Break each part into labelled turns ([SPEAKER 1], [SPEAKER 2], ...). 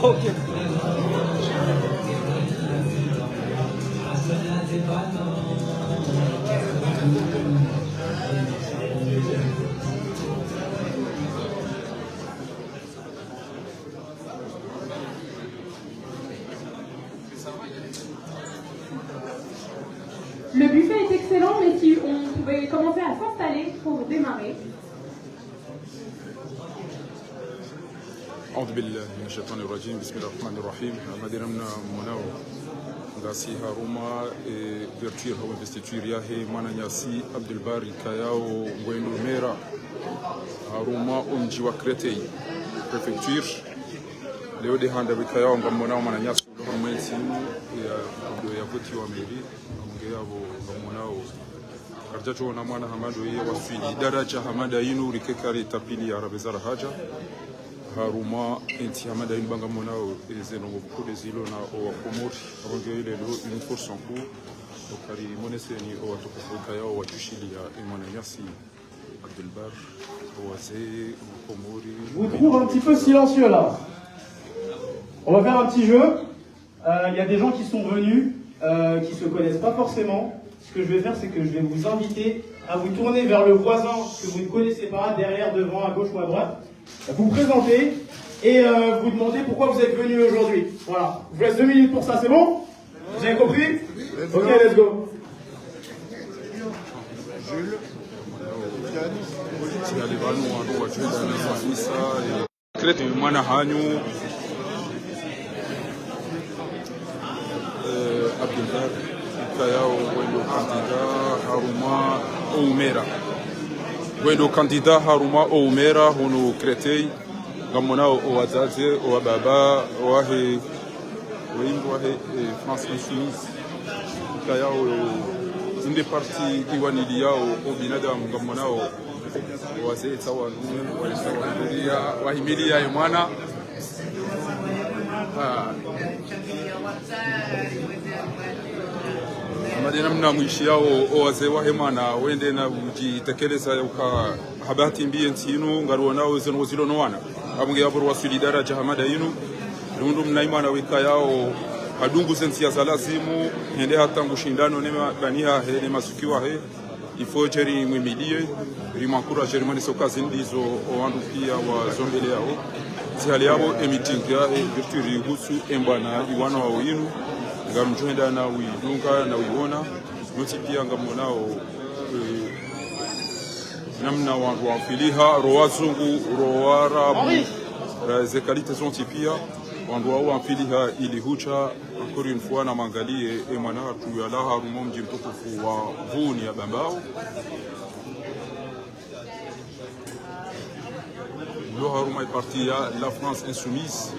[SPEAKER 1] Ok.
[SPEAKER 2] Le buffet est excellent, mais si on pouvait commencer à s'installer pour démarrer.
[SPEAKER 3] أعوذ بالله من الشيطان الرجيم بسم الله الرحمن الرحيم مدينة مناو ngasi haruma verture hawa investiture yahe mwana nyasi Abdul Bari Kayao Ngwendo Mera haruma umji wa Créteil préfecture leo de handa bikayao ngamona mwana nyasi lo mwezi ya voti wa meri ngea bo ngamonao karjacho na mwana hamado ye waswili daraja hamada yinu rikekari tapili ya rabezara haja haruma enti hamada yinu banga monao ezeno beaucoup des îles na o komori abangele lo une force en cours okari moneseni o watokofuka yao watushilia emwana nyasi Abdel Bar oaze komori.
[SPEAKER 1] Je vous trouve un petit peu silencieux là. On va faire un petit jeu. Il y a des gens qui sont venus, qui ne se connaissent pas forcément. Ce que je vais faire, c'est que je vais vous inviter à vous tourner vers le voisin que vous ne connaissez pas, derrière, devant, à gauche ou à droite. Vous vous présentez et vous demandez pourquoi vous êtes venu aujourd'hui. Voilà. Je vous laisse 2 minutes pour ça, c'est bon? Vous avez compris? Ok, let's go.
[SPEAKER 3] Jules. Crete mwana hanyu Abdelbar Kayao wendo candidat Haruma Oumera wendo candidat Haruma Oumera hunu Créteil gamona owazaze owababa wahe wimbo wahe France Insoumise Kayao inde parti iwanili yao obinadamu ngamonao wazee sawa wahimilia ya mwana amadena mna mwishi yao wazee wahe mwana wende na ujitekeleza uka habati mbie ntinu ngaruwa nao zeno zilo noana amunge yaburu wasuli daraja hamada inu rundu mna imana wika yao adungu sensia za lazimu hende hata ngushindano nema bania he nema sukiwa he ifo jeri mwimilie rimankura jeri mani soka zindizo oandu pia wa zombele yao zihali yao emiting ya virturi husu embana iwana wa inu ngamjoenda na uidunga na uiona noti pia ngamonao namna wandu wafiliha roazungu roarabu zekalite zonti pia wandu wao wafiliha ili hucha encore une fois na mangalie emwana tu ya la harumo mji mtukufu wa Vuni ya Bambao lo haruma parti ya la France Insoumise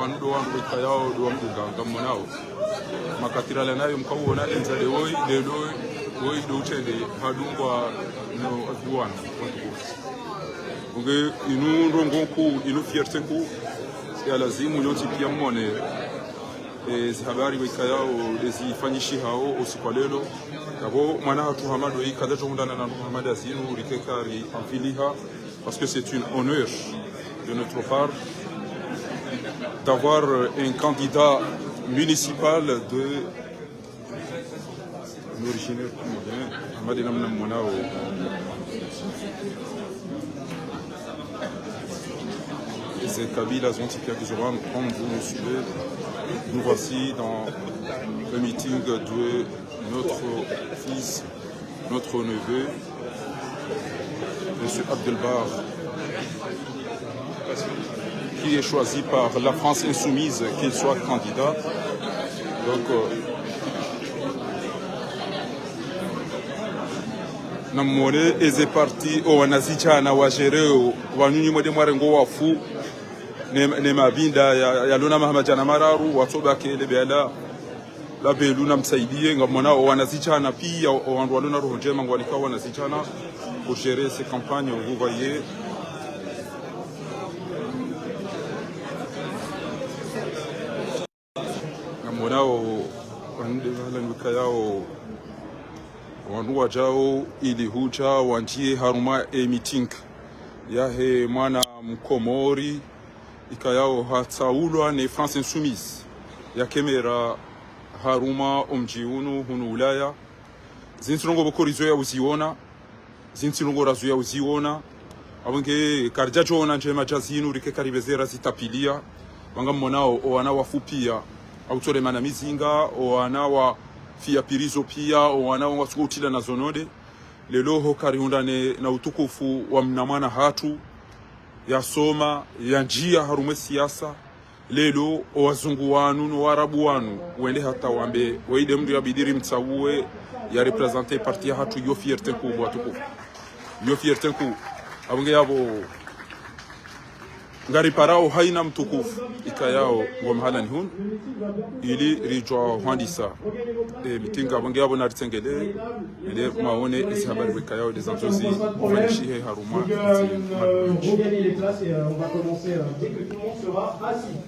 [SPEAKER 3] wandu wandu kayao do wandu ngamonao makatira la nayo mkawona enzale woi lelo woi do tende hadungwa no adwana unge inu rongonku inu fierté ku ya lazimu yoti pia mwone habari wikayao zifanyishi hao usiku leo kabo mwana hatu hamado hii kadacho mundana na Muhammad Azinu rikekari amfiliha parce que c'est un honneur de notre part d'avoir un candidat municipal de originaire Muhammad namna mwanao ces Kabyles Zontikia qui seront prendre vous nous suivez. Nous voici dans le meeting de notre fils, notre neveu, M. Abdelbar, qui est choisi par la France Insoumise qu'il soit candidat. Donc, namone eze parti owanazijana wajereo wanyunyi mwede mwarengo wafu ne mabinda ya lona mahamajana mararu watoba kele bela la beluna msaidie ngamona owanazijana pia owandu walona roho njema ngwalika wanazijana pour gérer ces campagnes. Vous voyez ngamona wande wala nkayao wandu wajao ili huja wanjie haruma meeting yahe mwana mkomori ikayao hatsaulwa ne France Insoumise yakemera haruma omjiunu hunu ulaya zinsilongo bokorizo ya uziona zinsilongo razo ya uziona abonge karjajona nje majazinu rike karibezera zitapilia wanga monao oana wafupia autore mana mizinga oana wa fia pirizo pia oana wa tsukutila na zonode leloho kariundane na utukufu wa mnamana hatu ya soma ya njia harume siasa lelo wazungu wanu no warabu wanu wende hata wambe waide mdu ya bidiri mtsawe ya representer parti ya hatu yo fierté kubwa tukufu yo fierté ku abunge yabo ngari parao haina mtukufu ikayao ngomhala nhun ili rijwa handisa mitinga abunge yabo na tsengele ile maone isi habari wekayao des antosi fanishihe haruma
[SPEAKER 1] regagner les places et on va commencer dès que tout le monde sera assis.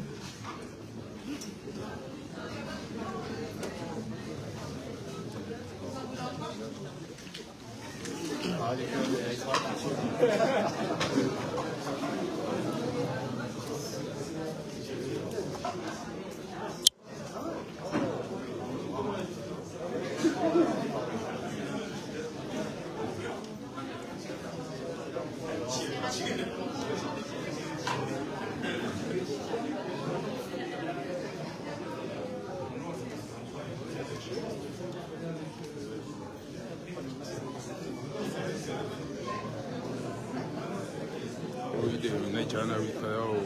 [SPEAKER 3] Naïjana wikayao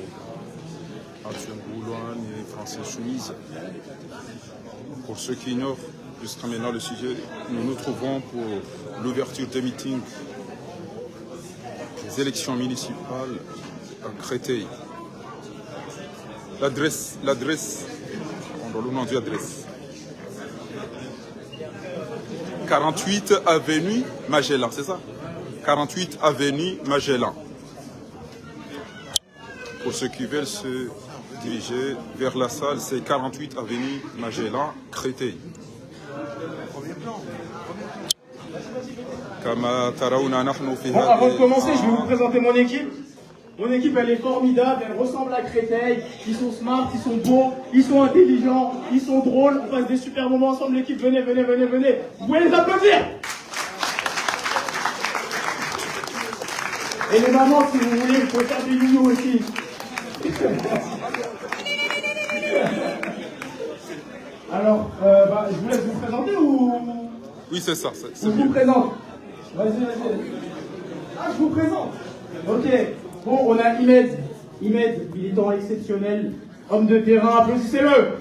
[SPEAKER 3] Atsungouloan et France Insoumise. Pour ceux qui ignorent jusqu'à maintenant le sujet, nous nous trouvons pour l'ouverture des meetings des élections municipales à Créteil. L'adresse, on doit le nom de l'adresse. 48 avenue Magellan, c'est ça? 48 avenue Magellan. Pour ceux qui veulent se diriger vers la salle, c'est 48 avenue Magellan, Créteil.
[SPEAKER 1] Avant de commencer, je vais vous présenter mon équipe. Mon équipe, elle est formidable, elle ressemble à Créteil. Ils sont smart, ils sont beaux, ils sont intelligents, ils sont drôles. On passe des super moments ensemble, l'équipe. Venez, venez, venez, venez. Vous pouvez les applaudir. Et les mamans, si vous voulez, vous pouvez faire des youyou aussi. Alors, je vous laisse vous présenter ou...
[SPEAKER 3] Oui, c'est ça.
[SPEAKER 1] Je vous présente. Vas-y. Ah, je vous présente. Ok. Bon, on a Imed, militant exceptionnel, homme de terrain, applaudissez-le.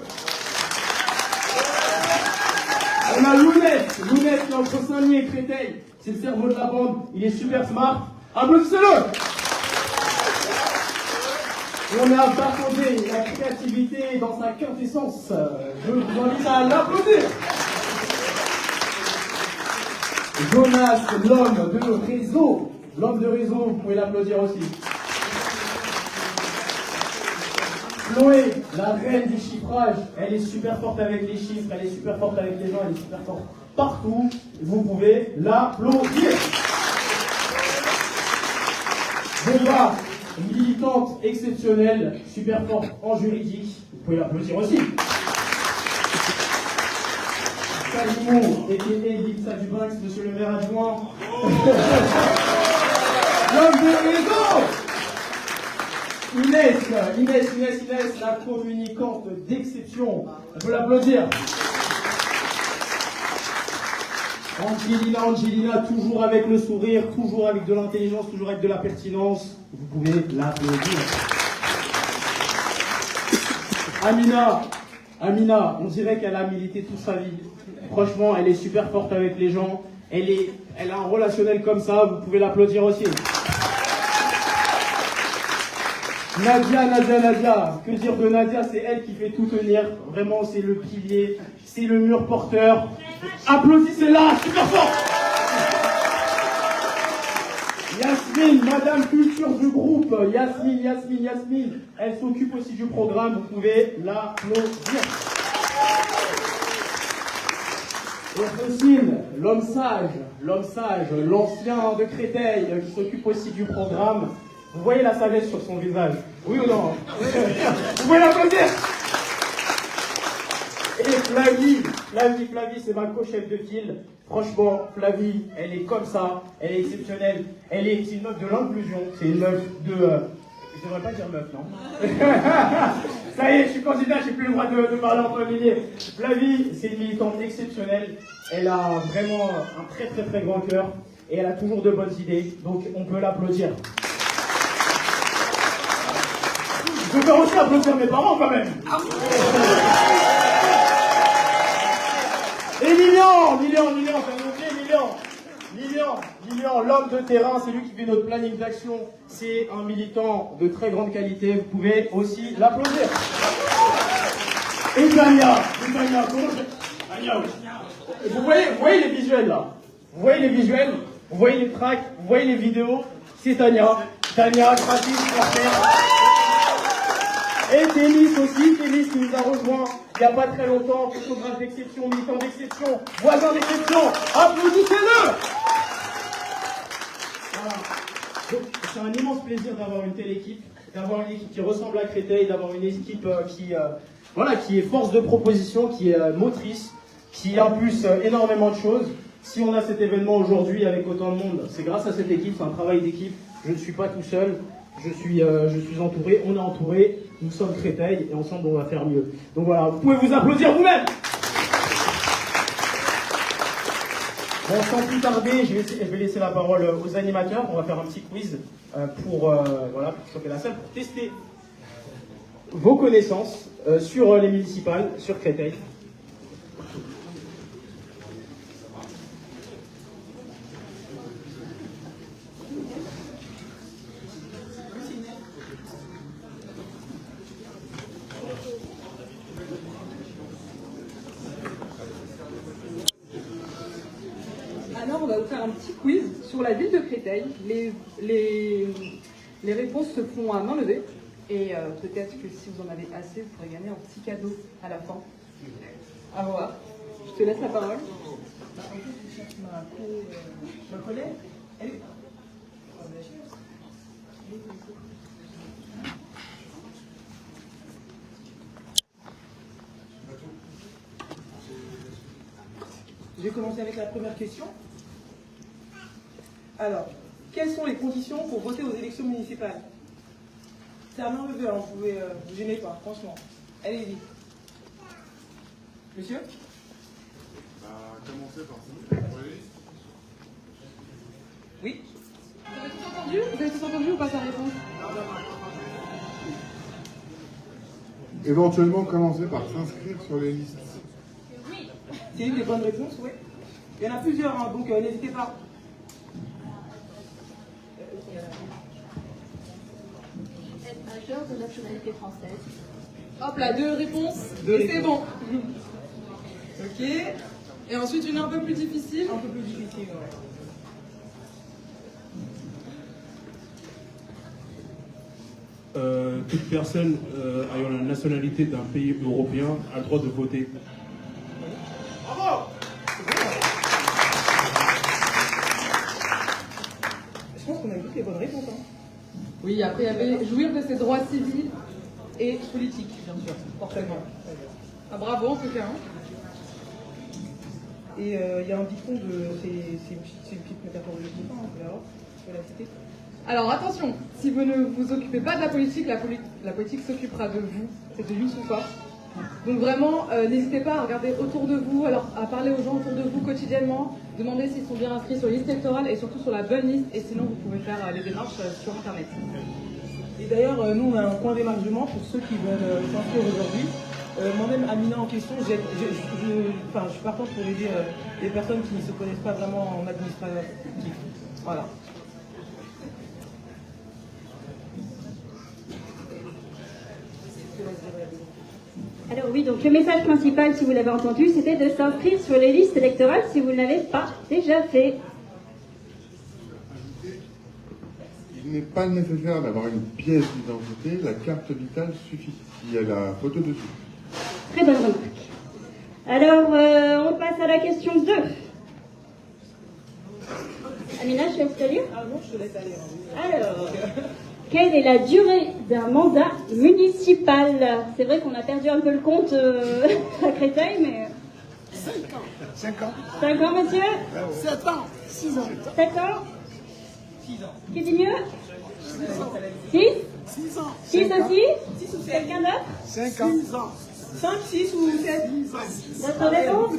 [SPEAKER 1] On a Lounès, qui est entre Saint-Louis et Créteil. C'est le cerveau de la bande, il est super smart. Applaudissez-le. Et on a Barthodé, la créativité dans sa quintessence. Je vous invite à l'applaudir. Jonas, l'homme de réseau. L'homme de réseau, vous pouvez l'applaudir aussi. Chloé, la reine du chiffrage, elle est super forte avec les chiffres, elle est super forte avec les gens, elle est super forte partout. Vous pouvez l'applaudir. Bomba, militante exceptionnelle, super forte en juridique, vous pouvez l'applaudir aussi. Salimou, et Dubanx, monsieur le maire adjoint. L'homme de réseau. Inès, la communicante d'exception. On peut l'applaudir. Angelina, toujours avec le sourire, toujours avec de l'intelligence, toujours avec de la pertinence. Vous pouvez l'applaudir. Amina, on dirait qu'elle a milité toute sa vie. Franchement, elle est super forte avec les gens. Elle a un relationnel comme ça, vous pouvez l'applaudir aussi. Nadia, que dire de Nadia? C'est elle qui fait tout tenir. Vraiment, c'est le pilier, c'est le mur porteur. Applaudissez-la, super fort. Yasmine, Madame Culture du groupe. Yasmine. Elle s'occupe aussi du programme, vous pouvez l'applaudir. Et Rosine, l'homme sage, l'ancien de Créteil qui s'occupe aussi du programme. Vous voyez la sagesse sur son visage? Oui ou non? Vous pouvez l'applaudir. Et Flavie, c'est ma co-chef de file. Franchement, Flavie, elle est comme ça, elle est exceptionnelle. C'est une meuf de l'inclusion, c'est une meuf de... je devrais pas dire meuf, non? Ça y est, je suis candidat, j'ai plus le droit de parler en premier. Flavie, c'est une militante exceptionnelle. Elle a vraiment un très très très grand cœur et elle a toujours de bonnes idées, donc on peut l'applaudir. Je peux aussi applaudir mes parents quand même. Et Lilian, l'homme de terrain, c'est lui qui fait notre planning d'action. C'est un militant de très grande qualité. Vous pouvez aussi l'applaudir. Et Tania, vous voyez les visuels là. Vous voyez les tracks, vous voyez les vidéos. C'est Tania, graphiste, reporter. Et Télis aussi, qui nous a rejoint il n'y a pas très longtemps, photographe d'exception, militant d'exception, voisin d'exception, applaudissez-le! Voilà. Donc c'est un immense plaisir d'avoir une telle équipe, d'avoir une équipe qui ressemble à Créteil, d'avoir une équipe qui est force de proposition, qui est motrice, qui impulse énormément de choses. Si on a cet événement aujourd'hui avec autant de monde, c'est grâce à cette équipe, c'est un travail d'équipe. Je ne suis pas tout seul. Je suis entouré, on est entouré, nous sommes Créteil et ensemble on va faire mieux. Donc voilà, vous pouvez vous applaudir vous-même. Bon, sans plus tarder, je vais laisser la parole aux animateurs. On va faire un petit quiz pour choper la salle, pour tester vos connaissances sur les municipales, sur Créteil.
[SPEAKER 4] Alors, on va vous faire un petit quiz sur la ville de Créteil. Les réponses se font à main levée. Et peut-être que si vous en avez assez, vous pourrez gagner un petit cadeau à la fin. À voir. Je te laisse la parole.
[SPEAKER 5] Ma collègue, elle... Je vais commencer avec la première question. Alors, quelles sont les conditions pour voter aux élections municipales? C'est à main levée, hein, vous pouvez vous gênez pas, franchement. Allez-y. Monsieur?
[SPEAKER 3] Commencer par ça.
[SPEAKER 4] Oui.
[SPEAKER 2] Vous avez tout entendu? Vous avez tout entendu ou pas sa réponse?
[SPEAKER 6] Éventuellement commencer par s'inscrire sur les listes.
[SPEAKER 2] Oui.
[SPEAKER 5] C'est une des bonnes réponses, oui. Il y en a plusieurs, hein, donc n'hésitez pas.
[SPEAKER 7] Être majeur de nationalité française.
[SPEAKER 4] Hop là, 2 réponses. Et c'est bon. Ok. Et ensuite une un peu plus difficile.
[SPEAKER 5] Un peu plus difficile, ouais.
[SPEAKER 8] Toute personne ayant la nationalité d'un pays européen a le droit de voter.
[SPEAKER 1] Bravo!
[SPEAKER 5] Je pense qu'on a eu toutes les bonnes réponses. Hein.
[SPEAKER 4] Oui, après il y avait jouir de ses droits civils et politiques, bien sûr, forcément. Ah, bravo en tout cas. Hein.
[SPEAKER 5] Et il y a un dicton de... C'est une petite métaphore de dicton, hein, vous pouvez la voir, je vais la citer.
[SPEAKER 4] Alors attention, si vous ne vous occupez pas de la politique politique s'occupera de vous. C'est de Youssou Fa. Donc vraiment, n'hésitez pas à regarder autour de vous, alors à parler aux gens autour de vous quotidiennement, demander s'ils sont bien inscrits sur la liste électorale et surtout sur la bonne liste. Et sinon, vous pouvez faire les démarches sur Internet.
[SPEAKER 5] Et d'ailleurs, nous, on a un point d'émargement pour ceux qui veulent s'inscrire aujourd'hui. Moi-même, Amina en question, je suis partante pour aider les personnes qui ne se connaissent pas vraiment en administratif. Voilà.
[SPEAKER 7] Alors oui, donc le message principal, si vous l'avez entendu, c'était de s'inscrire sur les listes électorales si vous ne l'avez pas déjà fait.
[SPEAKER 6] Il n'est pas nécessaire d'avoir une pièce d'identité, la carte vitale suffit. Il y a la photo dessus.
[SPEAKER 7] Très bonne remarque. Alors, on passe à la question 2. Amina, je laisse te lire.
[SPEAKER 5] Ah non, je te laisse aller.
[SPEAKER 7] Alors, quelle est la durée d'un mandat municipal? C'est vrai qu'on a perdu un peu le compte à Créteil, mais...
[SPEAKER 9] 5 ans.
[SPEAKER 6] 5 ans.
[SPEAKER 7] 5 ans, monsieur?
[SPEAKER 9] 7 ans. 6 ans.
[SPEAKER 7] 7 ans?
[SPEAKER 5] 6 ans.
[SPEAKER 7] Qui dit mieux? 6?
[SPEAKER 9] 6 ans.
[SPEAKER 7] 6 aussi?
[SPEAKER 5] 6 ou 7?
[SPEAKER 7] Quelqu'un d'autre?
[SPEAKER 6] 5 ans.
[SPEAKER 9] 6 ans.
[SPEAKER 5] 5, 6 ou 7?
[SPEAKER 7] Votre réponse?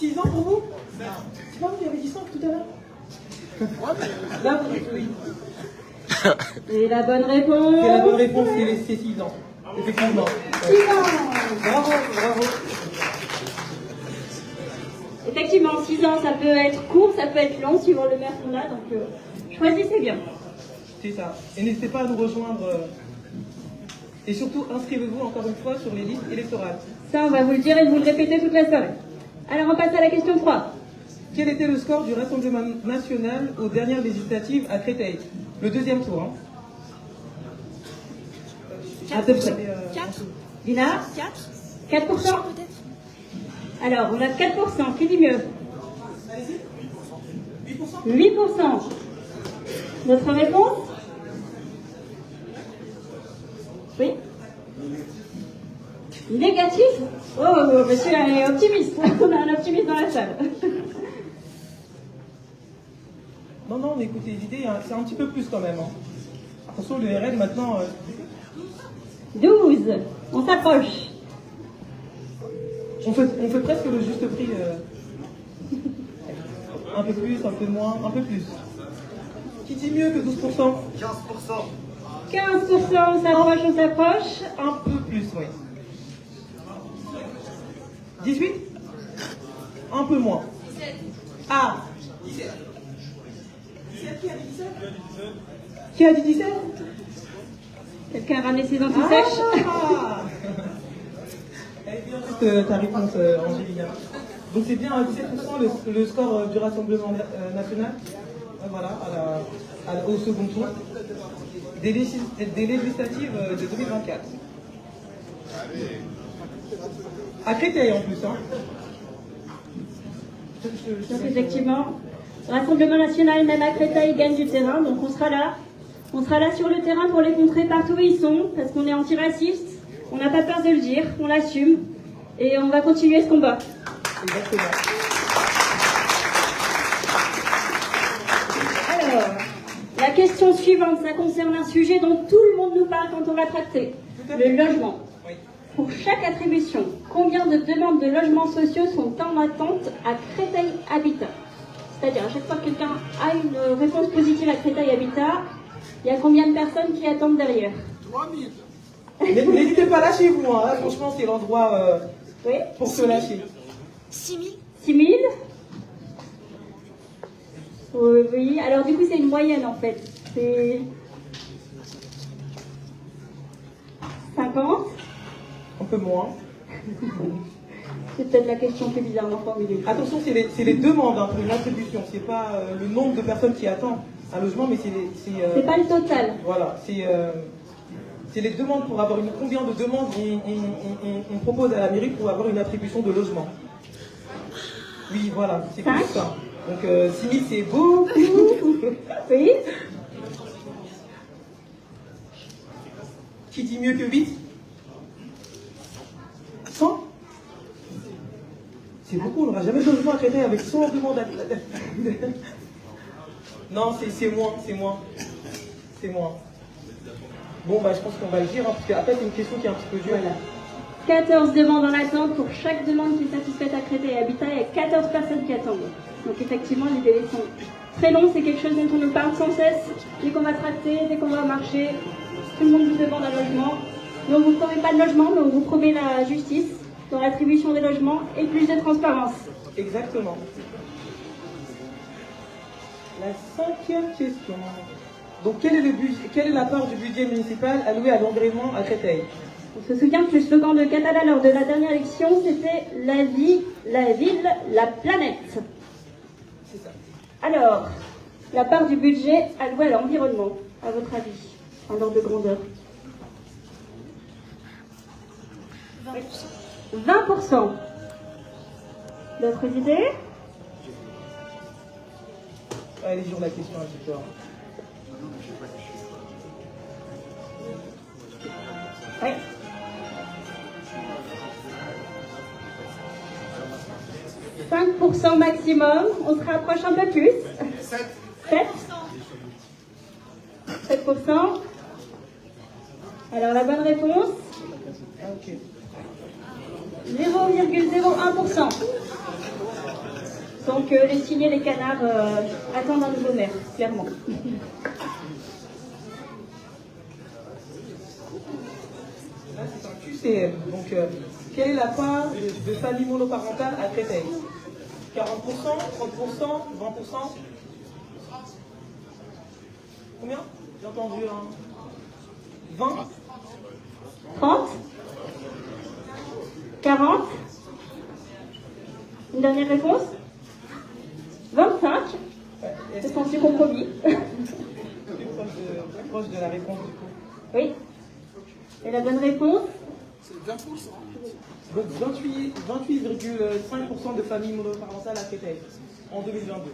[SPEAKER 5] 6 ans pour vous? Non, vous avez dit 5 tout à l'heure. Là, vous dites oui.
[SPEAKER 7] Et la bonne réponse?
[SPEAKER 5] C'est la bonne réponse, c'est 6 ans. Effectivement.
[SPEAKER 7] 6 ans!
[SPEAKER 5] Bravo, bravo.
[SPEAKER 7] Effectivement, 6 ans, ça peut être court, ça peut être long, suivant le maire qu'on a, donc choisissez bien.
[SPEAKER 5] C'est ça. Et n'hésitez pas à nous rejoindre. Et surtout, inscrivez-vous encore une fois sur les listes électorales.
[SPEAKER 7] Ça, on va vous le dire et vous le répétez toute la soirée. Alors, on passe à la question 3.
[SPEAKER 5] Quel était le score du Rassemblement national aux dernières législatives à Créteil? Le deuxième tour. Hein.
[SPEAKER 9] 4. 4.
[SPEAKER 7] Dina?
[SPEAKER 9] 4.
[SPEAKER 7] 4%? Alors, on a 4%. Qui dit mieux? 8%. Notre réponse? Oui? Négatif? Oh, monsieur est optimiste. On a un optimiste dans la salle.
[SPEAKER 5] Non, non, mais écoutez, l'idée, hein, c'est un petit peu plus quand même. Hein. Attention, le RN maintenant...
[SPEAKER 7] 12. On s'approche.
[SPEAKER 5] On fait presque le juste prix. Un peu plus, un peu moins, un peu plus. Qui dit mieux que 12%?
[SPEAKER 7] 15%, on s'approche, on s'approche.
[SPEAKER 5] Un peu plus, oui. 18? Un peu moins. Ah! 17. Qui a dit 17?
[SPEAKER 7] Quelqu'un a ramené ses dents tout sèches?
[SPEAKER 5] Ah. Elle est bien juste ta réponse, Angélina. Donc c'est bien à 17% le score du Rassemblement national. Voilà, au second tour. Des législatives de 2024. À Créteil en plus, hein.
[SPEAKER 7] Donc effectivement, Rassemblement national, même à Créteil, gagne du terrain, donc on sera là. On sera là sur le terrain pour les contrer partout où ils sont, parce qu'on est antiraciste, on n'a pas peur de le dire, on l'assume, et on va continuer ce combat.
[SPEAKER 5] Exactement.
[SPEAKER 7] Alors, la question suivante, ça concerne un sujet dont tout le monde nous parle quand on va tracter, le logement.
[SPEAKER 5] Oui.
[SPEAKER 7] Pour chaque attribution, combien de demandes de logements sociaux sont en attente à Créteil Habitat? C'est-à-dire, à chaque fois que quelqu'un a une réponse positive à Créteil Habitat, il y a combien de personnes qui attendent derrière?
[SPEAKER 9] 3000.
[SPEAKER 5] N'hésitez pas, lâchez-vous. Hein. Là, franchement, c'est l'endroit
[SPEAKER 7] Oui.
[SPEAKER 5] pour se lâcher.
[SPEAKER 9] 6000.
[SPEAKER 7] 6000? Oui, alors du coup, c'est une moyenne en fait. C'est 50?
[SPEAKER 5] Un peu moins.
[SPEAKER 7] C'est peut-être la question plus bizarrement formulée.
[SPEAKER 5] Attention, c'est les demandes hein, pour une attribution. C'est pas le nombre de personnes qui attendent un logement, mais
[SPEAKER 7] C'est pas le total.
[SPEAKER 5] Voilà, c'est les demandes pour avoir combien de demandes on propose à la mairie pour avoir une attribution de logement. Oui, voilà, c'est plus ça. Donc 6000 c'est beaucoup.
[SPEAKER 7] Oui.
[SPEAKER 5] Qui dit mieux que 8? 100? C'est beaucoup, on n'aura jamais de logement à Créteil avec 100 demandes. Non, c'est moins, c'est moins. C'est moins. Bon, bah, je pense qu'on va le dire, hein, parce qu'après, c'est une question qui est un petit peu dure.
[SPEAKER 7] Voilà. 14 demandes en attente. Pour chaque demande qui est satisfaite à Créteil Habitat, il y a 14 personnes qui attendent. Donc effectivement, les délais sont très longs. C'est quelque chose dont on nous parle sans cesse. Dès qu'on va tracter, dès qu'on va marcher, tout le monde vous demande un logement. Donc vous ne promet pas de logement, mais on vous promet la justice dans l'attribution des logements et plus de transparence.
[SPEAKER 5] Exactement. La 5e question. Donc, quelle est la part du budget municipal alloué à l'engagement à Créteil?
[SPEAKER 7] On se souvient que le slogan de Catala lors de la dernière élection, c'était « La vie, la ville, la planète ».
[SPEAKER 5] C'est ça.
[SPEAKER 7] Alors, la part du budget alloué à l'environnement, à votre avis, en ordre de grandeur? 20%. D'autres idées?
[SPEAKER 5] Allez, joue la question à Victor.
[SPEAKER 7] Oui. 5% maximum, on se rapproche un peu plus. 7%. 7%. Alors la bonne réponse, 0,01%. Donc les signés, les canards attendent un nouveau maire, clairement.
[SPEAKER 5] Là, c'est un QCM. Donc, quelle est la part de familles monoparentales à Créteil? 40%, 30%, 20%? Combien? J'ai entendu un... 20?
[SPEAKER 7] 30? 40? Une dernière réponse? 25? C'est son petit compromis.
[SPEAKER 5] Proche de la réponse du coup.
[SPEAKER 7] Oui. Et la bonne réponse?
[SPEAKER 9] C'est 20%.
[SPEAKER 5] Donc 28,5% de familles monoparentales à Créteil en 2022.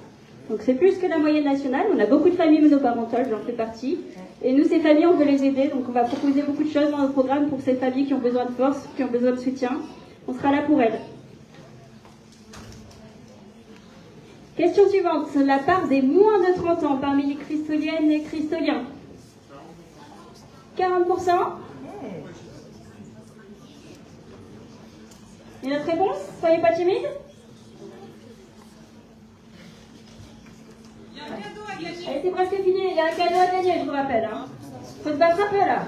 [SPEAKER 7] Donc c'est plus que la moyenne nationale. On a beaucoup de familles monoparentales, j'en fais partie. Et nous, ces familles, on veut les aider. Donc on va proposer beaucoup de choses dans notre programme pour ces familles qui ont besoin de force, qui ont besoin de soutien. On sera là pour elles. Question suivante. La part des moins de 30 ans parmi les cristoliennes et cristoliens. 40%. Et notre réponse? Soyez pas timide. Allez, c'est presque fini. Il y a un cadeau à gagner, je vous rappelle. Hein. Faut se battre un peu là.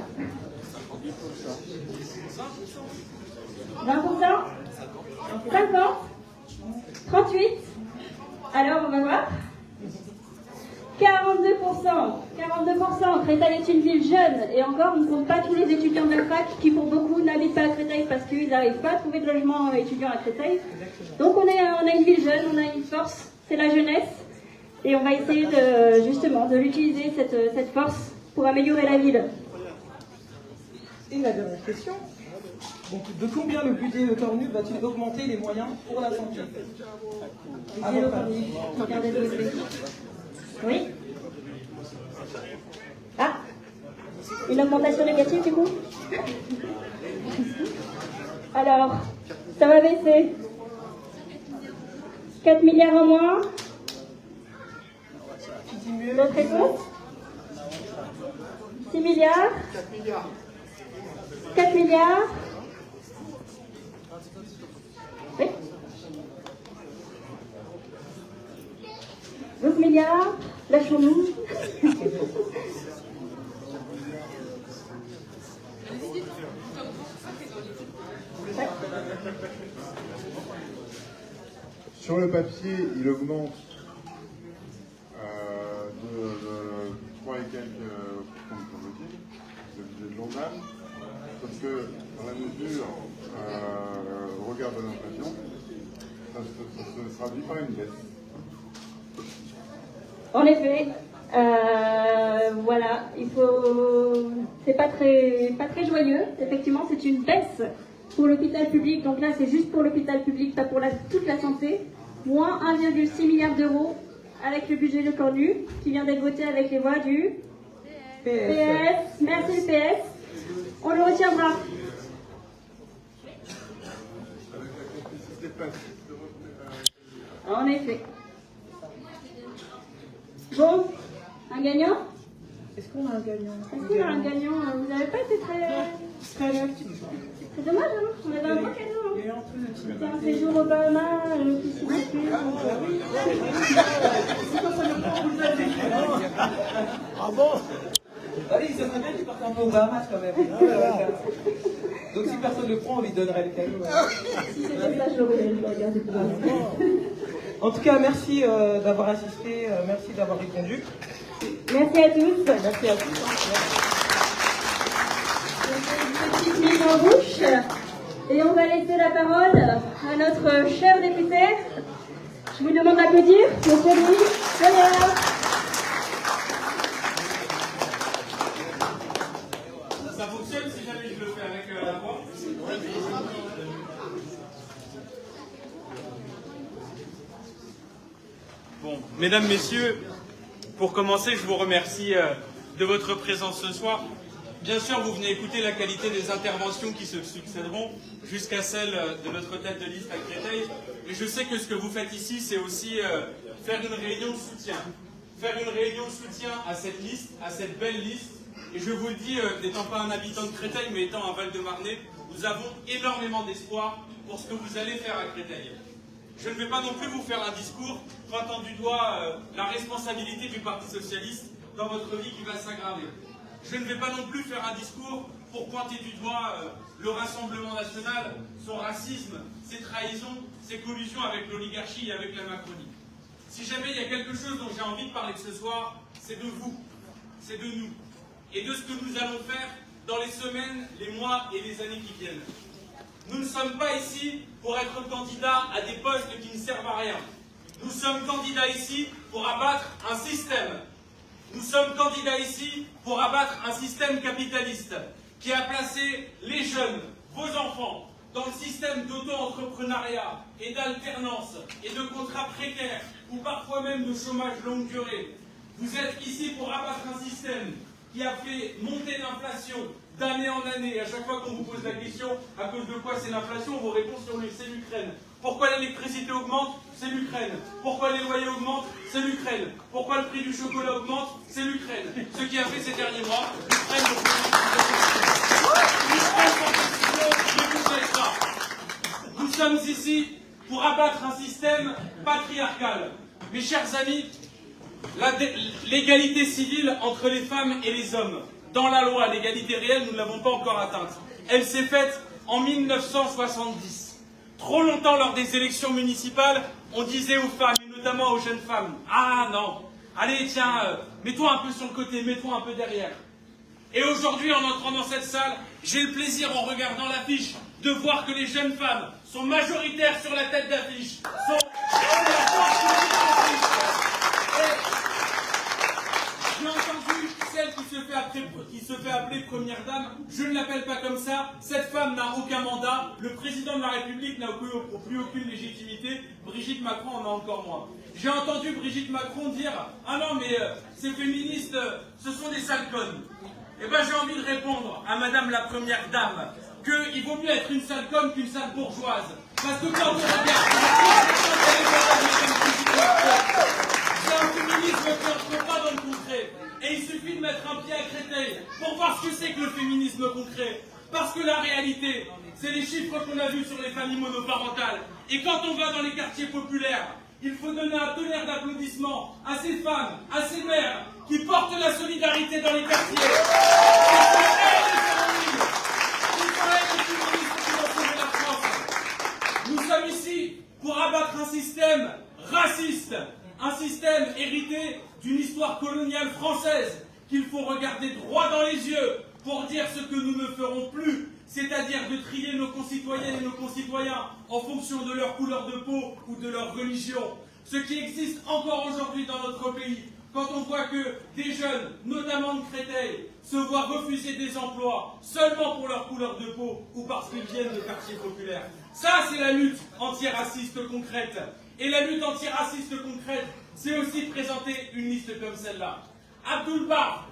[SPEAKER 7] 20%. 50. 38. Alors, on va voir. 42%. 42%. Créteil est une ville jeune. Et encore, on ne compte pas tous les étudiants de fac qui, pour beaucoup, n'habitent pas à Créteil parce qu'ils n'arrivent pas à trouver de logement étudiant à Créteil. Donc, on a une ville jeune, on a une force, c'est la jeunesse. Et on va essayer justement de l'utiliser, cette force, pour améliorer la ville.
[SPEAKER 5] Et la dernière question. Donc, de combien le budget de Cornu va-t-il augmenter les moyens pour la santé?
[SPEAKER 7] Oui. Ah, une augmentation négative du coup? Alors, ça va baisser. 4 milliards en moins. D'autres réponses? 6 milliards. 4 milliards. Oui. 12 milliards. Lâchons-nous.
[SPEAKER 6] Sur le papier, il augmente de 3 et quelques pourcents de budget, le budget de l'ONDAM, parce que dans la mesure, au regard de l'inflation, ça se traduit par une baisse.
[SPEAKER 7] En effet, voilà, c'est pas très joyeux. Effectivement, c'est une baisse pour l'hôpital public. Donc là, c'est juste pour l'hôpital public, pas pour toute la santé. Moins 1,6 milliard d'euros avec le budget de Cornu, qui vient d'être voté avec les voix du PS. Merci le PS. On le retiendra. En effet. Bon, un gagnant?
[SPEAKER 5] Est-ce qu'on a un gagnant?
[SPEAKER 7] Est-ce qu'on a un gagnant? Vous n'avez pas été très actif. C'est dommage, hein? On avait un bon cadeau. Hein? C'était un séjour au Bahamas, qui s'y discute.
[SPEAKER 5] Ah bon? Allez, il serait bien qu'il parte un peu aux Bahamas quand même. Donc si personne ne le prend, on lui donnerait le cadeau.
[SPEAKER 7] Si c'était ça, je l'aurais gardé pour moi.
[SPEAKER 5] En tout cas, merci d'avoir assisté, merci d'avoir répondu.
[SPEAKER 7] Merci à tous.
[SPEAKER 5] Merci à tous.
[SPEAKER 7] Une petite mise en bouche. Et on va laisser la parole à notre cher député. Je vous demande d'applaudir, monsieur Louis Solière.
[SPEAKER 10] Ça fonctionne si jamais je le fais avec la voix? Bon, mesdames, messieurs, Pour commencer, je vous remercie de votre présence ce soir. Bien sûr, vous venez écouter la qualité des interventions qui se succéderont jusqu'à celle de notre tête de liste à Créteil. Et je sais que ce que vous faites ici, c'est aussi faire une réunion de soutien. Faire une réunion de soutien à cette liste, à cette belle liste. Et je vous le dis, n'étant pas un habitant de Créteil, mais étant un Val-de-Marnais, nous avons énormément d'espoir pour ce que vous allez faire à Créteil. Je ne vais pas non plus vous faire un discours pointant du doigt la responsabilité du Parti Socialiste dans votre vie qui va s'aggraver. Je ne vais pas non plus faire un discours pour pointer du doigt le Rassemblement National, son racisme, ses trahisons, ses collusions avec l'oligarchie et avec la Macronie. Si jamais il y a quelque chose dont j'ai envie de parler ce soir, c'est de vous, c'est de nous, et de ce que nous allons faire dans les semaines, les mois et les années qui viennent. Nous ne sommes pas ici pour être candidats à des postes qui ne servent à rien. Nous sommes candidats ici pour abattre un système. Nous sommes candidats ici pour abattre un système capitaliste qui a placé les jeunes, vos enfants, dans le système d'auto-entrepreneuriat et d'alternance et de contrats précaires ou parfois même de chômage longue durée. Vous êtes ici pour abattre un système qui a fait monter l'inflation d'année en année. À chaque fois qu'on vous pose la question, à cause de quoi c'est l'inflation, vos réponses sont c'est l'Ukraine. Pourquoi l'électricité augmente? C'est l'Ukraine. Pourquoi les loyers augmentent? C'est l'Ukraine. Pourquoi le prix du chocolat augmente? C'est l'Ukraine. Ce qui a fait ces derniers mois, l'Ukraine ne vous aide pas. Nous sommes ici pour abattre un système patriarcal. Mes chers amis, l'égalité civile entre les femmes et les hommes, dans la loi, l'égalité réelle, nous ne l'avons pas encore atteinte. Elle s'est faite en 1970. Trop longtemps, lors des élections municipales, on disait aux femmes, et notamment aux jeunes femmes, « Ah non, allez tiens, mets-toi un peu sur le côté, mets-toi un peu derrière. » Et aujourd'hui, en entrant dans cette salle, j'ai le plaisir, en regardant l'affiche, de voir que les jeunes femmes sont majoritaires sur la tête d'affiche. J'ai entendu celle qui se fait appeler première dame. Je ne l'appelle pas comme ça. Cette femme n'a aucun mandat. Le président de la République n'a plus aucune légitimité. Brigitte Macron en a encore moins. J'ai entendu Brigitte Macron dire « Ah non, mais ces féministes, ce sont des sales connes. » Eh bien, j'ai envie de répondre à Madame la Première Dame qu'il vaut mieux être une sale conne qu'une sale bourgeoise. Parce que quand on regarde, c'est un féminisme qui n'entre pas dans le concret. Et il suffit de mettre un pied à Créteil pour voir ce que c'est que le féminisme concret. Parce que la réalité, c'est les chiffres qu'on a vus sur les familles monoparentales. Et quand on va dans les quartiers populaires, il faut donner un tonnerre d'applaudissements à ces femmes, à ces mères qui portent la solidarité dans les quartiers. Nous sommes ici pour abattre un système raciste, un système hérité d'une histoire coloniale française qu'il faut regarder droit dans les yeux pour dire ce que nous ne ferons plus, c'est-à-dire de trier nos concitoyennes et nos concitoyens en fonction de leur couleur de peau ou de leur religion. Ce qui existe encore aujourd'hui dans notre pays, quand on voit que des jeunes, notamment de Créteil, se voient refuser des emplois seulement pour leur couleur de peau ou parce qu'ils viennent de quartiers populaires. Ça, c'est la lutte antiraciste concrète. Et la lutte antiraciste concrète, c'est aussi de présenter une liste comme celle-là. Abdoul Bar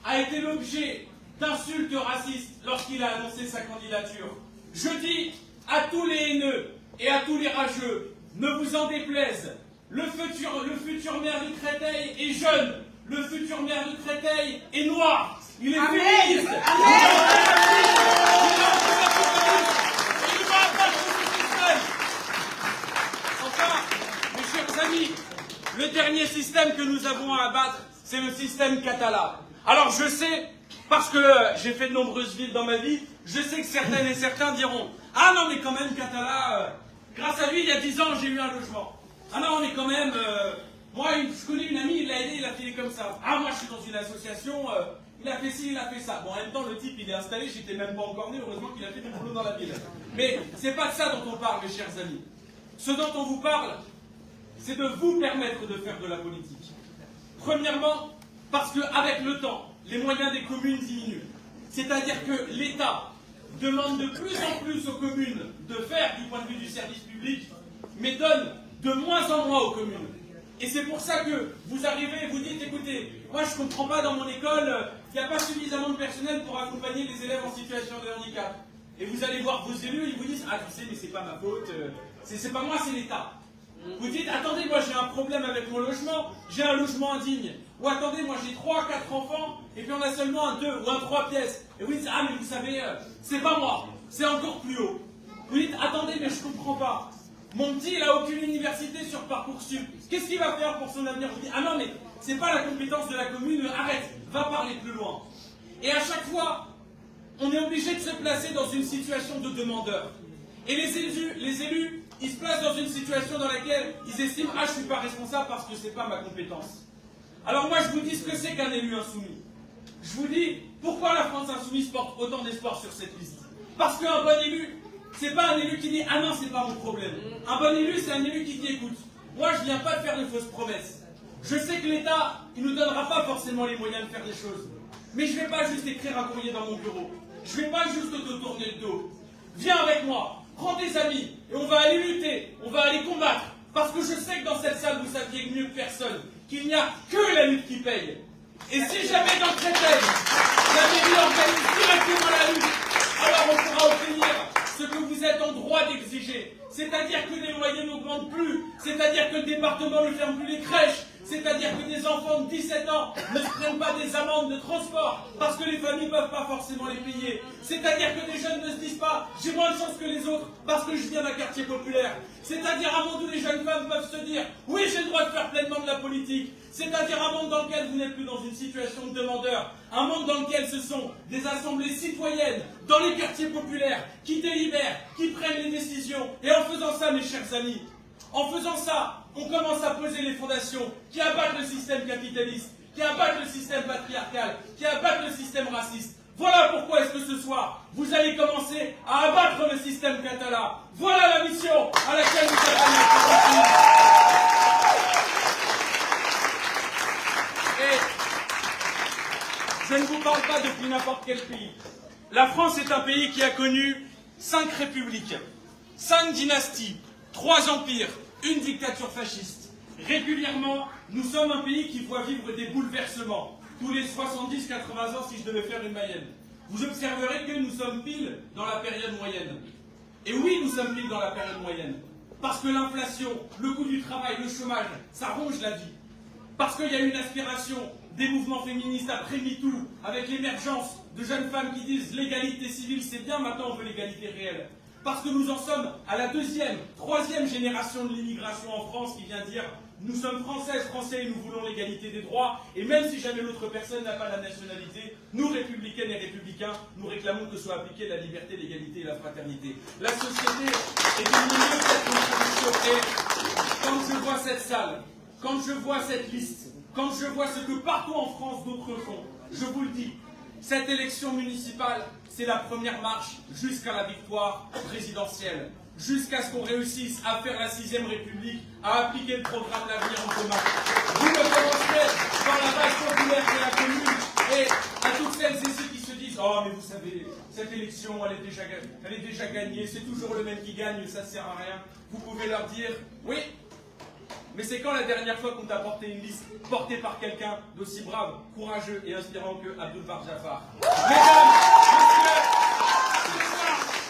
[SPEAKER 10] a été l'objet d'insultes racistes lorsqu'il a annoncé sa candidature. Je dis à tous les haineux et à tous les rageux, ne vous en déplaise, le futur maire de Créteil est jeune, le futur maire de Créteil est noir, il est féministe. Enfin, mes chers amis, le dernier système que nous avons à abattre, c'est le système Catala. Alors je sais, parce que j'ai fait de nombreuses villes dans ma vie, je sais que certaines et certains diront « Ah non mais quand même Catala, grâce à lui il y a 10 ans j'ai eu un logement. Ah non mais quand même, moi je connais une amie, il l'a aidé, il a filé comme ça. Ah moi je suis dans une association, il a fait ci, il a fait ça. Bon en même temps le type il est installé, j'étais même pas encore né, heureusement qu'il a fait du boulot dans la ville. Mais c'est pas de ça dont on parle mes chers amis. Ce dont on vous parle, c'est de vous permettre de faire de la politique. Premièrement, parce qu'avec le temps, les moyens des communes diminuent. C'est-à-dire que l'État demande de plus en plus aux communes de faire du point de vue du service public, mais donne de moins en moins aux communes. Et c'est pour ça que vous arrivez et vous dites, écoutez, moi je ne comprends pas dans mon école, il n'y a pas suffisamment de personnel pour accompagner les élèves en situation de handicap. Et vous allez voir vos élus, ils vous disent, ah tu sais, mais c'est pas ma faute, c'est pas moi, c'est l'État. Vous dites, attendez, moi j'ai un problème avec mon logement, j'ai un logement indigne. Ou attendez, moi j'ai 3 à 4 enfants, et puis on a seulement un 2 ou un 3 pièces. Et vous dites, ah mais vous savez, c'est pas moi, c'est encore plus haut. Vous dites, attendez, mais je comprends pas. Mon petit, il n'a aucune université sur Parcoursup. Qu'est-ce qu'il va faire pour son avenir? Vous dites, ah non, mais c'est pas la compétence de la commune, arrête, va parler plus loin. Et à chaque fois, on est obligé de se placer dans une situation de demandeur. Et les élus, ils se placent dans une situation dans laquelle ils estiment, ah, je ne suis pas responsable parce que ce n'est pas ma compétence. Alors moi, je vous dis ce que c'est qu'un élu insoumis. Je vous dis, pourquoi la France insoumise porte autant d'espoir sur cette liste? Parce qu'un bon élu, c'est pas un élu qui dit, ah non, c'est pas mon problème. Un bon élu, c'est un élu qui dit, écoute, moi, je viens pas de faire de fausses promesses. Je sais que l'État, il ne nous donnera pas forcément les moyens de faire des choses. Mais je ne vais pas juste écrire un courrier dans mon bureau. Je ne vais pas juste te tourner le dos. Viens avec moi, prends tes amis, et on va aller lutter, on va aller combattre. Parce que je sais que dans cette salle, vous saviez mieux que personne qu'il n'y a que la lutte qui paye. Et si jamais dans Créteil, la mairie organise directement la lutte, alors on pourra obtenir ce que vous êtes en droit d'exiger. C'est-à-dire que les loyers n'augmentent plus, c'est-à-dire que le département ne ferme plus les crèches, c'est-à-dire que des enfants de 17 ans ne se prennent pas des amendes de transport parce que les familles ne peuvent pas forcément les payer. C'est-à-dire que des jeunes ne se disent pas « j'ai moins de chance que les autres parce que je viens d'un quartier populaire ». C'est-à-dire un monde où les jeunes femmes peuvent se dire « oui, j'ai le droit de faire pleinement de la politique ». C'est-à-dire un monde dans lequel vous n'êtes plus dans une situation de demandeur. Un monde dans lequel ce sont des assemblées citoyennes dans les quartiers populaires qui délibèrent, qui prennent les décisions. Et en faisant ça, mes chers amis, en faisant ça, on commence à poser les fondations qui abattent le système capitaliste, qui abattent le système patriarcal, qui abattent le système raciste. Voilà pourquoi est-ce que ce soir, vous allez commencer à abattre le système catalan. Voilà la mission à laquelle nous allons. Et je ne vous parle pas depuis n'importe quel pays. La France est un pays qui a connu 5 républiques, 5 dynasties, 3 empires, une dictature fasciste. Régulièrement, nous sommes un pays qui voit vivre des bouleversements. Tous les 70-80 ans, si je devais faire une moyenne. Vous observerez que nous sommes pile dans la période moyenne. Et oui, nous sommes pile dans la période moyenne. Parce que l'inflation, le coût du travail, le chômage, ça ronge la vie. Parce qu'il y a une aspiration des mouvements féministes après MeToo, avec l'émergence de jeunes femmes qui disent l'égalité civile, c'est bien, maintenant on veut l'égalité réelle. Parce que nous en sommes à la 2e, 3e génération de l'immigration en France qui vient dire nous sommes françaises, français et nous voulons l'égalité des droits. Et même si jamais l'autre personne n'a pas la nationalité, nous, républicaines et républicains, nous réclamons que soit appliquée la liberté, l'égalité et la fraternité. La société est une milieu de cette contribution. Et quand je vois cette salle, quand je vois cette liste, quand je vois ce que partout en France d'autres font, je vous le dis, cette élection municipale, c'est la première marche jusqu'à la victoire présidentielle, jusqu'à ce qu'on réussisse à faire la 6e République, à appliquer le programme L'Avenir en commun. Vous le commencerez dans la base populaire de la commune et à toutes celles et ceux qui se disent « oh mais vous savez, cette élection elle est déjà gagnée, c'est toujours le même qui gagne, ça ne sert à rien ». Vous pouvez leur dire « oui ». Mais c'est quand la dernière fois qu'on t'a porté une liste portée par quelqu'un d'aussi brave, courageux et inspirant que Abdul-Bar Jaafar? Mesdames, messieurs,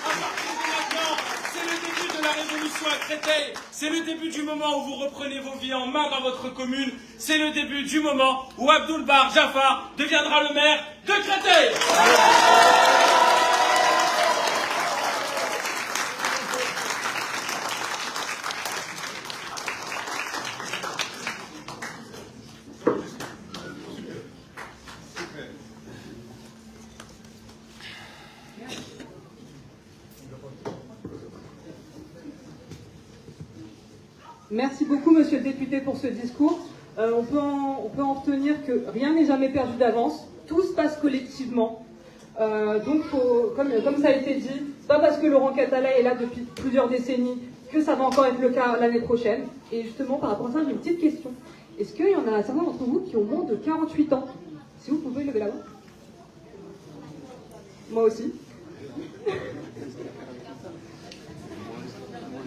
[SPEAKER 10] à partir de maintenant, c'est le début de la révolution à Créteil. C'est le début du moment où vous reprenez vos vies en main dans votre commune. C'est le début du moment où Abdul-Bar Jaafar deviendra le maire de Créteil.
[SPEAKER 4] Merci beaucoup, monsieur le député, pour ce discours. On peut en retenir que rien n'est jamais perdu d'avance. Tout se passe collectivement. Donc, comme ça a été dit, c'est pas parce que Laurent Catala est là depuis plusieurs décennies que ça va encore être le cas l'année prochaine. Et justement, par rapport à ça, j'ai une petite question. Est-ce qu'il y en a certains d'entre vous qui ont moins de 48 ans? Si vous pouvez lever la main. Moi aussi.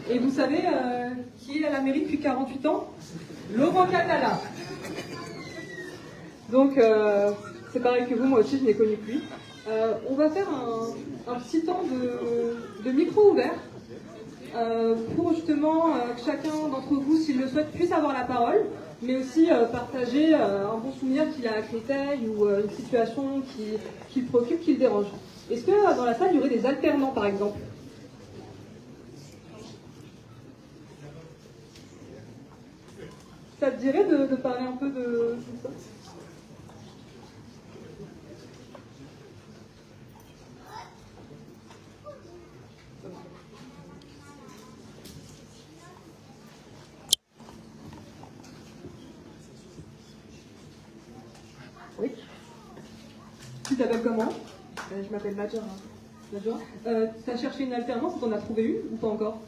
[SPEAKER 4] Et vous savez qui est à la mairie depuis 48 ans? Laurent Catala. Donc, c'est pareil que vous, moi aussi, je n'ai connu plus. On va faire un petit temps de micro ouvert pour justement que chacun d'entre vous, s'il le souhaite, puisse avoir la parole, mais aussi partager un bon souvenir qu'il a à Créteil ou une situation qui le préoccupe, qui le dérange. Est-ce que dans la salle, il y aurait des alternants, par exemple? Ça te dirait de parler un peu de ça? Oui. Tu t'appelles comment?
[SPEAKER 11] Je m'appelle Majora.
[SPEAKER 4] Majora. Tu as cherché une alternance, tu en as trouvé une ou pas encore?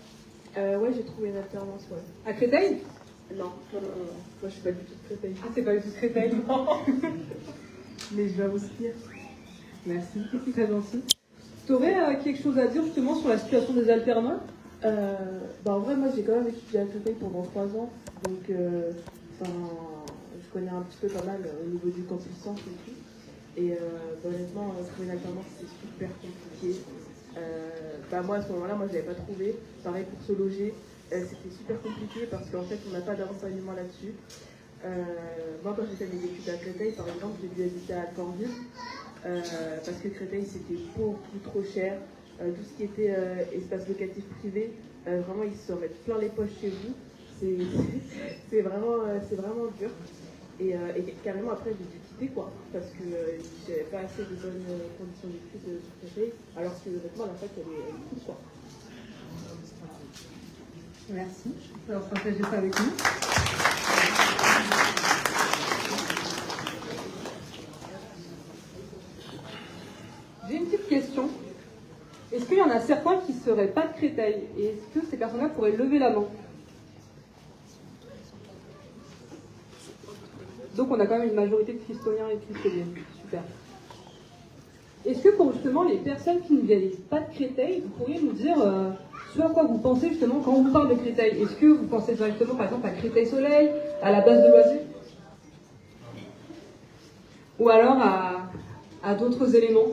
[SPEAKER 11] Ouais, j'ai trouvé une alternance, ouais.
[SPEAKER 4] À Créteil?
[SPEAKER 11] Non. Moi je suis pas du tout de Créteil.
[SPEAKER 4] Ah, c'est pas du tout de Créteil, non.
[SPEAKER 11] Mais je vais vous dire.
[SPEAKER 4] Merci, c'est très gentil. Tu aurais quelque chose à dire justement sur la situation des alternants?
[SPEAKER 11] En vrai, moi j'ai quand même étudié à Créteil pendant 3 ans, donc je connais un petit peu pas mal au niveau du campus centre et tout. Et honnêtement, trouver une alternance c'est super compliqué. Moi à ce moment-là, je l'avais pas trouvé. Pareil pour se loger, c'était super compliqué parce qu'en fait on n'a pas d'enseignement là-dessus. Moi quand j'ai fait mes études à Créteil, par exemple, j'ai dû habiter à Alfortville parce que Créteil c'était beaucoup trop cher. Tout ce qui était espace locatif privé, vraiment ils se mettent plein les poches chez vous. C'est vraiment dur. Et carrément après j'ai dû quitter quoi, parce que j'avais pas assez de bonnes conditions d'études sur Créteil, alors que honnêtement la fac elle est cool quoi.
[SPEAKER 4] Merci. Alors partagez ça avec nous. J'ai une petite question. Est-ce qu'il y en a certains qui ne seraient pas de Créteil? Et est-ce que ces personnes-là pourraient lever la main? Donc on a quand même une majorité de Christoliens et de Christoliennes. Super. Est-ce que pour justement les personnes qui ne viennent pas de Créteil, vous pourriez nous dire ce à quoi vous pensez justement quand on vous parle de Créteil? Est-ce que vous pensez directement par exemple à Créteil Soleil, à la base de loisirs? Ou alors à d'autres éléments?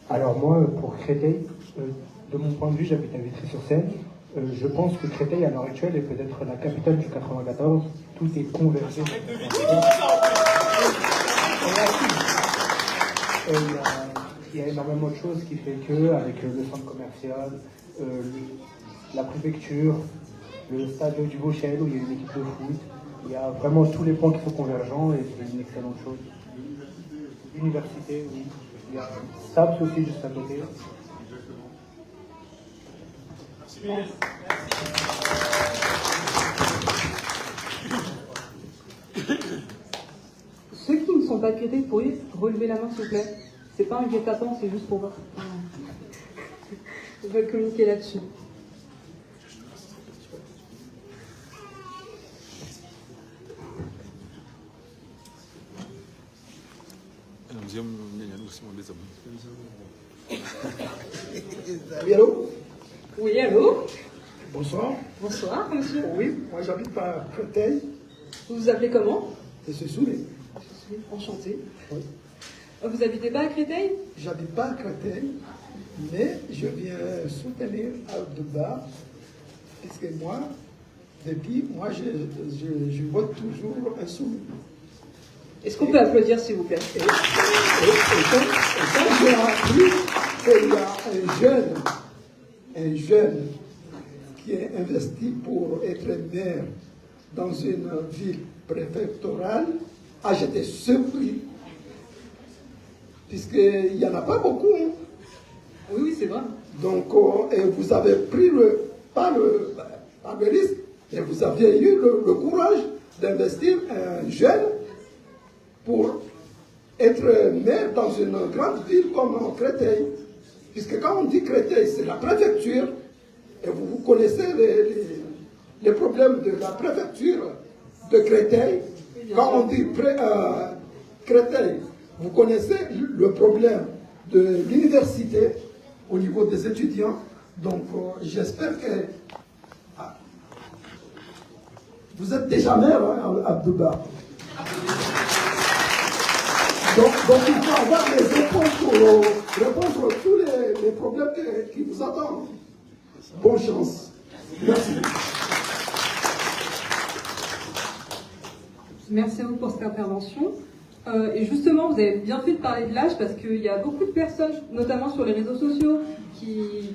[SPEAKER 12] Alors moi, pour Créteil, de mon point de vue, j'habite à Vitry-sur-Seine. Je pense que Créteil, à l'heure actuelle, est peut-être la capitale du 94. Tout est convergé. Il y a énormément de choses qui fait que, avec le centre commercial, la préfecture, le stade du Vauchel où il y a une équipe de foot, il y a vraiment tous les points qui sont convergents et c'est une excellente chose. L'université, oui. Il y a SAPS aussi juste à côté.
[SPEAKER 4] Merci. Ceux qui ne sont pas de Créteil, vous pourriez relever la main s'il vous plaît? C'est pas un guet-apens, c'est juste pour voir. Je veux communiquer là-dessus.
[SPEAKER 13] Oui, allô?
[SPEAKER 4] Oui, allô?
[SPEAKER 13] Bonsoir.
[SPEAKER 4] Bonsoir, monsieur.
[SPEAKER 13] Oui, moi j'habite à Créteil.
[SPEAKER 4] Vous vous appelez comment?
[SPEAKER 13] Je suis Soulé.
[SPEAKER 4] Je suis enchanté.
[SPEAKER 13] Oui.
[SPEAKER 4] Vous habitez pas à Créteil?
[SPEAKER 13] J'habite pas à Créteil, mais je viens soutenir Abdelbar, puisque moi, depuis, je vote toujours insoumis.
[SPEAKER 4] Est-ce qu'on peut applaudir, s'il vous plaît?
[SPEAKER 13] Et quand j'ai appris qu'il y a un jeune qui est investi pour être maire dans une ville préfectorale, j'étais surpris. Puisqu'il n'y en a pas beaucoup. Hein.
[SPEAKER 4] Oui, c'est vrai.
[SPEAKER 13] Donc, et vous avez pris pas le risque, mais vous aviez eu le courage d'investir un jeune pour être maire dans une grande ville comme Créteil. Puisque quand on dit Créteil, c'est la préfecture, et vous connaissez les problèmes de la préfecture de Créteil. Quand on dit Créteil, vous connaissez le problème de l'université au niveau des étudiants. Donc j'espère que Vous êtes déjà maire, hein, Abdouba. Donc il faut avoir les réponses pour répondre à tous les problèmes qui vous attendent. Bonne chance. Merci.
[SPEAKER 4] Merci à vous pour cette intervention. Et justement, vous avez bien fait de parler de l'âge parce qu'il y a beaucoup de personnes, notamment sur les réseaux sociaux, qui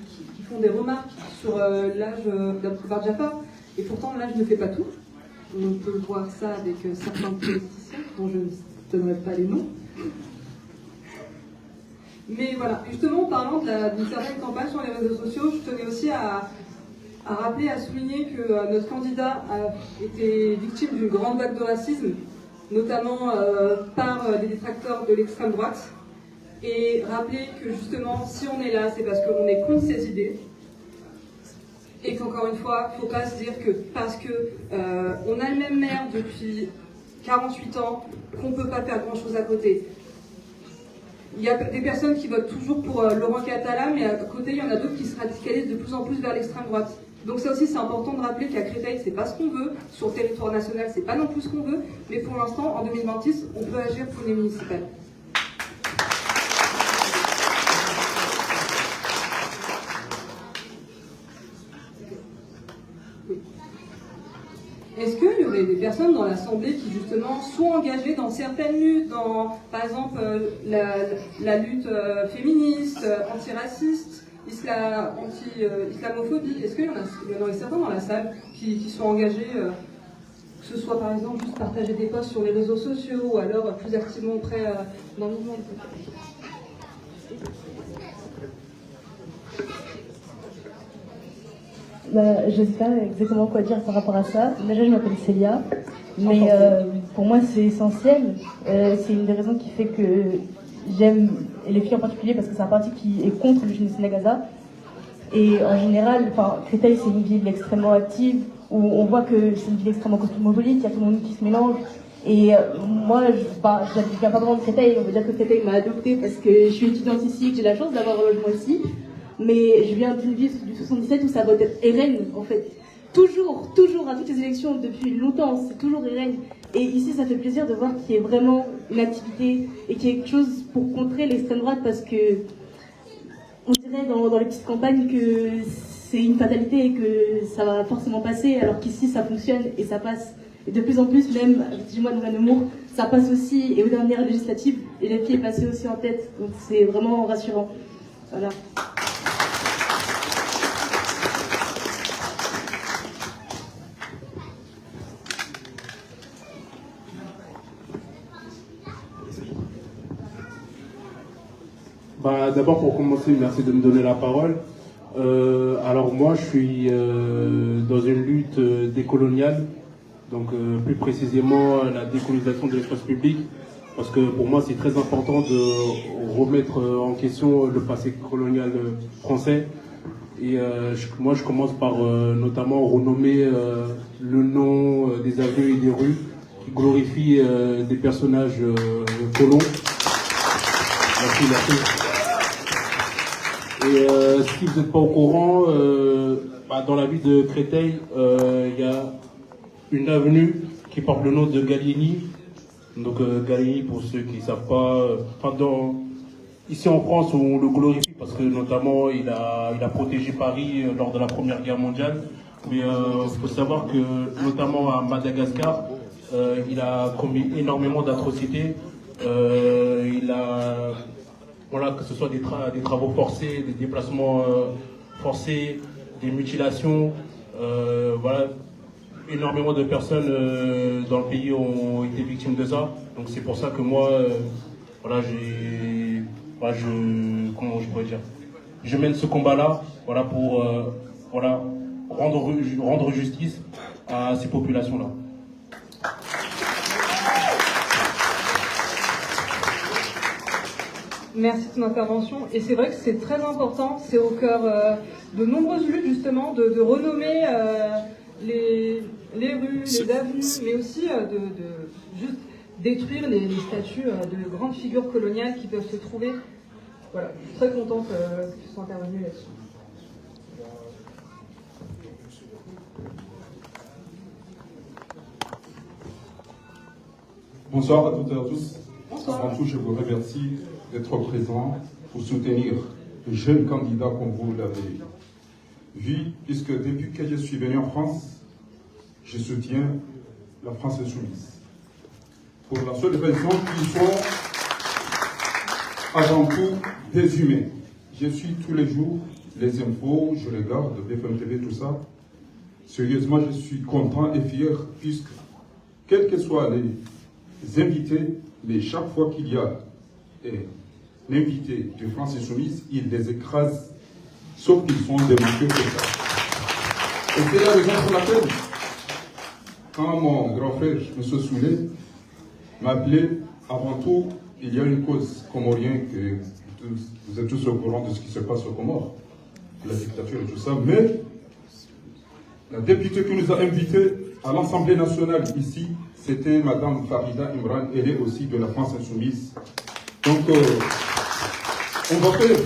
[SPEAKER 4] font des remarques sur l'âge d'Abdouba Jafar. Et pourtant, l'âge ne fait pas tout. On peut voir ça avec certains politiciens dont je ne donnerai pas les noms. Mais voilà, justement, en parlant d'une certaine campagne sur les réseaux sociaux, je tenais aussi à rappeler, à souligner que notre candidat a été victime d'une grande vague de racisme, notamment par des détracteurs de l'extrême droite. Et rappeler que justement, si on est là, c'est parce qu'on est contre ces idées. Et qu'encore une fois, il ne faut pas se dire que parce qu'on a le même maire depuis 48 ans, qu'on ne peut pas faire grand-chose à côté. Il y a des personnes qui votent toujours pour Laurent Catala, mais à côté, il y en a d'autres qui se radicalisent de plus en plus vers l'extrême droite. Donc ça aussi, c'est important de rappeler qu'à Créteil, c'est pas ce qu'on veut. Sur le territoire national, c'est pas non plus ce qu'on veut. Mais pour l'instant, en 2026, on peut agir pour les municipales. Est-ce qu'il y aurait des personnes dans l'Assemblée qui justement sont engagées dans certaines luttes, par exemple la lutte féministe, antiraciste, anti-islamophobie? Est-ce qu'il y en aurait certains dans la salle qui sont engagés, que ce soit par exemple juste partager des posts sur les réseaux sociaux ou alors plus activement auprès d'un mouvement?
[SPEAKER 14] Je ne sais pas exactement quoi dire par rapport à ça. Déjà, je m'appelle Célia, mais pour moi, c'est essentiel. C'est une des raisons qui fait que j'aime les filles en particulier, parce que c'est un parti qui est contre le génocide à Gaza. Et en général, Créteil, c'est une ville extrêmement active, où on voit que c'est une ville extrêmement cosmopolite, il y a tout le monde qui se mélange. Et moi, je viens pas vraiment de Créteil, on veut dire que Créteil m'a adoptée parce que je suis étudiante ici, que j'ai la chance d'avoir un logement ici. Mais je viens d'une ville du 77 où ça vote RN, en fait. Toujours, à toutes les élections, depuis longtemps, c'est toujours RN. Et ici, ça fait plaisir de voir qu'il y ait vraiment une activité et qu'il y ait quelque chose pour contrer l'extrême droite, parce que on dirait dans les petites campagnes que c'est une fatalité et que ça va forcément passer, alors qu'ici, ça fonctionne et ça passe. Et de plus en plus, même, dis-moi dans Nemours, ça passe aussi. Et aux dernières législatives, les filles est passé aussi en tête. Donc c'est vraiment rassurant. Voilà.
[SPEAKER 8] D'abord, pour commencer, merci de me donner la parole. Alors moi, je suis dans une lutte décoloniale, donc plus précisément la décolonisation de l'espace public, parce que pour moi, c'est très important de remettre en question le passé colonial français. Et moi, je commence par notamment renommer le nom des avenues et des rues qui glorifient des personnages colons. Merci. Et si vous n'êtes pas au courant, dans la ville de Créteil, il y a une avenue qui porte le nom de Gallieni. Donc Gallieni, pour ceux qui ne savent pas, ici en France, on le glorifie parce que notamment il a protégé Paris lors de la Première Guerre mondiale. Mais il faut savoir que notamment à Madagascar, il a commis énormément d'atrocités. Que ce soit des travaux forcés, des déplacements forcés, des mutilations, énormément de personnes dans le pays ont été victimes de ça. Donc c'est pour ça que moi, je mène ce combat-là, pour rendre justice à ces populations-là.
[SPEAKER 4] Merci de ton intervention. Et c'est vrai que c'est très important, c'est au cœur de nombreuses luttes justement de renommer les rues, les avenues, mais aussi de juste détruire les statues de grandes figures coloniales qui peuvent se trouver. Voilà, je suis très contente que tu sois intervenue là-dessus.
[SPEAKER 15] Bonsoir à toutes et à tous.
[SPEAKER 2] Bonsoir.
[SPEAKER 15] Avant tout, je vous remercie d'être présents pour soutenir le jeune candidat comme vous l'avez vu, puisque depuis que je suis venu en France, je soutiens la France insoumise. Pour la seule raison qu'ils sont avant tout des humains. Je suis tous les jours les infos, je regarde BFM TV, tout ça. Sérieusement, je suis content et fier, puisque, quels que soient les invités, mais chaque fois qu'il y a un invité de France Insoumise, ils les écrasent, sauf qu'ils sont des manqueurs totaux. Et c'est la raison pour laquelle, quand mon grand frère, M. Soulet, m'a appelé, avant tout, il y a une cause comorienne que vous êtes tous au courant de ce qui se passe au Comores, la dictature et tout ça, mais la députée qui nous a invités à l'Assemblée nationale ici, c'était Madame Farida Imran, elle est aussi de la France Insoumise. Donc, on va faire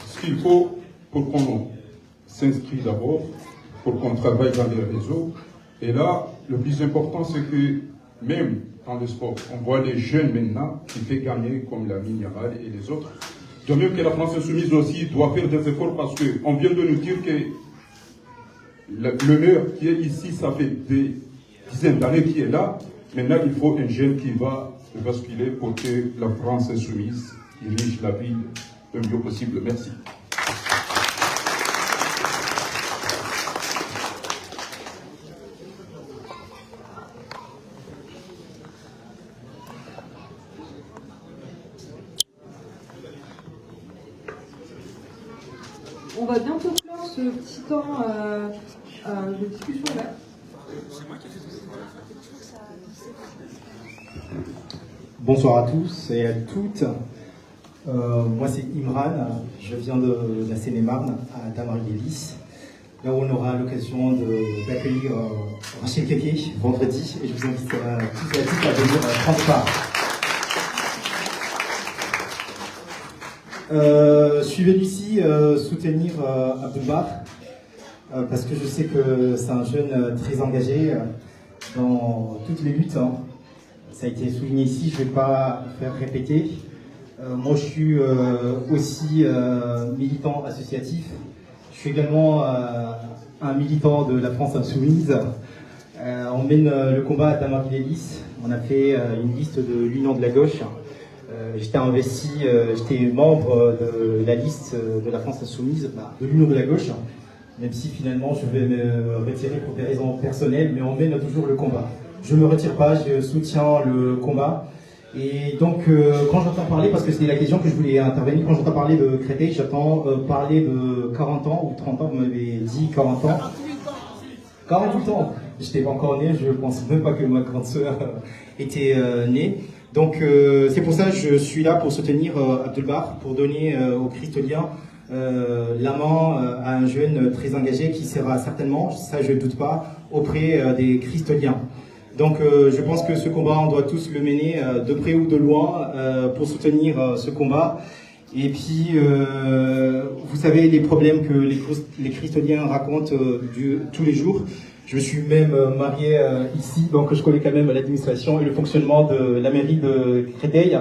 [SPEAKER 15] ce qu'il faut pour qu'on s'inscrive d'abord, pour qu'on travaille dans les réseaux. Et là, le plus important, c'est que même dans le sport, on voit les jeunes maintenant qui fait gagner comme la Minérale et les autres. De même que la France Insoumise aussi doit faire des efforts parce qu'on vient de nous dire que le maire qui est ici, ça fait des dizaines d'années qu'il est là. Maintenant, il faut un jeune qui va basculer pour que la France Insoumise dirige la ville le mieux possible. Merci.
[SPEAKER 4] On va bientôt clore ce petit temps de discussion là.
[SPEAKER 16] Bonsoir à tous et à toutes. Moi c'est Imran, je viens de la Seine-et-Marne, à Damary-les-Lys, là où on aura l'occasion d'accueillir Rachel Keke vendredi, et je vous invite tous et à toutes à venir prendre part. Je suis venu ici soutenir Abdelbar, parce que je sais que c'est un jeune très engagé dans toutes les luttes. Hein. Ça a été souligné ici, je ne vais pas faire répéter. Moi, je suis aussi militant associatif. Je suis également un militant de la France Insoumise. On mène le combat à Damary-les-Lys. On a fait une liste de l'Union de la gauche. J'étais investi, j'étais membre de la liste de la France Insoumise, de l'Union de la gauche, même si finalement je vais me retirer pour des raisons personnelles, mais on mène toujours le combat. Je ne me retire pas, je soutiens le combat. Et donc, quand j'entends parler, parce que c'était la question que je voulais intervenir, quand j'entends parler de Créteil, j'entends parler de 40 ans ou 30 ans, vous m'avez dit 40 ans. 48 ans. Je n'étais pas encore né, je ne pense même pas que ma grande sœur était née. Donc, c'est pour ça que je suis là pour soutenir Abdelbar, pour donner aux Christoliens la main à un jeune très engagé qui sera certainement, ça je ne doute pas, auprès des Christoliens. Donc je pense que ce combat, on doit tous le mener de près ou de loin pour soutenir ce combat. Et puis, vous savez les problèmes que les Christoliens racontent tous les jours. Je me suis même marié ici, donc je connais quand même l'administration et le fonctionnement de la mairie de Créteil.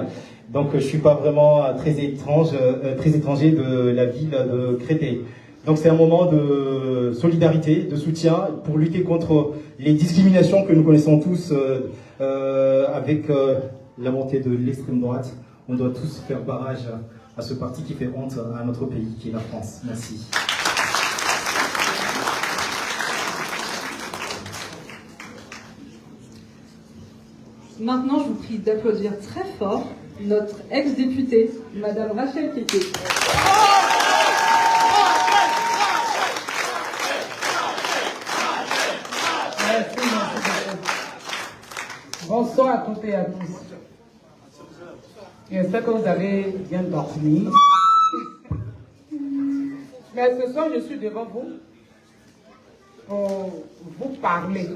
[SPEAKER 16] Donc je ne suis pas vraiment très étranger de la ville de Créteil. Donc c'est un moment de solidarité, de soutien pour lutter contre les discriminations que nous connaissons tous avec la montée de l'extrême droite. On doit tous faire barrage à ce parti qui fait honte à notre pays, qui est la France. Merci.
[SPEAKER 4] Maintenant, je vous prie d'applaudir très fort notre ex-députée, Madame Rachel Keke.
[SPEAKER 17] Bonsoir à toutes et à tous. J'espère que vous avez bien dormi. Mais ce soir, je suis devant vous pour vous parler.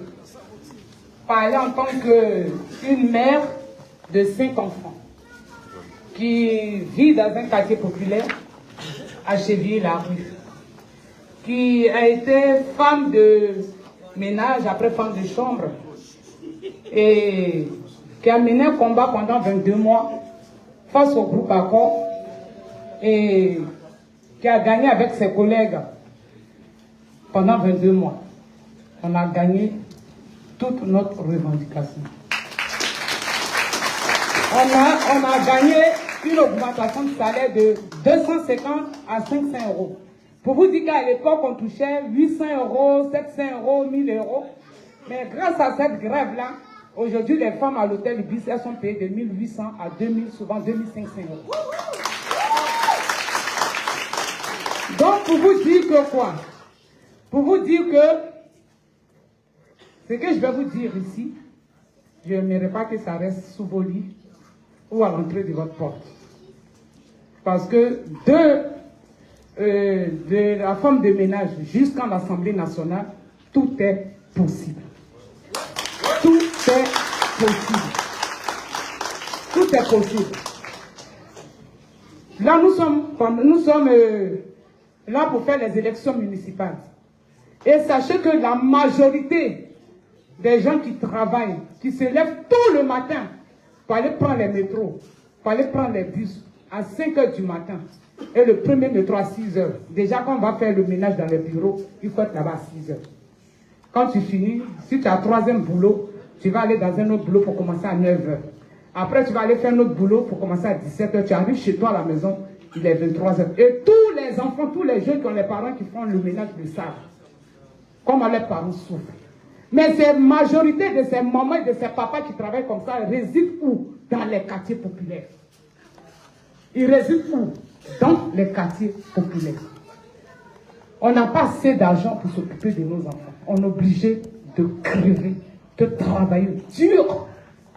[SPEAKER 17] Parler en tant qu'une mère de 5 enfants qui vit dans un quartier populaire à Chevilly-la-Rue, qui a été femme de ménage après femme de chambre et qui a mené un combat pendant 22 mois face au groupe Accord et qui a gagné avec ses collègues pendant 22 mois. On a gagné toute notre revendication. On a gagné une augmentation de salaire de 250 à 500 euros. Pour vous dire qu'à l'époque, on touchait 800 euros, 700 euros, 1000 euros. Mais grâce à cette grève-là, aujourd'hui, les femmes à l'hôtel Ibis, elles sont payées de 1800 à 2000, souvent 2500 euros. Donc, pour vous dire que quoi? Pour vous dire que ce que je vais vous dire ici, je n'aimerais pas que ça reste sous vos lits ou à l'entrée de votre porte. Parce que de la femme de ménage jusqu'à l'Assemblée nationale, tout est possible. Tout est possible. Tout est possible. Là, nous sommes là pour faire les élections municipales. Et sachez que la majorité des gens qui travaillent, qui se lèvent tôt le matin pour aller prendre les métros, pour aller prendre les bus à 5 h du matin, et le premier métro à 6 h. Déjà, quand on va faire le ménage dans les bureaux, il faut être là-bas à 6 h. Quand tu finis, si tu as un troisième boulot, tu vas aller dans un autre boulot pour commencer à 9 h. Après, tu vas aller faire un autre boulot pour commencer à 17 h. Tu arrives chez toi à la maison, il est 23 h. Et tous les enfants, tous les jeunes qui ont les parents qui font le ménage le savent. Comment les parents souffrent. Mais cette majorité de ces mamans et de ces papas qui travaillent comme ça résident où? Dans les quartiers populaires. Ils résident où? Dans les quartiers populaires. On n'a pas assez d'argent pour s'occuper de nos enfants. On est obligé de crever, de travailler dur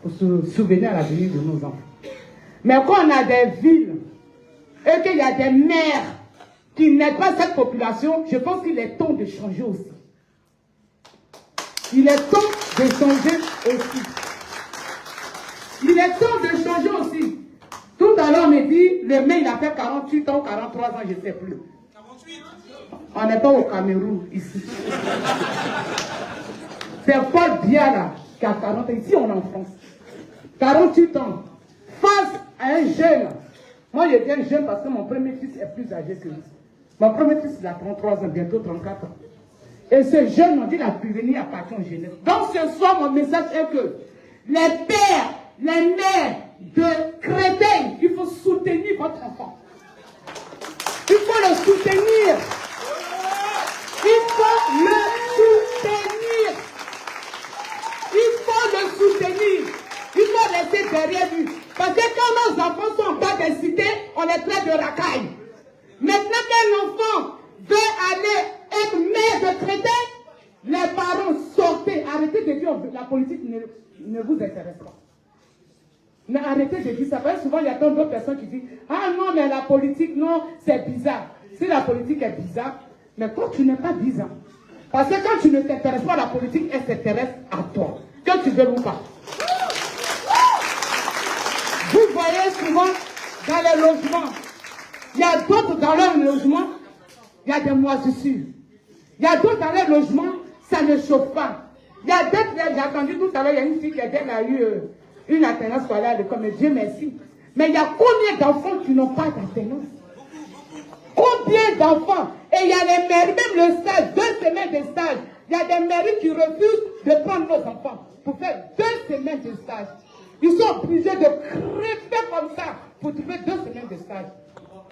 [SPEAKER 17] pour se souvenir à l'avenir de nos enfants. Mais quand on a des villes et qu'il y a des maires qui n'aident pas cette population, je pense qu'il est temps de changer aussi. Il est temps de changer aussi. Il est temps de changer aussi. Tout à l'heure, on me dit, le maire, il a fait 48 ans, 43 ans, je ne sais plus. 48. On n'est pas au Cameroun, ici. C'est Paul Biya, qui a 40 ans. Ici, on est en France. 48 ans. Face à un jeune. Moi, je viens jeune parce que mon premier fils est plus âgé que lui. Mon premier fils, il a 33 ans, bientôt 34 ans. Et ce jeune, on dit, la prévenir appartient aux jeunesses. Donc ce soir, mon message est que les pères, les mères de Créteil, il faut soutenir votre enfant. Il faut le soutenir. Il faut le soutenir. Il faut le soutenir. Il faut rester derrière lui. Parce que quand nos enfants sont en bas des cités, on les traite de racailles. Maintenant qu'un enfant veut aller être maire de Créteil, les parents sortez, arrêtez de dire que la politique ne vous intéresse pas. Mais arrêtez de dire ça. Parce que souvent il y a tant d'autres personnes qui disent ah non mais la politique non c'est bizarre. Si la politique est bizarre, mais quand tu n'es pas bizarre, parce que quand tu ne t'intéresses pas à la politique, elle s'intéresse à toi, que tu veux ou pas. Vous voyez souvent dans les logements, il y a d'autres dans leur logement, il y a des moisissures. Il y a d'autres dans les logements, ça ne chauffe pas. Il y a d'autres, j'ai entendu tout à l'heure, il y a une fille qui a eu une alternance scolaire, comme Dieu merci. Mais il y a combien d'enfants qui n'ont pas d'alternance? Combien d'enfants? Et il y a les mairies, même le stage, 2 semaines de stage. Il y a des mairies qui refusent de prendre nos enfants pour faire 2 semaines de stage. Ils sont obligés de crever comme ça pour trouver 2 semaines de stage.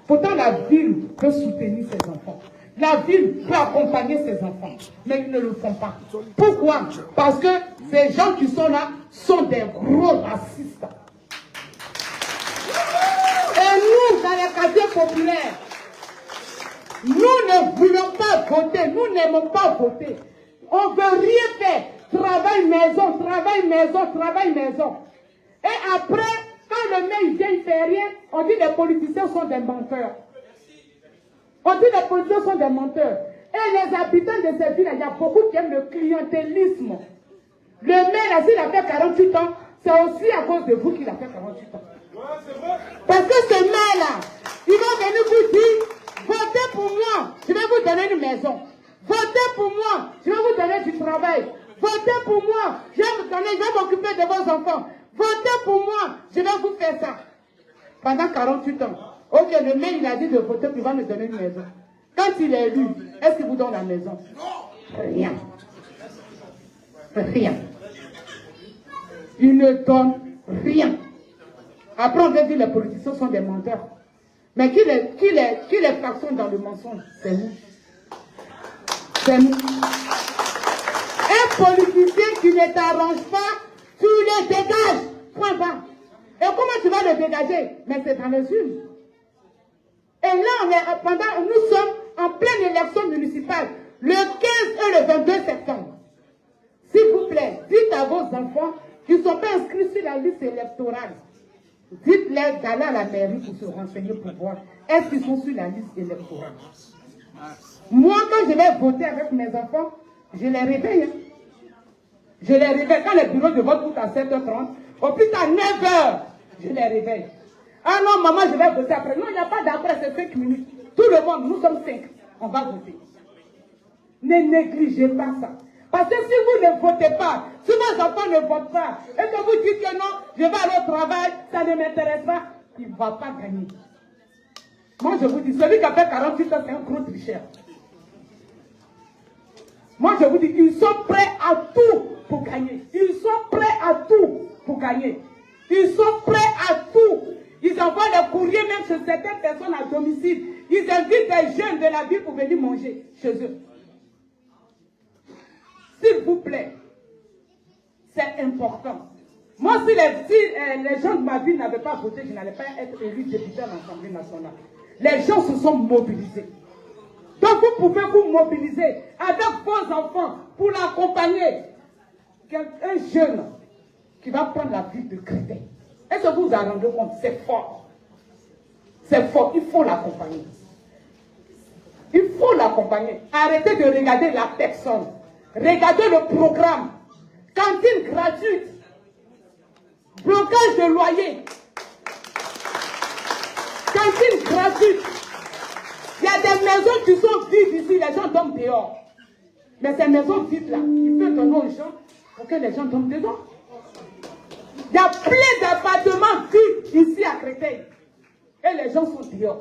[SPEAKER 17] Pourtant, la ville peut soutenir ses enfants. La ville peut accompagner ses enfants. Mais ils ne le font pas. Pourquoi? Parce que ces gens qui sont là sont des gros racistes. Et nous, dans les quartiers populaires, nous ne voulons pas voter. Nous n'aimons pas voter. On ne veut rien faire. Travail maison, travail maison, travail maison. Et après, quand le maire vient, il ne fait rien, on dit que les politiciens sont des menteurs. On dit que les politiciens sont des menteurs. Et les habitants de cette ville, il y a beaucoup qui aiment le clientélisme. Le maire, s'il a fait 48 ans, c'est aussi à cause de vous qu'il a fait 48 ans. Parce que ce maire-là, il va venir vous dire, votez pour moi, je vais vous donner une maison. Votez pour moi, je vais vous donner du travail. Votez pour moi, je vais vous donner, je vais m'occuper de vos enfants. Votez pour moi, je vais vous faire ça. Pendant 48 ans. Ok, le maire, il a dit de voter, puis il va me donner une maison. Quand il est élu, est-ce qu'il vous donne la maison? Rien. Rien. Il ne donne rien. Après, on veut dire que les politiciens sont des menteurs. Mais qui les façonne dans le mensonge? C'est nous. C'est nous. Un politicien qui ne t'arrange pas, tu le dégages. Point bas. Et comment tu vas le dégager? Mais c'est dans les urnes. Et là, nous sommes en pleine élection municipale, le 15 et le 22 septembre. S'il vous plaît, dites à vos enfants qui ne sont pas inscrits sur la liste électorale, dites-les d'aller à la mairie pour se renseigner pour voir est-ce qu'ils sont sur la liste électorale. Moi, quand je vais voter avec mes enfants, je les réveille. Hein. Je les réveille. Quand les bureaux de vote ouvrent à 7h30, au plus tard 9h, je les réveille. Ah non, maman, je vais voter après. Non, il n'y a pas d'après, c'est 5 minutes. Tout le monde, nous sommes 5. On va voter. Ne négligez pas ça. Parce que si vous ne votez pas, si vos enfants ne votent pas, et que vous dites que non, je vais aller au travail, ça ne m'intéresse pas, il ne va pas gagner. Moi, je vous dis, celui qui a fait 48 ans, c'est un gros tricheur. Moi, je vous dis, ils sont prêts à tout pour gagner. Ils sont prêts à tout pour gagner. Ils sont prêts à tout. Ils envoient les courriers même chez certaines personnes à domicile. Ils invitent des jeunes de la ville pour venir manger chez eux. S'il vous plaît, c'est important. Moi, si les gens de ma ville n'avaient pas voté, je n'allais pas être élu député à l'Assemblée nationale. Les gens se sont mobilisés. Donc vous pouvez vous mobiliser avec vos enfants pour l'accompagner. Un jeune qui va prendre la ville de Créteil. Est-ce que vous vous en rendez compte? C'est fort. C'est fort. Il faut l'accompagner. Il faut l'accompagner. Arrêtez de regarder la personne. Regardez le programme. Cantine gratuite. Blocage de loyer. Cantine gratuite. Il y a des maisons qui sont vides ici. Les gens dorment dehors. Mais ces maisons vides-là, il faut donner aux gens pour que les gens dorment dedans. Il y a plein d'appartements vides ici à Créteil. Et les gens sont dehors.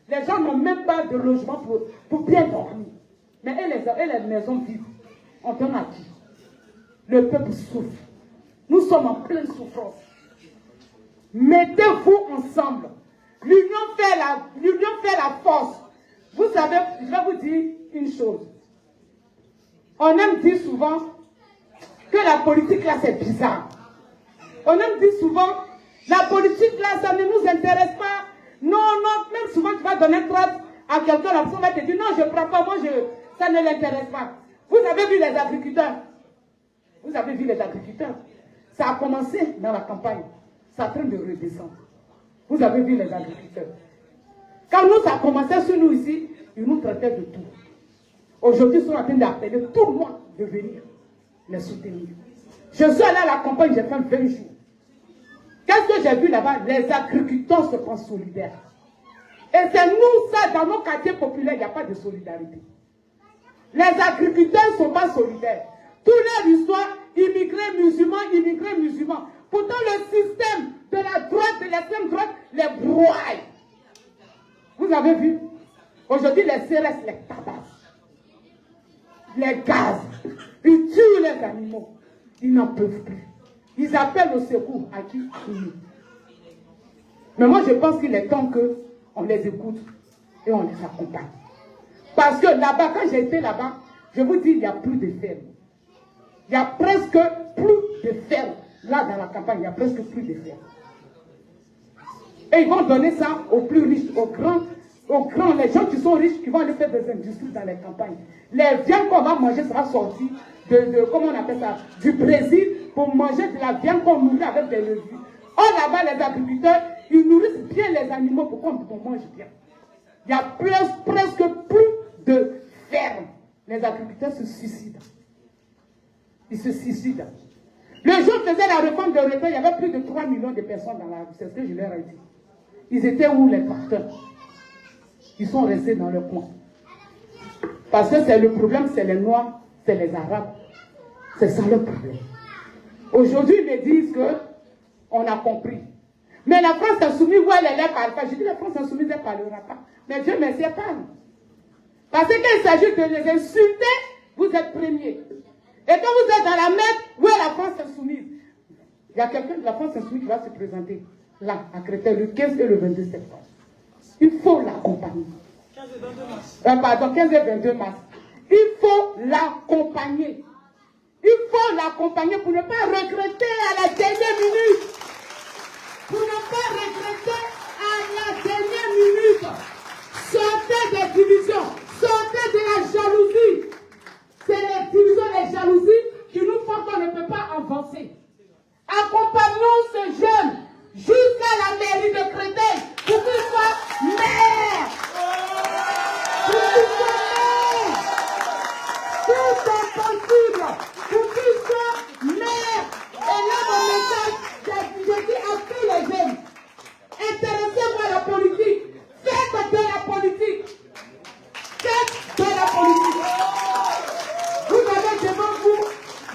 [SPEAKER 17] Les gens n'ont même pas de logement pour bien dormir. Mais les maisons vides, on donne à qui? Le peuple souffre. Nous sommes en pleine souffrance. Mettez-vous ensemble. L'union fait la force. Vous savez, je vais vous dire une chose. On aime dire souvent que la politique là c'est bizarre. On aime dire souvent, la politique là ça ne nous intéresse pas. Non, même souvent tu vas donner 30 à quelqu'un, la personne va te dire non, je ne prends pas, ça ne l'intéresse pas. Vous avez vu les agriculteurs? Vous avez vu les agriculteurs? Ça a commencé dans la campagne. Ça est en train de redescendre. Vous avez vu les agriculteurs? Quand nous, ça a commencé sur nous ici, ils nous traitaient de tout. Aujourd'hui, ils sont en train d'appeler tout le monde de venir les soutenir. Je suis allé à la campagne, j'ai fait 20 jours. Qu'est-ce que j'ai vu là-bas? Les agriculteurs se pensent solidaires. Et c'est nous, ça, dans nos quartiers populaires, il n'y a pas de solidarité. Les agriculteurs ne sont pas solidaires. Toute leur histoire, immigrés musulmans. Pourtant, le système de la droite, de l'extrême droite, les broie. Vous avez vu? Aujourd'hui, les CRS les tabassent. Les gaz. Ils tuent les animaux. Ils n'en peuvent plus. Ils appellent au secours. À qui? Mais moi, je pense qu'il est temps qu'on les écoute et on les accompagne. Parce que là-bas, quand j'ai été là-bas, je vous dis, il n'y a plus de fermes. Il n'y a presque plus de fermes. Là, dans la campagne, il n'y a presque plus de fermes. Et ils vont donner ça aux plus riches, aux grands, les gens qui sont riches, qui vont aller faire des industries dans les campagnes. Les viandes qu'on va manger sera sorti comment on appelle ça, du Brésil, pour manger de la viande qu'on nourrit avec des légumes. Or là-bas, les agriculteurs, ils nourrissent bien les animaux pour qu'on mange bien. Il n'y a presque plus de fermes. Les agriculteurs se suicident. Ils se suicident. Le jour où faisait la réforme de retraite, il y avait plus de 3 millions de personnes dans la rue. C'est ce que je leur ai dit. Ils étaient où les parteurs? Ils sont restés dans leur coin. Parce que c'est le problème, c'est les Noirs, c'est les Arabes. C'est ça le problème. Aujourd'hui, ils me disent que on a compris. Mais la France insoumise, où elle ne parle pas. Je dis la France insoumise, elle ne parlera pas. Mais Dieu merci, elle parle. Parce qu'il s'agit de les insulter, vous êtes premiers. Et quand vous êtes dans la mer, où est la France insoumise? Il y a quelqu'un de la France insoumise qui va se présenter là, à Créteil, le 15 et le 22 septembre. Il faut l'accompagner. 15 et 22 mars. Pardon, 15 et 22 mars. Il faut l'accompagner. Il faut l'accompagner pour ne pas regretter à la dernière minute. Pour ne pas regretter à la dernière minute. Sortez des divisions. Sortez de la jalousie. C'est les divisions, les jalousies qui nous font qu'on ne peut pas avancer. Accompagnons ce jeune jusqu'à la mairie de Créteil pour qu'il soit maire. Pour qu'il soit maire. Tout est possible. Pour qu'il soit maire. Et là, mon message, je dis à tous les jeunes, intéressez-vous à la politique. Faites de la politique. Faites de la politique. Vous avez devant vous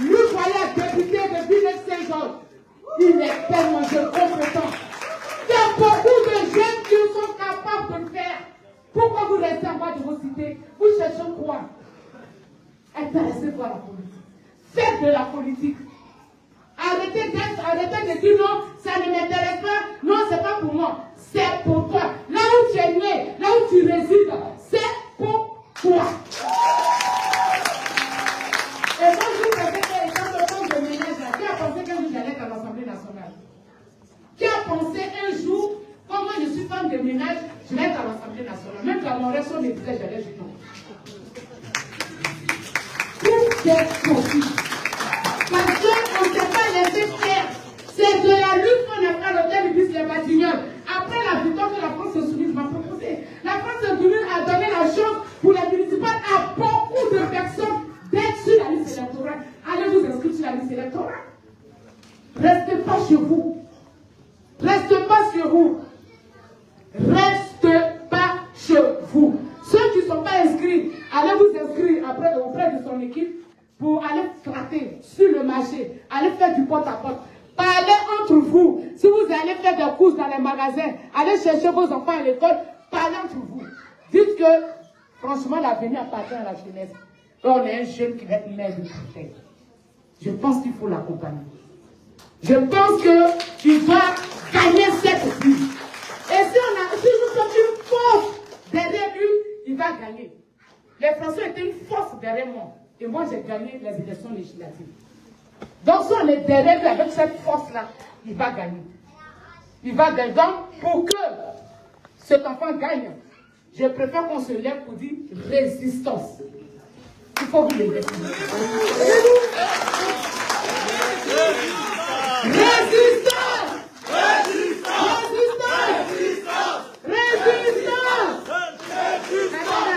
[SPEAKER 17] le voyage député de Villers-Saint-Georges. Il est tellement compétent. Il y a beaucoup de jeunes qui sont capables de le faire. Pourquoi vous restez en bas de vos cités? Vous cherchez quoi? Intéressez-vous à la politique. Faites de la politique. Arrêtez de dire non, ça ne m'intéresse pas. Non, c'est pas pour moi. C'est pour toi. Là où tu es né, là où tu résides, c'est pour toi. Et moi, je vous savez que quand le temps de ménage, qui a pensé qu'un jour j'allais à l'Assemblée nationale? Qui a pensé un jour, quand moi je suis femme de ménage, je vais être à l'Assemblée nationale? Même dans mon reste, on me disait, j'allais du non. Tout est possible. Parce qu'on ne s'est pas laissé faire. C'est de la lutte qu'on a fait à l'hôtel Ibis les Batignolles. Après la victoire que la France insoumise m'a proposée, la France insoumise a donné la chance pour les municipales à beaucoup de personnes d'être sur la liste électorale. Allez vous inscrire sur la liste électorale. Restez pas chez vous. Restez pas chez vous. Restez pas chez vous. Ceux qui ne sont pas inscrits, allez vous inscrire après auprès de son équipe pour aller flatter sur le marché, aller faire du porte-à-porte. Parlez entre vous. Si vous allez faire des courses dans les magasins, allez chercher vos enfants à l'école, parlez entre vous. Dites que, franchement, l'avenir appartient à la jeunesse. Et on est un jeune qui va être maire de Créteil. Je pense qu'il faut l'accompagner. Je pense qu'il doit gagner cette vie. Et si nous sommes une force derrière lui, il va gagner. Les Français étaient une force derrière moi. Et moi, j'ai gagné les élections législatives. Donc, si on est derrière lui avec cette force-là, il va gagner. Il va gagner. Donc, pour que cet enfant gagne, je préfère qu'on se lève pour dire résistance. Il faut vous l'aider. Résistance! Résistance! Résistance!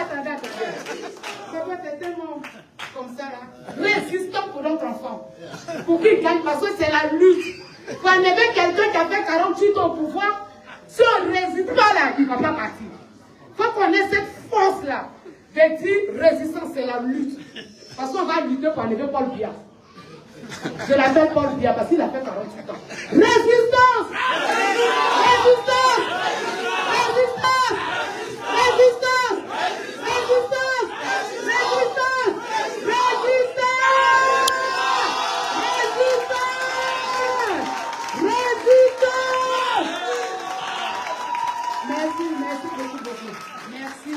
[SPEAKER 17] Attendez. C'est tellement comme ça là. Résistons pour notre enfant. Pour qu'il gagne, parce que c'est la lutte. Quand on avait quelqu'un qui a fait 48 ans au pouvoir, si on ne résiste pas là, il ne va pas partir. Il faut qu'on ait cette force-là de dire résistance, c'est la lutte. Parce qu'on va lutter pour enlever Paul Biya. Je l'appelle Paul Biya parce qu'il a fait 48 ans. Résistance! Résistance! Résistance! Résistance! Résistance! Résistance! Résistance! Résistance! Merci beaucoup. Merci.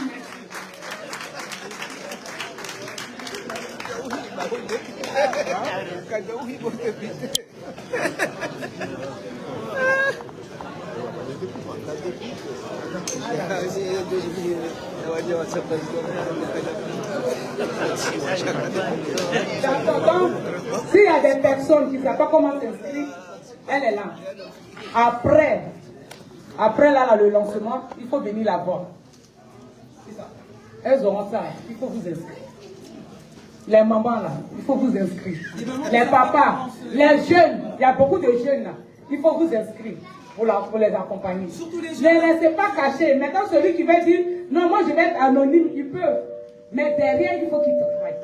[SPEAKER 17] Donc, s'il y a des personnes qui ne savent pas comment s'inscrire, elle est là. Après là, le lancement, il faut venir la voir. Elles auront ça, il faut vous inscrire. Les mamans là, il faut vous inscrire. Les papas, les jeunes, il y a beaucoup de jeunes là, il faut vous inscrire pour les accompagner. Ne laissez pas cacher. Maintenant, celui qui veut dire, non, moi je vais être anonyme, il peut. Mais derrière, il faut qu'il travaille.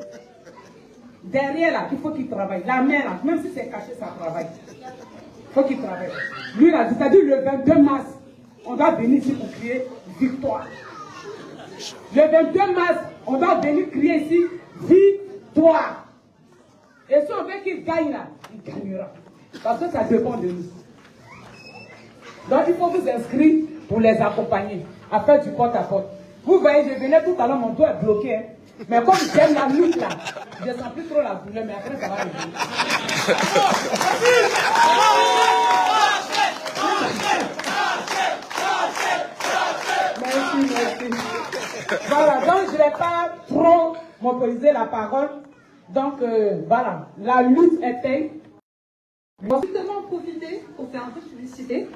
[SPEAKER 17] Derrière là, il faut qu'il travaille. La main là, même si c'est caché, ça travaille. faut qu'il travaille. Lui, il a dit, c'est-à-dire le 22 mars, on va venir ici pour crier victoire. Le 22 mars, on va venir crier ici victoire. Et si on veut qu'il gagne là, il gagnera. Parce que ça dépend de nous. Donc il faut vous inscrire pour les accompagner, à faire du porte-à-porte. Vous voyez, je venais tout à l'heure, mon dos est bloqué. Hein. Mais comme j'aime la lutte là, je ne sens plus trop la douleur, mais après ça va revenir. Merci. Voilà, donc je ne vais pas trop monopoliser la parole. Donc voilà, la lutte est telle.
[SPEAKER 4] Je vais justement en profiter pour faire un peu de publicité.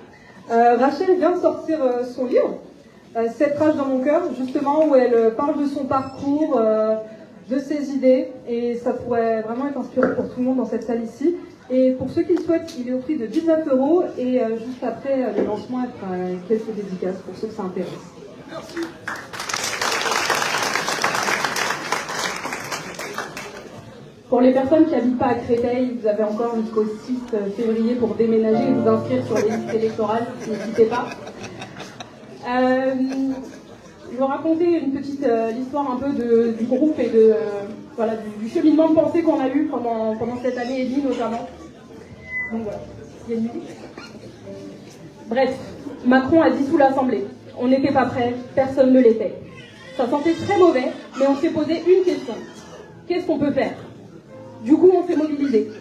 [SPEAKER 4] Rachel vient de sortir son livre, 7 pages dans mon cœur, justement, où elle parle de son parcours, de ses idées, et ça pourrait vraiment être inspirant pour tout le monde dans cette salle ici. Et pour ceux qui le souhaitent, il est au prix de 19 €, et juste après le lancement, il y aura quelques dédicaces pour ceux que ça intéresse.
[SPEAKER 17] Merci.
[SPEAKER 2] Pour les personnes qui n'habitent pas à Créteil, vous avez encore jusqu'au 6 février pour déménager et vous inscrire sur les listes électorales, n'hésitez pas. Je vais raconter une petite l'histoire un peu du groupe et voilà, du cheminement de pensée qu'on a eu pendant cette année et demie notamment. Donc voilà, il y a une musique. Bref, Macron a dissous l'Assemblée. On n'était pas prêts, personne ne l'était. Ça sentait très mauvais, mais on s'est posé une question. Qu'est-ce qu'on peut faire ? Du coup, on s'est mobilisé.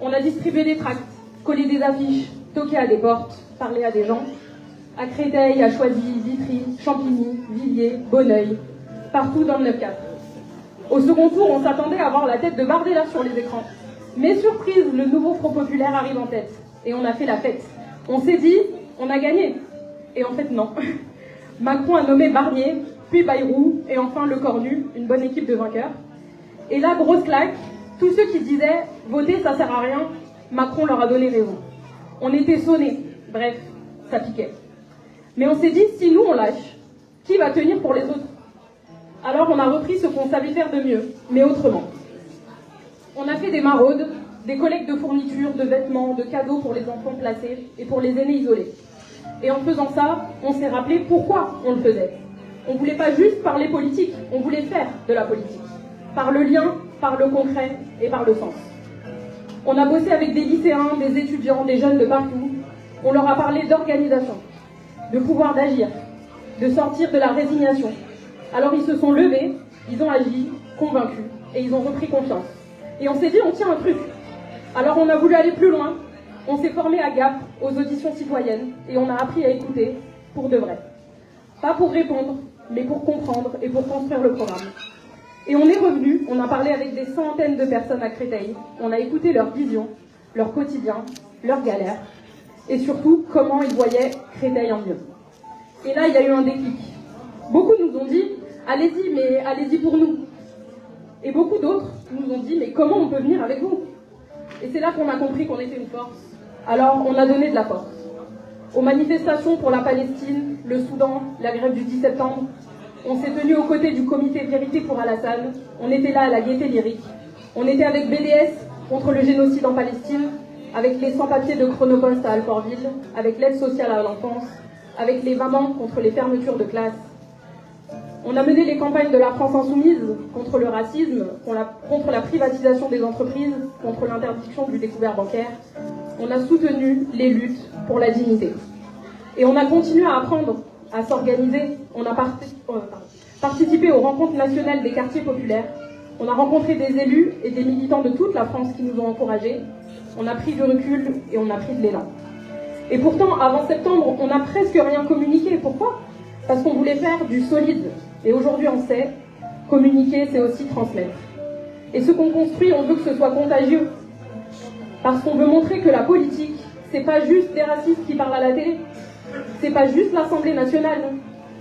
[SPEAKER 2] On a distribué des tracts, collé des affiches, toqué à des portes, parlé à des gens. À Créteil, à Choisy, Vitry, Champigny, Villiers, Bonneuil, partout dans le 9-4. Au second tour, on s'attendait à voir la tête de Bardella sur les écrans. Mais surprise, le nouveau Front Populaire arrive en tête. Et on a fait la fête. On s'est dit, on a gagné. Et en fait, non. Macron a nommé Barnier, puis Bayrou, et enfin Le Cornu, une bonne équipe de vainqueurs. Et là, grosse claque. Tous ceux qui disaient « voter, ça sert à rien », Macron leur a donné raison. On était sonnés. Bref, ça piquait. Mais on s'est dit, si nous on lâche, qui va tenir pour les autres? Alors on a repris ce qu'on savait faire de mieux, mais autrement. On a fait des maraudes, des collectes de fournitures, de vêtements, de cadeaux pour les enfants placés et pour les aînés isolés. Et en faisant ça, on s'est rappelé pourquoi on le faisait. On ne voulait pas juste parler politique, on voulait faire de la politique. Par le lien, par le concret et par le sens. On a bossé avec des lycéens, des étudiants, des jeunes de partout. On leur a parlé d'organisation, de pouvoir d'agir, de sortir de la résignation. Alors ils se sont levés, ils ont agi, convaincus, et ils ont repris confiance. Et on s'est dit, on tient un truc. Alors on a voulu aller plus loin, on s'est formé à Gap, aux auditions citoyennes, et on a appris à écouter pour de vrai. Pas pour répondre, mais pour comprendre et pour construire le programme. Et on est revenu, on a parlé avec des centaines de personnes à Créteil, on a écouté leurs visions, leur quotidien, leurs galères, et surtout comment ils voyaient Créteil en mieux. Et là, il y a eu un déclic. Beaucoup nous ont dit, allez-y, mais allez-y pour nous. Et beaucoup d'autres nous ont dit, mais comment on peut venir avec vous? Et c'est là qu'on a compris qu'on était une force. Alors, on a donné de la force. Aux manifestations pour la Palestine, le Soudan, la grève du 10 septembre, on s'est tenu aux côtés du comité Vérité pour Alassane. On était là à la Gaîté Lyrique. On était avec BDS contre le génocide en Palestine, avec les sans-papiers de Chronopost à Alfortville, avec l'aide sociale à l'enfance, avec les mamans contre les fermetures de classes. On a mené les campagnes de la France insoumise contre le racisme, contre la privatisation des entreprises, contre l'interdiction du découvert bancaire. On a soutenu les luttes pour la dignité. Et on a continué à apprendre, à s'organiser. On a participé aux rencontres nationales des quartiers populaires. On a rencontré des élus et des militants de toute la France qui nous ont encouragés. On a pris du recul et on a pris de l'élan. Et pourtant, avant septembre, on n'a presque rien communiqué. Pourquoi? Parce qu'on voulait faire du solide. Et aujourd'hui, on sait, communiquer, c'est aussi transmettre. Et ce qu'on construit, on veut que ce soit contagieux. Parce qu'on veut montrer que la politique, c'est pas juste des racistes qui parlent à la télé. C'est pas juste l'Assemblée nationale.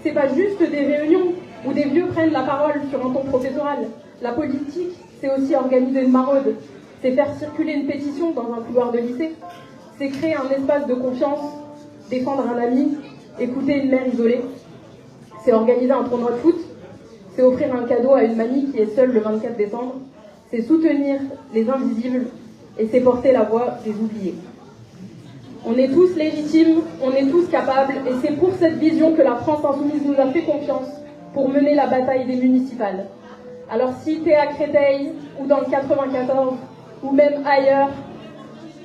[SPEAKER 2] C'est pas juste des réunions où des vieux prennent la parole sur un ton professoral. La politique, c'est aussi organiser une maraude. C'est faire circuler une pétition dans un couloir de lycée. C'est créer un espace de confiance, défendre un ami, écouter une mère isolée. C'est organiser un tournoi de foot. C'est offrir un cadeau à une mamie qui est seule le 24 décembre. C'est soutenir les invisibles et c'est porter la voix des oubliés. On est tous légitimes, on est tous capables, et c'est pour cette vision que la France Insoumise nous a fait confiance pour mener la bataille des municipales. Alors si tu es à Créteil, ou dans le 94, ou même ailleurs,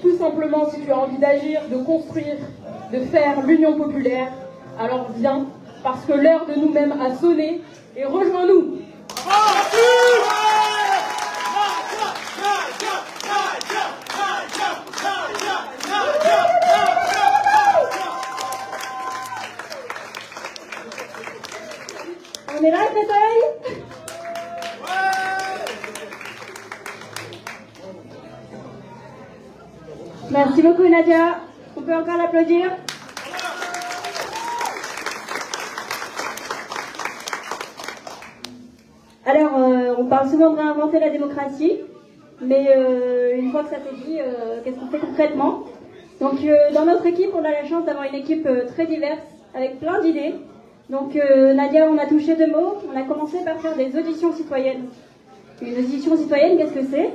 [SPEAKER 2] tout simplement si tu as envie d'agir, de construire, de faire l'union populaire, alors viens, parce que l'heure de nous-mêmes a sonné, et rejoins-nous. On est là, Créteil?
[SPEAKER 7] Merci beaucoup Nadia. On peut encore l'applaudir. Alors, on parle souvent de réinventer la démocratie, mais une fois que ça s'est dit, qu'est-ce qu'on fait concrètement? Donc, dans notre équipe, on a la chance d'avoir une équipe très diverse, avec plein d'idées. Donc, Nadia, on a touché 2 mots. On a commencé par faire des auditions citoyennes. Une audition citoyenne, qu'est-ce que c'est?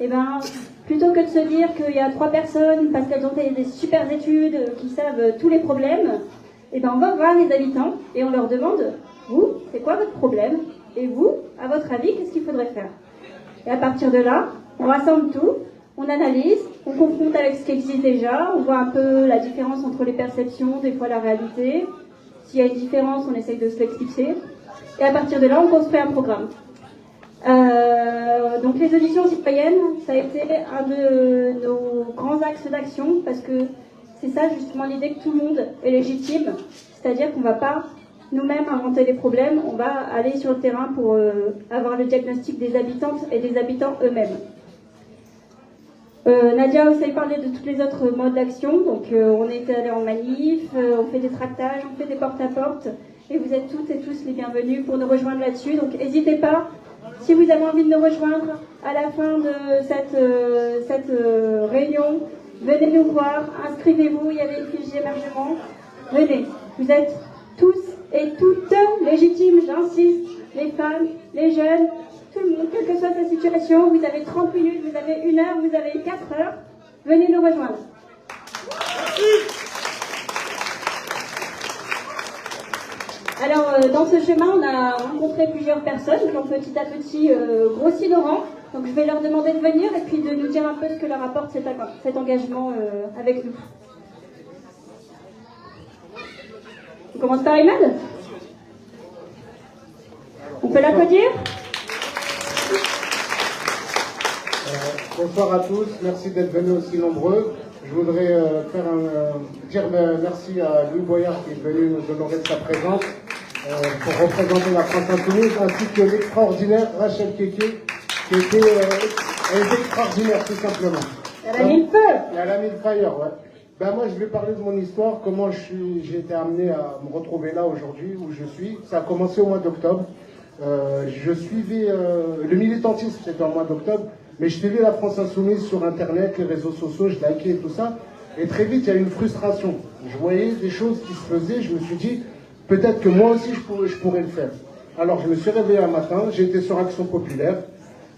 [SPEAKER 7] Eh bien, plutôt que de se dire qu'il y a 3 personnes, parce qu'elles ont fait des super études, qui savent tous les problèmes, eh bien, on va voir les habitants et on leur demande, vous, c'est quoi votre problème? Et vous, à votre avis, qu'est-ce qu'il faudrait faire? Et à partir de là, on rassemble tout, on analyse, on confronte avec ce qui existe déjà, on voit un peu la différence entre les perceptions, des fois la réalité. S'il y a une différence, on essaye de se l'expliquer. Et à partir de là, on construit un programme. Donc les auditions citoyennes, ça a été un de nos grands axes d'action, parce que c'est ça justement l'idée que tout le monde est légitime, c'est-à-dire qu'on ne va pas nous-mêmes inventer des problèmes, on va aller sur le terrain pour avoir le diagnostic des habitantes et des habitants eux-mêmes. Nadia a aussi parlé de tous les autres modes d'action, donc on est allé en manif, on fait des tractages, on fait des porte-à-porte, et vous êtes toutes et tous les bienvenus pour nous rejoindre là-dessus, donc n'hésitez pas. Si vous avez envie de nous rejoindre à la fin de cette réunion, venez nous voir, inscrivez-vous, il y avait une fiche d'émargement. Venez, vous êtes tous et toutes légitimes, j'insiste, les femmes, les jeunes, tout le monde, quelle que soit sa situation, vous avez 30 minutes, vous avez 1 heure, vous avez 4 heures, venez nous rejoindre. Alors, dans ce chemin, on a rencontré plusieurs personnes qui ont petit à petit grossi nos rangs. Donc, je vais leur demander de venir et puis de nous dire un peu ce que leur apporte cet engagement avec nous. On commence par Imad. On peut l'applaudir.
[SPEAKER 18] Bonsoir à tous, merci d'être venus aussi nombreux. Je voudrais dire merci à Louis Boyard qui est venu nous honorer de sa présence pour représenter la France Insoumise, ainsi que l'extraordinaire Rachel Keke, qui était extraordinaire tout simplement.
[SPEAKER 2] Elle a mis le feu.
[SPEAKER 18] Elle a mis le fire, ouais. Ben moi je vais parler de mon histoire, comment j'ai été amené à me retrouver là aujourd'hui où je suis. Ça a commencé au mois d'octobre. Je suivais le militantisme, c'était en mois d'octobre, mais je suivais la France Insoumise sur internet, les réseaux sociaux, je likais et tout ça. Et très vite, il y a eu une frustration. Je voyais des choses qui se faisaient, je me suis dit, peut-être que moi aussi je pourrais le faire. Alors je me suis réveillé un matin, j'ai été sur Action Populaire,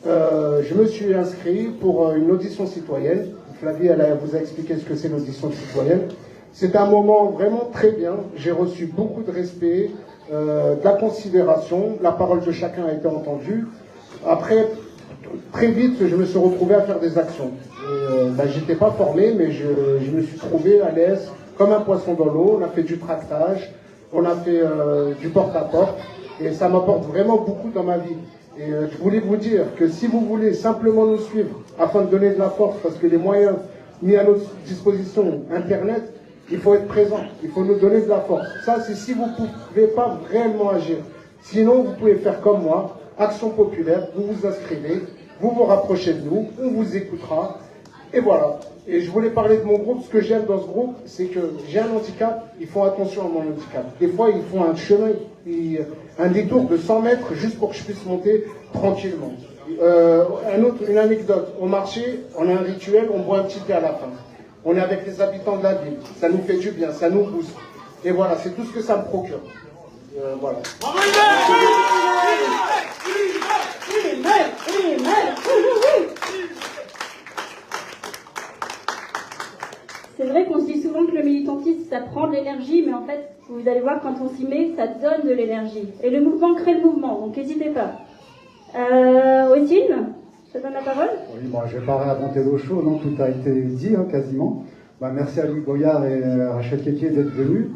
[SPEAKER 18] je me suis inscrit pour une audition citoyenne. Flavie, elle vous a expliqué ce que c'est l'audition citoyenne. C'était un moment vraiment très bien, j'ai reçu beaucoup de respect, de la considération, la parole de chacun a été entendue. Après, très vite, je me suis retrouvé à faire des actions. J'étais pas formé, mais je me suis trouvé à l'aise comme un poisson dans l'eau. On a fait du tractage, on a fait du porte-à-porte, et ça m'apporte vraiment beaucoup dans ma vie. Et je voulais vous dire que si vous voulez simplement nous suivre afin de donner de la force, parce que les moyens mis à notre disposition, Internet, il faut être présent, il faut nous donner de la force. Ça, c'est si vous ne pouvez pas réellement agir. Sinon, vous pouvez faire comme moi, Action Populaire, vous vous inscrivez, vous vous rapprochez de nous, on vous écoutera, et voilà. Et je voulais parler de mon groupe. Ce que j'aime dans ce groupe, c'est que j'ai un handicap, ils font attention à mon handicap. Des fois, ils font un chemin, un détour de 100 mètres juste pour que je puisse monter tranquillement. Une anecdote, au marché, on a un rituel, on boit un petit thé à la fin. On est avec les habitants de la ville, ça nous fait du bien, ça nous booste. Et voilà, c'est tout ce que ça me procure. Voilà.
[SPEAKER 7] C'est vrai qu'on se dit souvent souvent que le militantisme, ça prend de l'énergie, mais en fait, vous allez voir, quand on s'y met, ça donne de l'énergie. Et le mouvement crée le mouvement, donc n'hésitez pas. Ossine, je te donne la parole.
[SPEAKER 19] Oui, bon, je ne vais pas réinventer l'eau chaude, non, tout a été dit, hein, quasiment. Merci à Louis Boyard et Rachel Kéké d'être venus.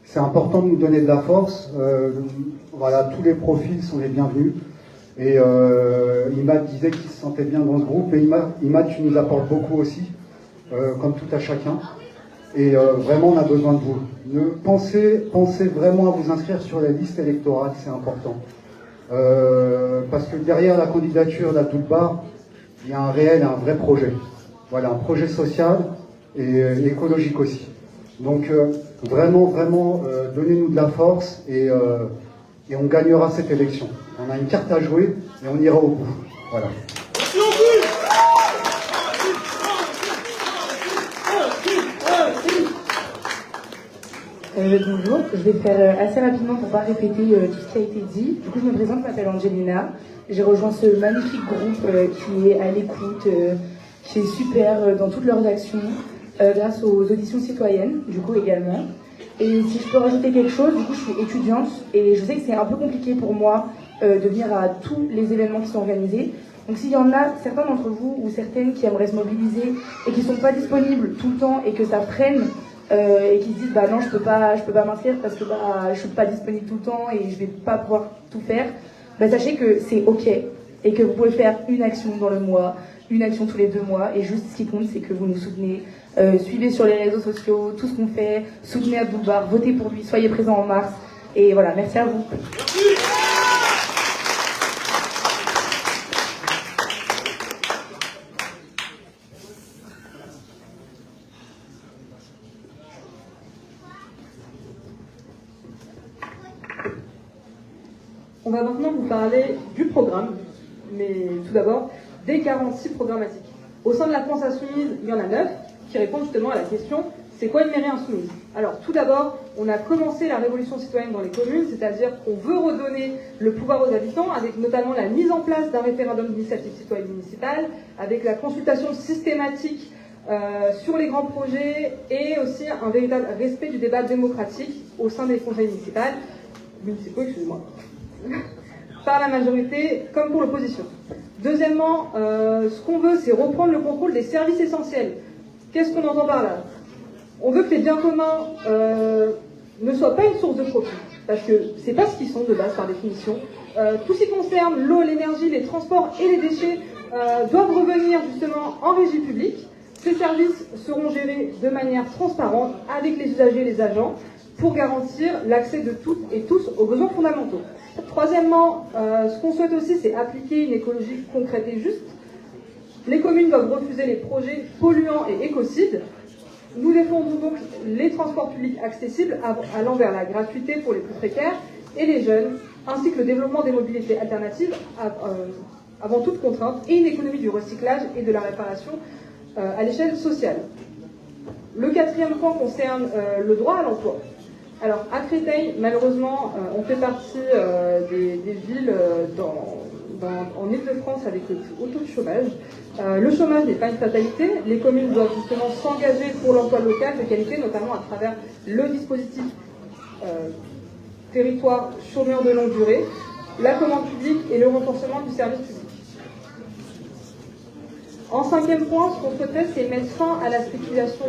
[SPEAKER 19] C'est important de nous donner de la force. Voilà, tous les profils sont les bienvenus. Et Imad disait qu'il se sentait bien dans ce groupe. Et Imad, tu nous apportes beaucoup aussi, comme tout à chacun. Et vraiment, on a besoin de vous. Pensez vraiment à vous inscrire sur la liste électorale, c'est important. Parce que derrière la candidature d'Abdoul Bar, il y a un réel et un vrai projet. Voilà, un projet social et écologique aussi. Donc vraiment, donnez-nous de la force et on gagnera cette élection. On a une carte à jouer et on ira au bout. Voilà.
[SPEAKER 20] Bonjour, je vais faire assez rapidement pour ne pas répéter tout ce qui a été dit. Du coup, je me présente, je m'appelle Angelina. J'ai rejoint ce magnifique groupe qui est à l'écoute, qui est super dans toutes leurs actions, grâce aux auditions citoyennes, du coup également. Et si je peux rajouter quelque chose, du coup, je suis étudiante et je sais que c'est un peu compliqué pour moi de venir à tous les événements qui sont organisés. Donc s'il y en a certains d'entre vous ou certaines qui aimeraient se mobiliser et qui ne sont pas disponibles tout le temps et que ça freine, et qui se disent non, je peux pas m'inscrire parce que je suis pas disponible tout le temps et je vais pas pouvoir tout faire, sachez que c'est ok et que vous pouvez faire une action dans le mois, une action tous les 2 mois, et juste ce qui compte c'est que vous nous soutenez, suivez sur les réseaux sociaux tout ce qu'on fait, soutenez Abdoul Bar, votez pour lui, soyez présents en mars, et voilà, merci à vous.
[SPEAKER 2] On va maintenant vous parler du programme, mais tout d'abord des garanties programmatiques. Au sein de la France Insoumise, il y en a 9 qui répondent justement à la question « C'est quoi une mairie insoumise ?» Alors tout d'abord, on a commencé la révolution citoyenne dans les communes, c'est-à-dire qu'on veut redonner le pouvoir aux habitants avec notamment la mise en place d'un référendum d'initiative citoyenne municipale, avec la consultation systématique sur les grands projets et aussi un véritable respect du débat démocratique au sein des conseils municipaux, excusez-moi. Par la majorité comme pour l'opposition. Deuxièmement, ce qu'on veut, c'est reprendre le contrôle des services essentiels. Qu'est-ce qu'on entend par là? On veut que les biens communs ne soient pas une source de profit, parce que c'est pas ce qu'ils sont de base par définition. Tout ce qui concerne l'eau, l'énergie, les transports et les déchets doivent revenir justement en régie publique. Ces services seront gérés de manière transparente avec les usagers et les agents pour garantir l'accès de toutes et tous aux besoins fondamentaux. Troisièmement, ce qu'on souhaite aussi, c'est appliquer une écologie concrète et juste. Les communes doivent refuser les projets polluants et écocides. Nous défendons donc les transports publics accessibles allant vers la gratuité pour les plus précaires et les jeunes, ainsi que le développement des mobilités alternatives avant toute contrainte et une économie du recyclage et de la réparation à l'échelle sociale. Le 4e point concerne le droit à l'emploi. Alors, à Créteil, malheureusement, on fait partie des villes en Ile-de-France avec le plus haut taux de chômage. Le chômage n'est pas une fatalité. Les communes doivent justement s'engager pour l'emploi local de qualité, notamment à travers le dispositif territoire chômeur de longue durée, la commande publique et le renforcement du service public. En 5e point, ce qu'on souhaitait, c'est mettre fin à la spéculation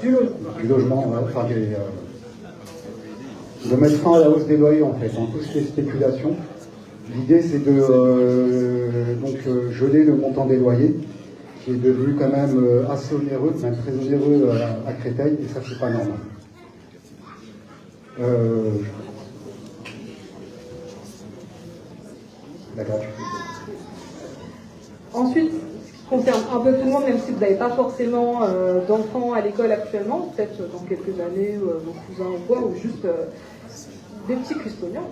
[SPEAKER 2] du logement,
[SPEAKER 19] enfin, de mettre fin à la hausse des loyers en fait, tout ce qui est spéculation. L'idée c'est de geler le montant des loyers, qui est devenu quand même assez onéreux, même très onéreux à Créteil, et ça c'est pas normal. La gratuité.
[SPEAKER 2] Ensuite, concerne un peu tout le monde, même si vous n'avez pas forcément d'enfants à l'école actuellement, peut-être dans quelques années, vos cousins ou quoi, ou juste des petits custodiens.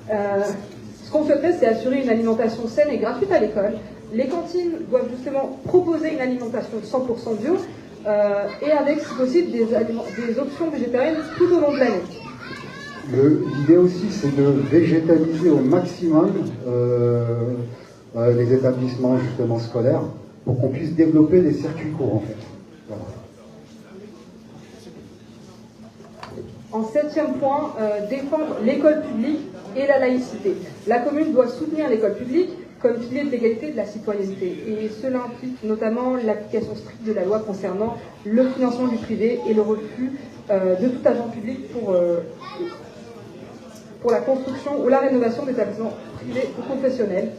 [SPEAKER 2] Ce qu'on souhaiterait, c'est assurer une alimentation saine et gratuite à l'école. Les cantines doivent justement proposer une alimentation 100% bio et avec, si possible, des options végétariennes tout au long de l'année.
[SPEAKER 19] L'idée aussi, c'est de végétaliser au maximum les établissements justement scolaires, pour qu'on puisse développer des circuits courts en fait.
[SPEAKER 2] En 7e point, défendre l'école publique et la laïcité. La commune doit soutenir l'école publique comme pilier de l'égalité et de la citoyenneté. Et cela implique notamment l'application stricte de la loi concernant le financement du privé et le refus de tout agent public pour la construction ou la rénovation d'établissements privés ou confessionnels.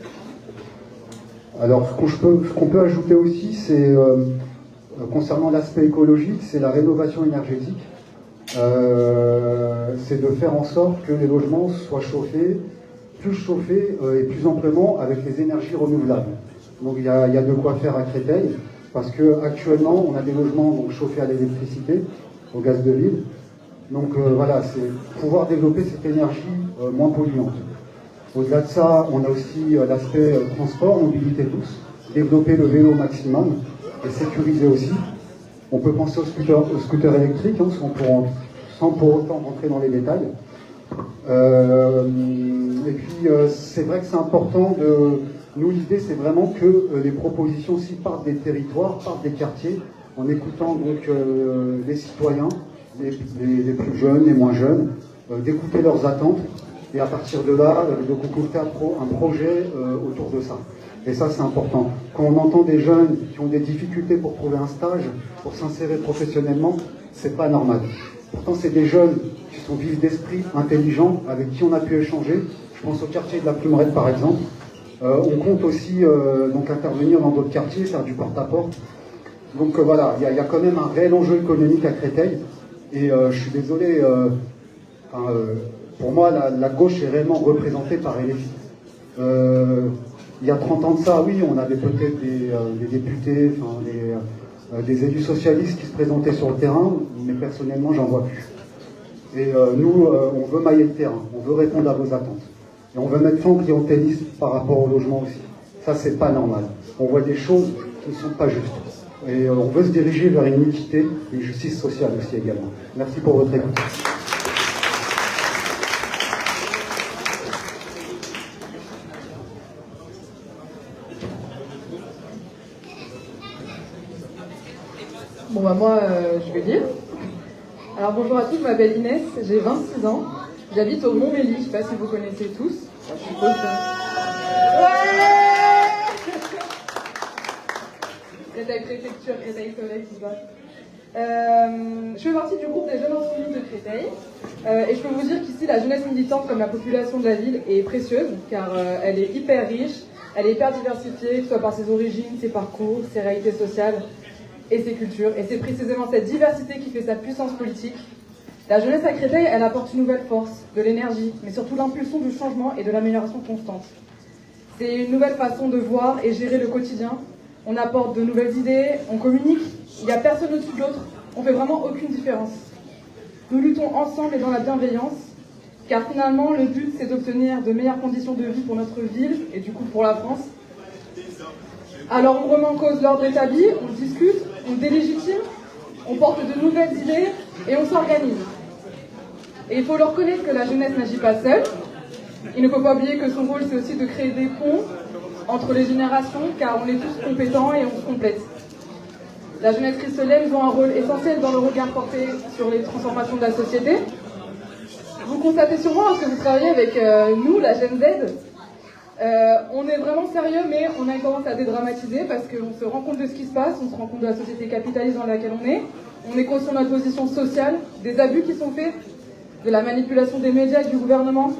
[SPEAKER 19] Alors, ce qu'on peut ajouter aussi, c'est concernant l'aspect écologique, c'est la rénovation énergétique. C'est de faire en sorte que les logements soient plus chauffés et plus amplement avec les énergies renouvelables. Donc il y a de quoi faire à Créteil, parce qu'actuellement on a des logements donc, chauffés à l'électricité, au gaz de ville. Donc voilà, c'est pouvoir développer cette énergie moins polluante. Au-delà de ça, on a aussi l'aspect transport, mobilité douce, développer le vélo au maximum et sécuriser aussi. On peut penser aux scooters électriques, hein, sans pour autant rentrer dans les détails. Et puis, c'est vrai que c'est important Nous, l'idée, c'est vraiment que les propositions aussi partent des territoires, partent des quartiers, en écoutant donc les citoyens, les plus jeunes, les moins jeunes, d'écouter leurs attentes, et à partir de là, de concocter un projet autour de ça. Et ça, c'est important. Quand on entend des jeunes qui ont des difficultés pour trouver un stage, pour s'insérer professionnellement, c'est pas normal. Pourtant, c'est des jeunes qui sont vifs d'esprit, intelligents, avec qui on a pu échanger. Je pense au quartier de la Plumerette, par exemple. On compte aussi donc intervenir dans d'autres quartiers, faire du porte-à-porte. Donc voilà, il y a quand même un réel enjeu économique à Créteil. Et je suis désolé, pour moi, la gauche est réellement représentée par LFI. Il y a 30 ans de ça, oui, on avait peut-être des députés, des élus socialistes qui se présentaient sur le terrain, mais personnellement, j'en vois plus. Et nous, on veut mailler le terrain, on veut répondre à vos attentes. Et on veut mettre fin au clientélisme par rapport au logement aussi. Ça, c'est pas normal. On voit des choses qui ne sont pas justes. Et on veut se diriger vers une équité et une justice sociale aussi également. Merci pour votre écoute.
[SPEAKER 4] Bon bah moi, je vais lire. Alors bonjour à tous, je m'appelle Inès, j'ai 26 ans. J'habite au Montmélie, je ne sais pas si vous connaissez tous. Je suppose que... Créteil Préfecture, Créteil Soleil, tout ça. Je fais partie du groupe des jeunes insoumis de Créteil. Et je peux vous dire qu'ici, la jeunesse militante, comme la population de la ville, est précieuse, car elle est hyper riche, elle est hyper diversifiée, que ce soit par ses origines, ses parcours, ses réalités sociales et ses cultures. Et c'est précisément cette diversité qui fait sa puissance politique. La jeunesse à Créteil, elle apporte une nouvelle force, de l'énergie, mais surtout l'impulsion du changement et de l'amélioration constante. C'est une nouvelle façon de voir et gérer le quotidien. On apporte de nouvelles idées, on communique, il n'y a personne au-dessus de l'autre, on fait vraiment aucune différence. Nous luttons ensemble et dans la bienveillance, car finalement, le but, c'est d'obtenir de meilleures conditions de vie pour notre ville et du coup pour la France. Alors on remet en cause l'ordre établi, on discute, on délégitime, on porte de nouvelles idées et on s'organise. Et il faut leur reconnaître que la jeunesse n'agit pas seule. Il ne faut pas oublier que son rôle, c'est aussi de créer des ponts entre les générations, car on est tous compétents et on se complète. La jeunesse christolienne joue un rôle essentiel dans le regard porté sur les transformations de la société. Vous constatez sûrement, lorsque vous travaillez avec nous, la Gen Z, on est vraiment sérieux, mais on a une tendance à dédramatiser parce qu'on se rend compte de ce qui se passe, on se rend compte de la société capitaliste dans laquelle on est conscient de notre position sociale, des abus qui sont faits, de la manipulation des médias et du gouvernement.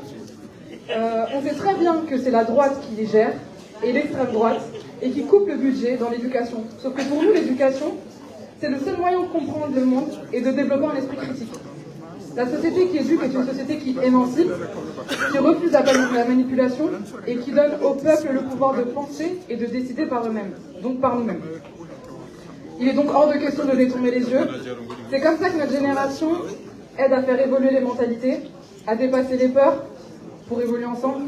[SPEAKER 4] On sait très bien que c'est la droite qui les gère, et l'extrême droite, et qui coupe le budget dans l'éducation. Sauf que pour nous, l'éducation, c'est le seul moyen de comprendre le monde et de développer un esprit critique. La société qui éduque est une société qui émancipe, qui refuse la manipulation et qui donne au peuple le pouvoir de penser et de décider par eux-mêmes, donc par nous-mêmes. Il est donc hors de question de détourner les yeux. C'est comme ça que notre génération aide à faire évoluer les mentalités, à dépasser les peurs pour évoluer ensemble.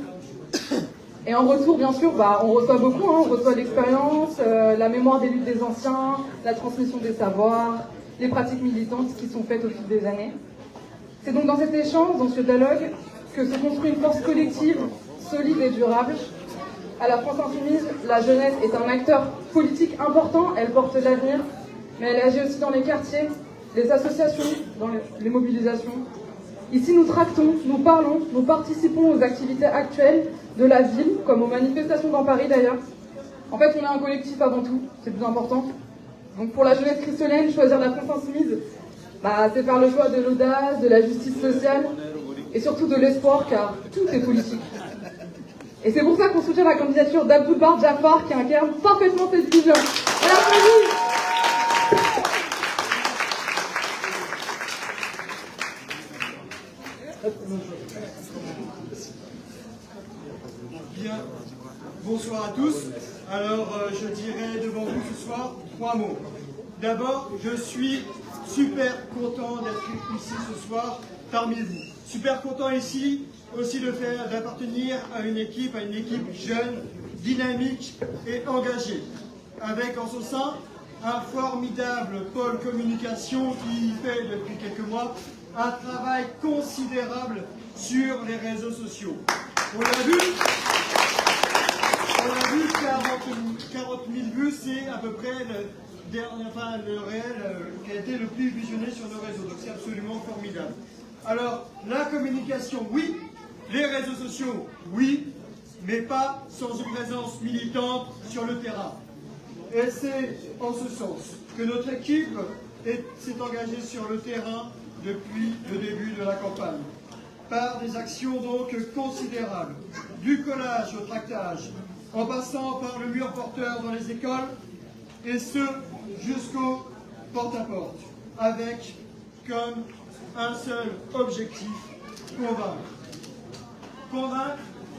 [SPEAKER 4] Et en retour, bien sûr, on reçoit beaucoup, on reçoit l'expérience, la mémoire des luttes des anciens, la transmission des savoirs, les pratiques militantes qui sont faites au fil des années. C'est donc dans cet échange, dans ce dialogue, que se construit une force collective, solide et durable. À la France Insoumise, la jeunesse est un acteur politique important, elle porte l'avenir, mais elle agit aussi dans les quartiers, les associations, dans les mobilisations, Ici, nous tractons, nous parlons, nous participons aux activités actuelles de la ville, comme aux manifestations dans Paris d'ailleurs. En fait, on est un collectif avant tout, c'est le plus important. Donc pour la jeunesse christolienne, choisir la France insoumise, c'est faire le choix de l'audace, de la justice sociale et surtout de l'espoir, car tout est politique. Et c'est pour ça qu'on soutient la candidature d'Abdul-Bar Jaafar qui incarne parfaitement cette vision.
[SPEAKER 21] Bien, bonsoir à tous. Alors, je dirais devant vous ce soir 3 mots. D'abord, je suis super content d'être ici ce soir parmi vous. Super content ici aussi d'appartenir à une équipe jeune, dynamique et engagée, avec en son sein un formidable pôle communication qui fait depuis quelques mois un travail considérable sur les réseaux sociaux. On l'a vu, 40 000 vues, c'est à peu près le réel qui a été le plus visionné sur nos réseaux, donc c'est absolument formidable. Alors, la communication, oui, les réseaux sociaux, oui, mais pas sans une présence militante sur le terrain. Et c'est en ce sens que notre équipe s'est engagée sur le terrain depuis le début de la campagne, par des actions donc considérables, du collage au tractage, en passant par le mur porteur dans les écoles, et ce, jusqu'au porte-à-porte, avec comme un seul objectif, convaincre. Convaincre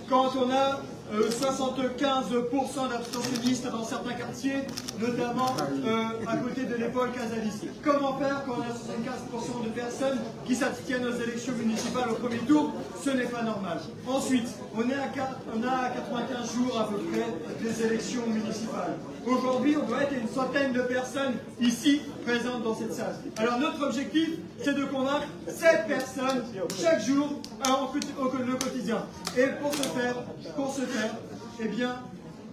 [SPEAKER 21] quand on a 75% d'abstentionnistes dans certains quartiers, notamment à côté de l'école Casalis. Comment faire quand on a 75% de personnes qui s'abstiennent aux élections municipales au premier tour? Ce n'est pas normal. Ensuite, on a à 95 jours à peu près des élections municipales. Aujourd'hui, on doit être une centaine de personnes ici présentes dans cette salle. Alors notre objectif, c'est de convaincre 7 personnes chaque jour le quotidien. Et pour ce faire, eh bien,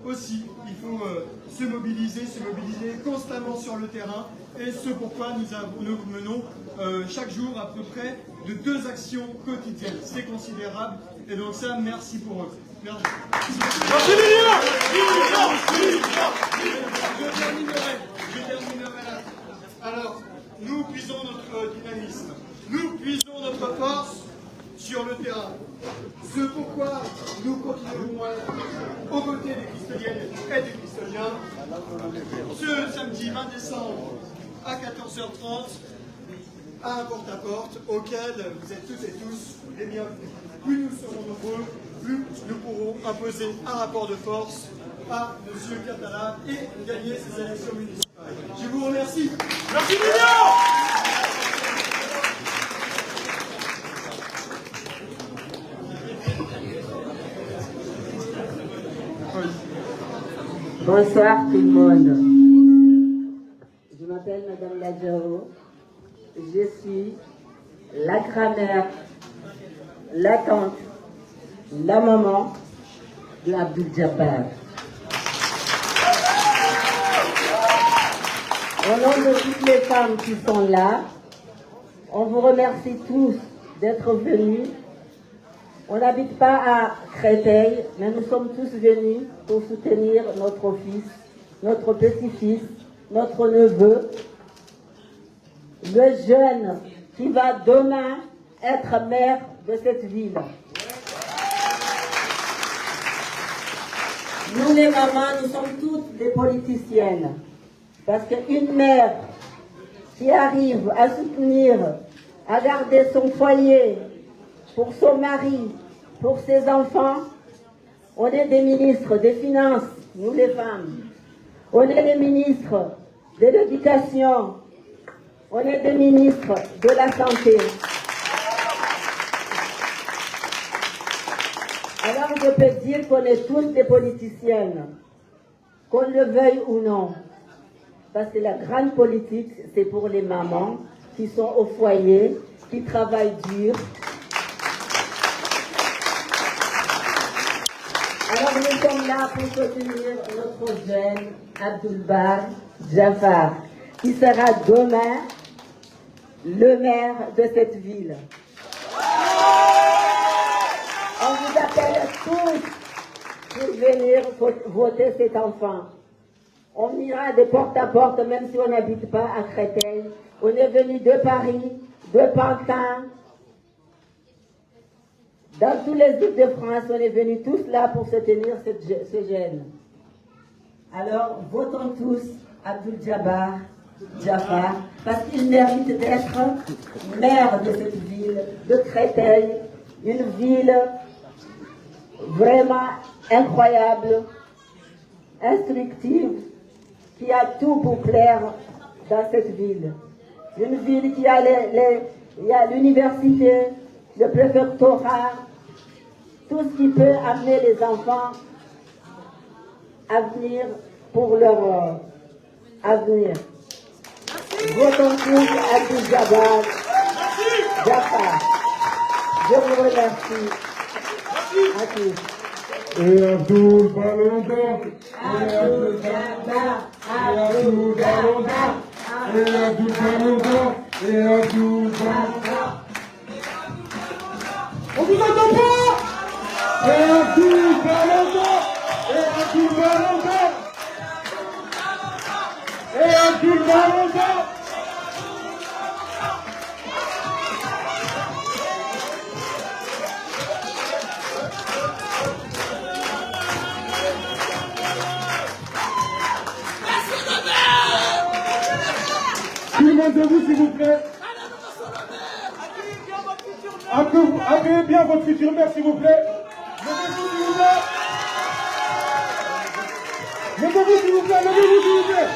[SPEAKER 21] aussi, il faut se mobiliser constamment sur le terrain. Et ce pourquoi nous menons chaque jour à peu près de 2 actions quotidiennes. C'est considérable. Et donc ça, merci pour eux. Merci. Je terminerai là. Alors, nous puisons notre dynamisme. Nous puisons notre force sur le terrain. Ce pourquoi nous continuerons à être aux côtés des Christoliennes et des Christoliens ce samedi 20 décembre à 14h30 à un porte-à-porte auquel vous êtes toutes et tous les bienvenus. Plus nous serons nombreux, plus nous pourrons imposer un rapport de force à M. Catala et gagner ces élections municipales. Je vous remercie. Merci Lilian.
[SPEAKER 22] Bonsoir tout le monde. Je m'appelle Madame Ladjao. Je suis la grand-mère, la tante, la maman de Abdul Jabbar. Au nom de toutes les femmes qui sont là, on vous remercie tous d'être venus. On n'habite pas à Créteil, mais nous sommes tous venus pour soutenir notre fils, notre petit-fils, notre neveu, le jeune qui va demain être maire de cette ville. Nous les mamans, nous sommes toutes des politiciennes. Parce qu'une mère qui arrive à soutenir, à garder son foyer, pour son mari, pour ses enfants, on est des ministres des Finances, nous les femmes. On est des ministres de l'Éducation. On est des ministres de la Santé. Alors je peux dire qu'on est tous des politiciennes, qu'on le veuille ou non. Parce que la grande politique, c'est pour les mamans qui sont au foyer, qui travaillent dur. Alors nous sommes là pour soutenir notre jeune Abdul-Bar Jaafar, qui sera demain le maire de cette ville. appelle tous pour venir voter cet enfant. On ira de porte à porte, même si on n'habite pas à Créteil. On est venu de Paris, de Pantin, dans tous les îles de France, on est venus tous là pour soutenir ce jeune. Alors, votons tous Abdul Jabbar, parce qu'il mérite d'être maire de cette ville, de Créteil, une ville vraiment incroyable, instructive, qui a tout pour plaire dans cette ville. Une ville qui a l'université, le préfectorat, tout ce qui peut amener les enfants à venir pour leur avenir. Votons tous Abdul Jabbar. Je vous remercie. À tous.
[SPEAKER 15] Et Abdul Ballon d'Or. Et Abdul Jabbar. Et Abdul Ballon d'Or. Et Abdul Ballon d'Or. Et Abdul Ballon d'Or. On vous entend pas. Et Abdul Ballon d'Or. Et Abdul Ballon d'Or. Et Abdul Ballon d'Or. Tout le monde debout, s'il vous plaît. Accueillez bien votre futur maire, s'il vous plaît. Levez-vous, s'il vous plaît. Levez-vous, s'il vous plaît. Levez-vous, s'il vous plaît.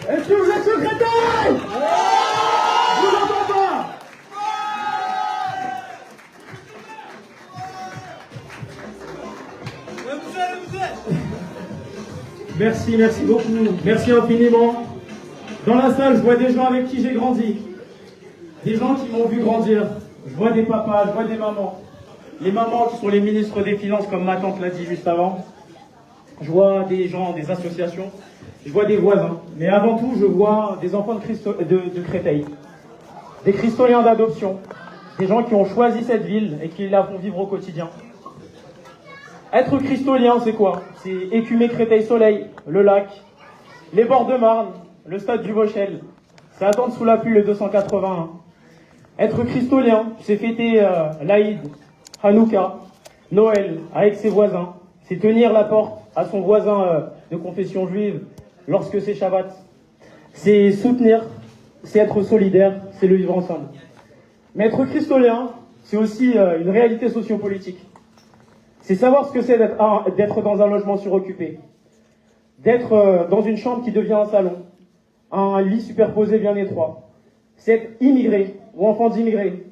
[SPEAKER 15] Est-ce que vous êtes secrétaire? Je vous entends pas.
[SPEAKER 1] Merci, merci beaucoup. Merci infiniment. Dans la salle, je vois des gens avec qui j'ai grandi. Des gens qui m'ont vu grandir. Je vois des papas, je vois des mamans. Les mamans qui sont les ministres des Finances, comme ma tante l'a dit juste avant. Je vois des gens, des associations. Je vois des voisins. Mais avant tout, je vois des enfants de Créteil. Des Christoliens d'adoption. Des gens qui ont choisi cette ville et qui la font vivre au quotidien. Être Christolien, c'est quoi? C'est écumer Créteil-Soleil, le lac, les bords de Marne, le stade du Vauchel. C'est attendre sous la pluie le 281. Être Christolien, c'est fêter l'Aïd, Hanouka, Noël avec ses voisins. C'est tenir la porte à son voisin de confession juive lorsque c'est Shabbat. C'est soutenir, c'est être solidaire, c'est le vivre ensemble. Mais être Christolien, c'est aussi une réalité sociopolitique. C'est savoir ce que c'est d'être dans un logement suroccupé, d'être dans une chambre qui devient un salon, un lit superposé bien étroit. C'est être immigré ou enfant d'immigré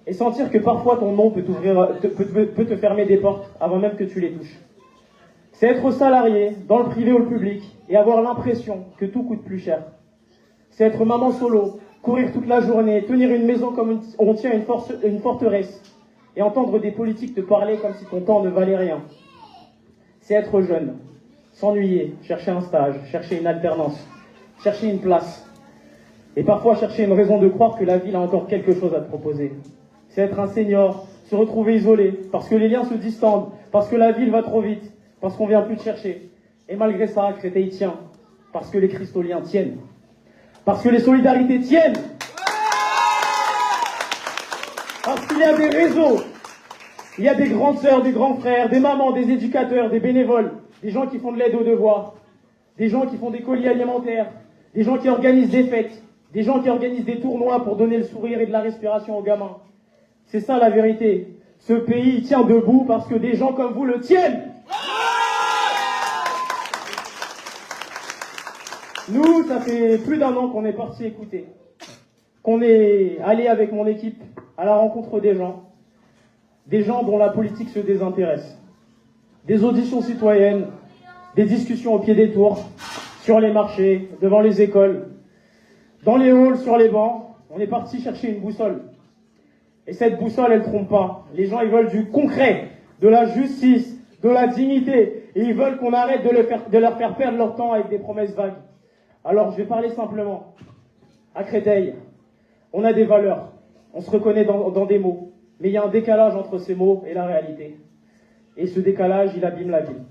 [SPEAKER 1] et sentir que parfois ton nom peut te fermer des portes avant même que tu les touches. C'est être salarié dans le privé ou le public et avoir l'impression que tout coûte plus cher. C'est être maman solo, courir toute la journée, tenir une maison comme on tient une forteresse et entendre des politiques te parler comme si ton temps ne valait rien. C'est être jeune, s'ennuyer, chercher un stage, chercher une alternance, chercher une place. Et parfois chercher une raison de croire que la ville a encore quelque chose à te proposer. C'est être un senior, se retrouver isolé, parce que les liens se distendent, parce que la ville va trop vite, parce qu'on vient plus te chercher. Et malgré ça, Créteil tient, parce que les Christoliens tiennent, parce que les solidarités tiennent, parce qu'il y a des réseaux, il y a des grandes sœurs, des grands frères, des mamans, des éducateurs, des bénévoles, des gens qui font de l'aide aux devoirs, des gens qui font des colis alimentaires, des gens qui organisent des fêtes, des gens qui organisent des tournois pour donner le sourire et de la respiration aux gamins. C'est ça la vérité. Ce pays tient debout parce que des gens comme vous le tiennent. Nous, ça fait plus d'1 an qu'on est parti écouter, qu'on est allé avec mon équipe à la rencontre des gens dont la politique se désintéresse. Des auditions citoyennes, des discussions au pied des tours, sur les marchés, devant les écoles, dans les halls, sur les bancs. On est parti chercher une boussole. Et cette boussole, elle trompe pas. Les gens, ils veulent du concret, de la justice, de la dignité. Et ils veulent qu'on arrête de leur faire perdre leur temps avec des promesses vagues. Alors, je vais parler simplement. À Créteil, on a des valeurs, on se reconnaît dans des mots, mais il y a un décalage entre ces mots et la réalité. Et ce décalage, il abîme la ville.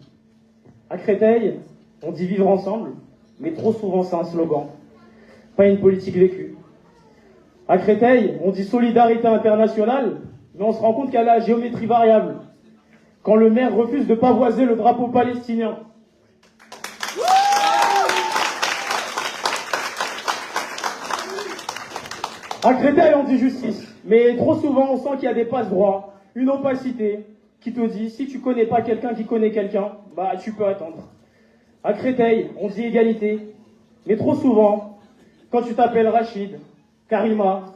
[SPEAKER 1] À Créteil, on dit vivre ensemble, mais trop souvent c'est un slogan, pas une politique vécue. À Créteil, on dit solidarité internationale, mais on se rend compte qu'elle a la géométrie variable. Quand le maire refuse de pavoiser le drapeau palestinien. À Créteil, on dit justice, mais trop souvent, on sent qu'il y a des passe-droits, une opacité qui te dit, si tu connais pas quelqu'un qui connaît quelqu'un, bah tu peux attendre. À Créteil, on dit égalité, mais trop souvent, quand tu t'appelles Rachid, Karima,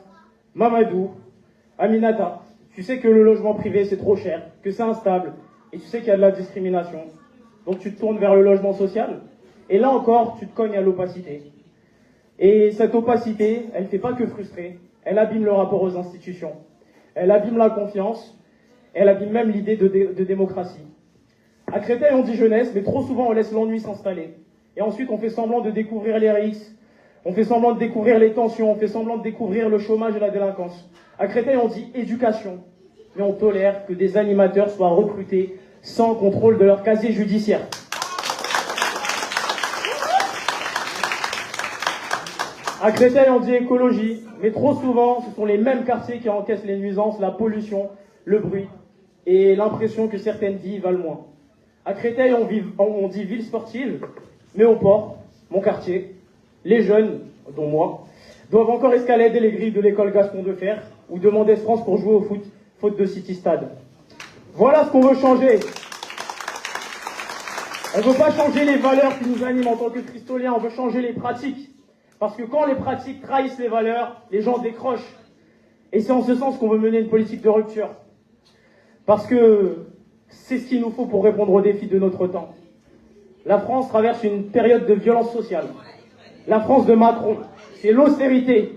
[SPEAKER 1] Mamadou, Aminata, tu sais que le logement privé c'est trop cher, que c'est instable, et tu sais qu'il y a de la discrimination. Donc tu te tournes vers le logement social, et là encore, tu te cognes à l'opacité. Et cette opacité, elle ne fait pas que frustrer, elle abîme le rapport aux institutions, elle abîme la confiance, elle abîme même l'idée de démocratie. À Créteil, on dit jeunesse, mais trop souvent on laisse l'ennui s'installer. Et ensuite, on fait semblant de découvrir les risques, on fait semblant de découvrir les tensions, on fait semblant de découvrir le chômage et la délinquance. À Créteil, on dit éducation, mais on tolère que des animateurs soient recrutés sans contrôle de leur casier judiciaire. À Créteil, on dit écologie, mais trop souvent, ce sont les mêmes quartiers qui encaissent les nuisances, la pollution, le bruit, et l'impression que certaines vies valent moins. À Créteil, on dit ville sportive, mais au port, mon quartier, les jeunes, dont moi, doivent encore escalader les grilles de l'école Gaston Deffer ou de Mendès France pour jouer au foot, faute de City Stade. Voilà ce qu'on veut changer. On ne veut pas changer les valeurs qui nous animent en tant que cristoliens, on veut changer les pratiques. Parce que quand les pratiques trahissent les valeurs, les gens décrochent. Et c'est en ce sens qu'on veut mener une politique de rupture. Parce que c'est ce qu'il nous faut pour répondre aux défis de notre temps. La France traverse une période de violence sociale. La France de Macron, c'est l'austérité,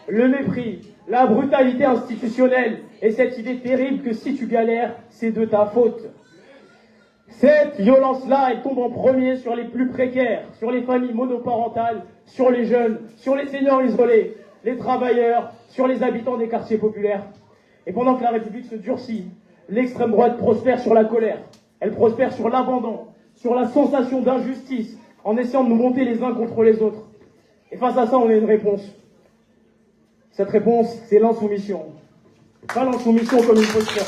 [SPEAKER 1] le mépris, la brutalité institutionnelle et cette idée terrible que si tu galères, c'est de ta faute. Cette violence-là, elle tombe en premier sur les plus précaires, sur les familles monoparentales, sur les jeunes, sur les seniors isolés, les travailleurs, sur les habitants des quartiers populaires. Et pendant que la République se durcit, l'extrême droite prospère sur la colère. Elle prospère sur l'abandon, sur la sensation d'injustice, en essayant de nous monter les uns contre les autres. Et face à ça, on a une réponse. Cette réponse, c'est l'insoumission. Pas l'insoumission comme une posture.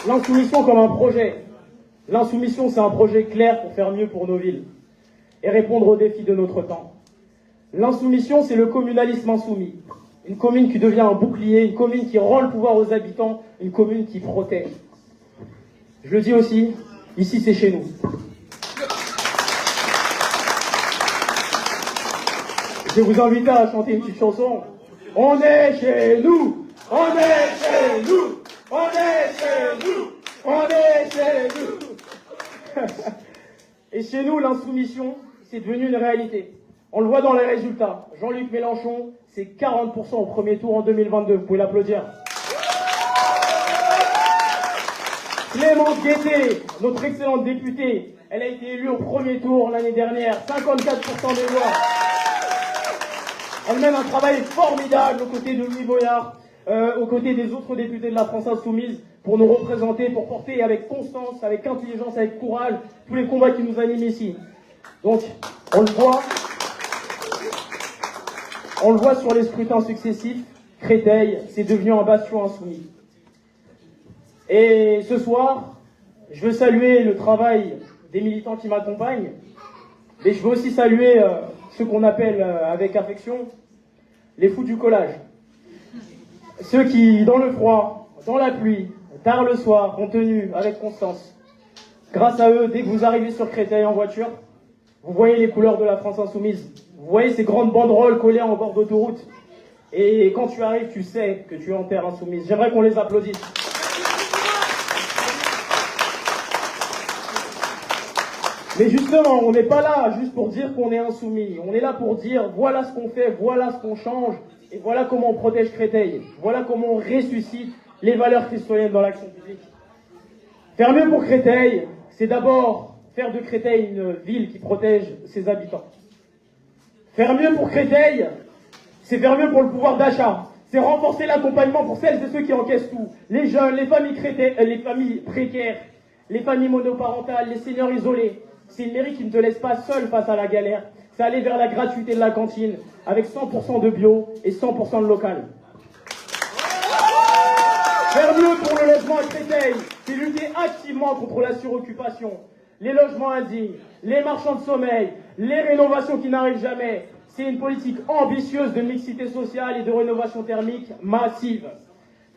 [SPEAKER 1] L'insoumission comme un projet. L'insoumission, c'est un projet clair pour faire mieux pour nos villes et répondre aux défis de notre temps. L'insoumission, c'est le communalisme insoumis. Une commune qui devient un bouclier, une commune qui rend le pouvoir aux habitants, une commune qui protège. Je le dis aussi, ici c'est chez nous. Je vais vous inviter à chanter une petite chanson. On est chez nous, on est chez nous, on est chez nous, on est chez nous. Et chez nous, l'insoumission, c'est devenu une réalité. On le voit dans les résultats. Jean-Luc Mélenchon, c'est 40% au premier tour en 2022. Vous pouvez l'applaudir. Clémence Guettet, notre excellente députée, elle a été élue au premier tour l'année dernière. 54% des voix. Elle mène un travail formidable aux côtés de Louis Boyard, aux côtés des autres députés de la France Insoumise, pour nous représenter, pour porter avec constance, avec intelligence, avec courage, tous les combats qui nous animent ici. Donc, on le voit sur les scrutins successifs, Créteil, c'est devenu un bastion insoumis. Et ce soir, je veux saluer le travail des militants qui m'accompagnent, mais je veux aussi saluer ceux qu'on appelle avec affection les fous du collage. Ceux qui, dans le froid, dans la pluie, tard le soir, ont tenu avec constance. Grâce à eux, dès que vous arrivez sur Créteil en voiture, vous voyez les couleurs de la France Insoumise. Vous voyez ces grandes banderoles collées en bord d'autoroute. Et quand tu arrives, tu sais que tu es en terre insoumise. J'aimerais qu'on les applaudisse. Mais justement, on n'est pas là juste pour dire qu'on est insoumis. On est là pour dire voilà ce qu'on fait, voilà ce qu'on change, et voilà comment on protège Créteil. Voilà comment on ressuscite les valeurs citoyennes dans l'action publique. Faire mieux pour Créteil, c'est d'abord faire de Créteil une ville qui protège ses habitants. Faire mieux pour Créteil, c'est faire mieux pour le pouvoir d'achat. C'est renforcer l'accompagnement pour celles et ceux qui encaissent tout. Les jeunes, les familles les familles précaires, les familles monoparentales, les seniors isolés. C'est une mairie qui ne te laisse pas seul face à la galère. C'est aller vers la gratuité de la cantine avec 100% de bio et 100% de local. Faire mieux pour le logement à Créteil, c'est lutter activement contre la suroccupation, les logements indignes, les marchands de sommeil, les rénovations qui n'arrivent jamais. C'est une politique ambitieuse de mixité sociale et de rénovation thermique massive.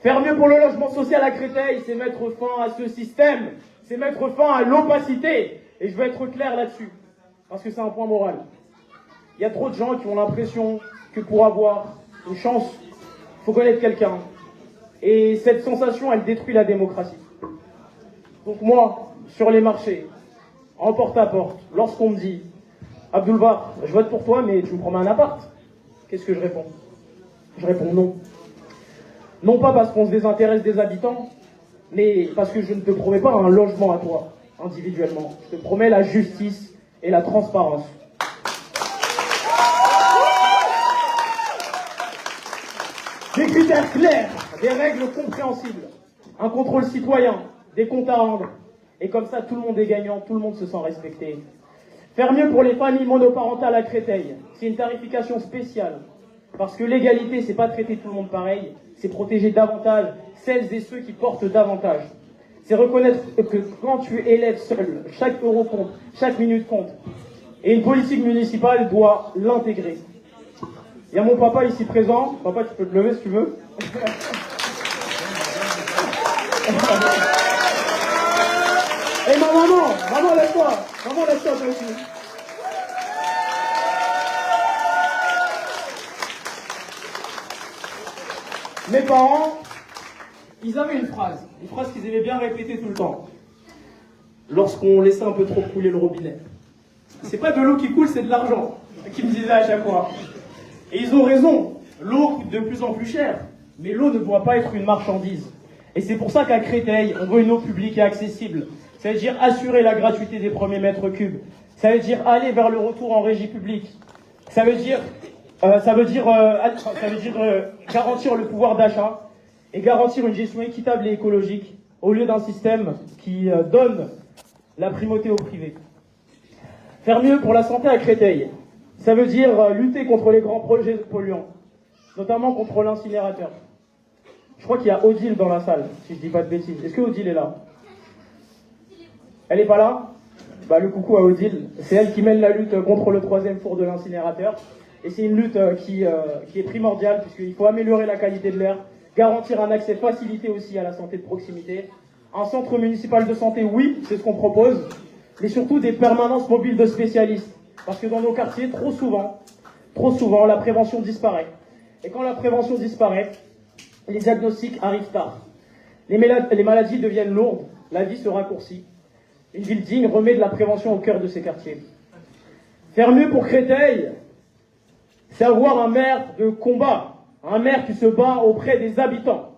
[SPEAKER 1] Faire mieux pour le logement social à Créteil, c'est mettre fin à ce système, c'est mettre fin à l'opacité. Et je vais être clair là-dessus, parce que c'est un point moral. Il y a trop de gens qui ont l'impression que pour avoir une chance, il faut connaître quelqu'un. Et cette sensation, elle détruit la démocratie. Donc moi, sur les marchés, en porte-à-porte, lorsqu'on me dit « Abdoulbar, je vote pour toi, mais tu me promets un appart », qu'est-ce que je réponds? Je réponds non. Non pas parce qu'on se désintéresse des habitants, mais parce que je ne te promets pas un logement à toi, individuellement. Je te promets la justice et la transparence. Des critères clairs, des règles compréhensibles, un contrôle citoyen, des comptes à rendre. Et comme ça, tout le monde est gagnant, tout le monde se sent respecté. Faire mieux pour les familles monoparentales à Créteil, c'est une tarification spéciale. Parce que l'égalité, c'est pas traiter tout le monde pareil, c'est protéger davantage celles et ceux qui portent davantage. C'est reconnaître que quand tu élèves seul, chaque euro compte, chaque minute compte. Et une politique municipale doit l'intégrer. Il y a mon papa ici présent. Papa, tu peux te lever si tu veux. Et ma maman laisse-toi toi aussi. Mes parents, ils avaient une phrase qu'ils aimaient bien répéter tout le temps. Lorsqu'on laissait un peu trop couler le robinet. C'est pas de l'eau qui coule, c'est de l'argent, qu'ils me disaient à chaque fois. Et ils ont raison, l'eau coûte de plus en plus cher, mais l'eau ne doit pas être une marchandise. Et c'est pour ça qu'à Créteil, on veut une eau publique et accessible. Ça veut dire assurer la gratuité des premiers mètres cubes. Ça veut dire aller vers le retour en régie publique. Ça veut dire garantir le pouvoir d'achat et garantir une gestion équitable et écologique au lieu d'un système qui donne la primauté au privé. Faire mieux pour la santé à Créteil, ça veut dire lutter contre les grands projets polluants, notamment contre l'incinérateur. Je crois qu'il y a Odile dans la salle, si je dis pas de bêtises. Est-ce que Odile est là? Elle est pas là? Bah le coucou à Odile. C'est elle qui mène la lutte contre le 3e four de l'incinérateur. Et c'est une lutte qui est primordiale, puisqu'il faut améliorer la qualité de l'air, garantir un accès facilité aussi à la santé de proximité. Un centre municipal de santé, oui, c'est ce qu'on propose, mais surtout des permanences mobiles de spécialistes. Parce que dans nos quartiers, trop souvent, la prévention disparaît. Et quand la prévention disparaît, les diagnostics arrivent tard. Les maladies deviennent lourdes, la vie se raccourcit. Une ville digne remet de la prévention au cœur de ses quartiers. Faire mieux pour Créteil, c'est avoir un maire de combat, un maire qui se bat auprès des habitants,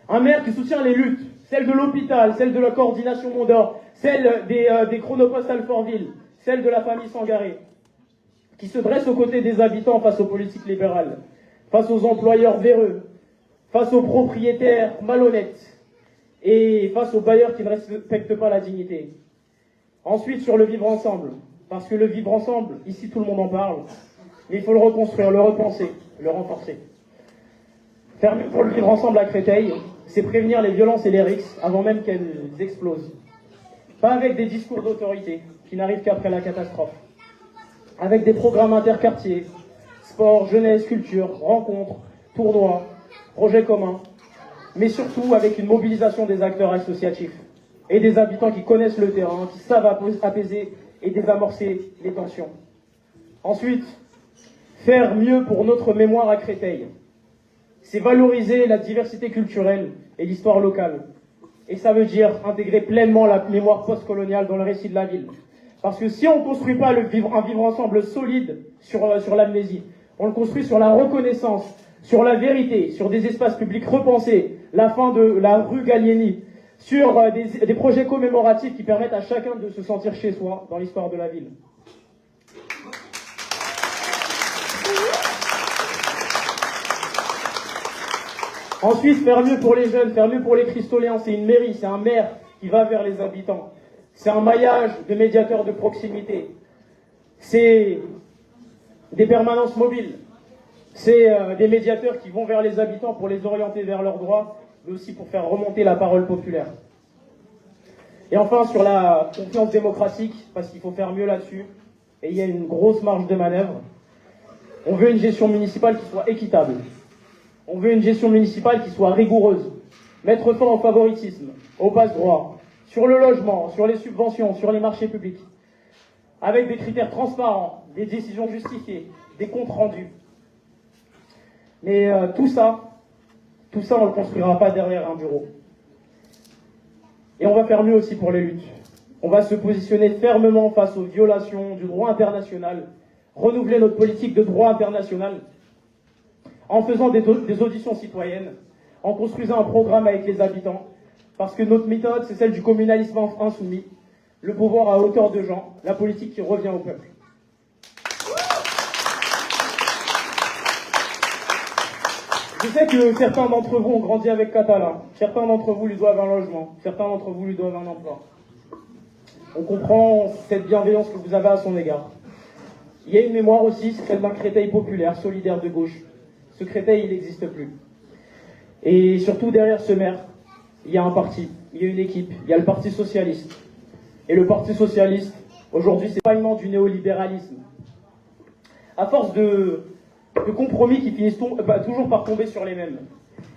[SPEAKER 1] un maire qui soutient les luttes, celle de l'hôpital, celle de la coordination Mont-d'Or, celle des chronopostes Alfortville, celle de la famille Sangaré, qui se dresse aux côtés des habitants face aux politiques libérales, face aux employeurs véreux, face aux propriétaires malhonnêtes et face aux bailleurs qui ne respectent pas la dignité. Ensuite, sur le vivre ensemble, parce que le vivre ensemble, ici tout le monde en parle, mais il faut le reconstruire, le repenser, le renforcer. Faire mieux pour le vivre ensemble à Créteil, c'est prévenir les violences et les risques avant même qu'elles explosent. Pas avec des discours d'autorité qui n'arrivent qu'après la catastrophe. Avec des programmes interquartiers, sport, jeunesse, culture, rencontres, tournois, projets communs, mais surtout avec une mobilisation des acteurs associatifs et des habitants qui connaissent le terrain, qui savent apaiser et désamorcer les tensions. Ensuite, faire mieux pour notre mémoire à Créteil, c'est valoriser la diversité culturelle et l'histoire locale. Et ça veut dire intégrer pleinement la mémoire postcoloniale dans le récit de la ville. Parce que si on ne construit pas un vivre ensemble solide sur l'amnésie, on le construit sur la reconnaissance, sur la vérité, sur des espaces publics repensés, la fin de la rue Gallieni, sur des projets commémoratifs qui permettent à chacun de se sentir chez soi dans l'histoire de la ville. Ensuite, faire mieux pour les jeunes, faire mieux pour les Cristoléens, c'est une mairie, c'est un maire qui va vers les habitants. C'est un maillage de médiateurs de proximité. C'est des permanences mobiles. C'est des médiateurs qui vont vers les habitants pour les orienter vers leurs droits, mais aussi pour faire remonter la parole populaire. Et enfin, sur la confiance démocratique, parce qu'il faut faire mieux là-dessus, et il y a une grosse marge de manœuvre, on veut une gestion municipale qui soit équitable. On veut une gestion municipale qui soit rigoureuse. Mettre fin au favoritisme, au passe-droit, sur le logement, sur les subventions, sur les marchés publics. Avec des critères transparents, des décisions justifiées, des comptes rendus. Mais tout ça, on ne le construira pas derrière un bureau. Et on va faire mieux aussi pour les luttes. On va se positionner fermement face aux violations du droit international, renouveler notre politique de droit international, en faisant des auditions citoyennes, en construisant un programme avec les habitants, parce que notre méthode, c'est celle du communalisme insoumis, le pouvoir à hauteur de gens, la politique qui revient au peuple. Je sais que certains d'entre vous ont grandi avec Catalin, certains d'entre vous lui doivent un logement, certains d'entre vous lui doivent un emploi. On comprend cette bienveillance que vous avez à son égard. Il y a une mémoire aussi, c'est celle d'un Créteil populaire, solidaire de gauche. Ce Créteil, il n'existe plus. Et surtout, derrière ce maire, il y a un parti, il y a une équipe, il y a le Parti Socialiste. Et le Parti Socialiste, aujourd'hui, c'est pas uniquement du néolibéralisme. À force de compromis qui finissent toujours par tomber sur les mêmes.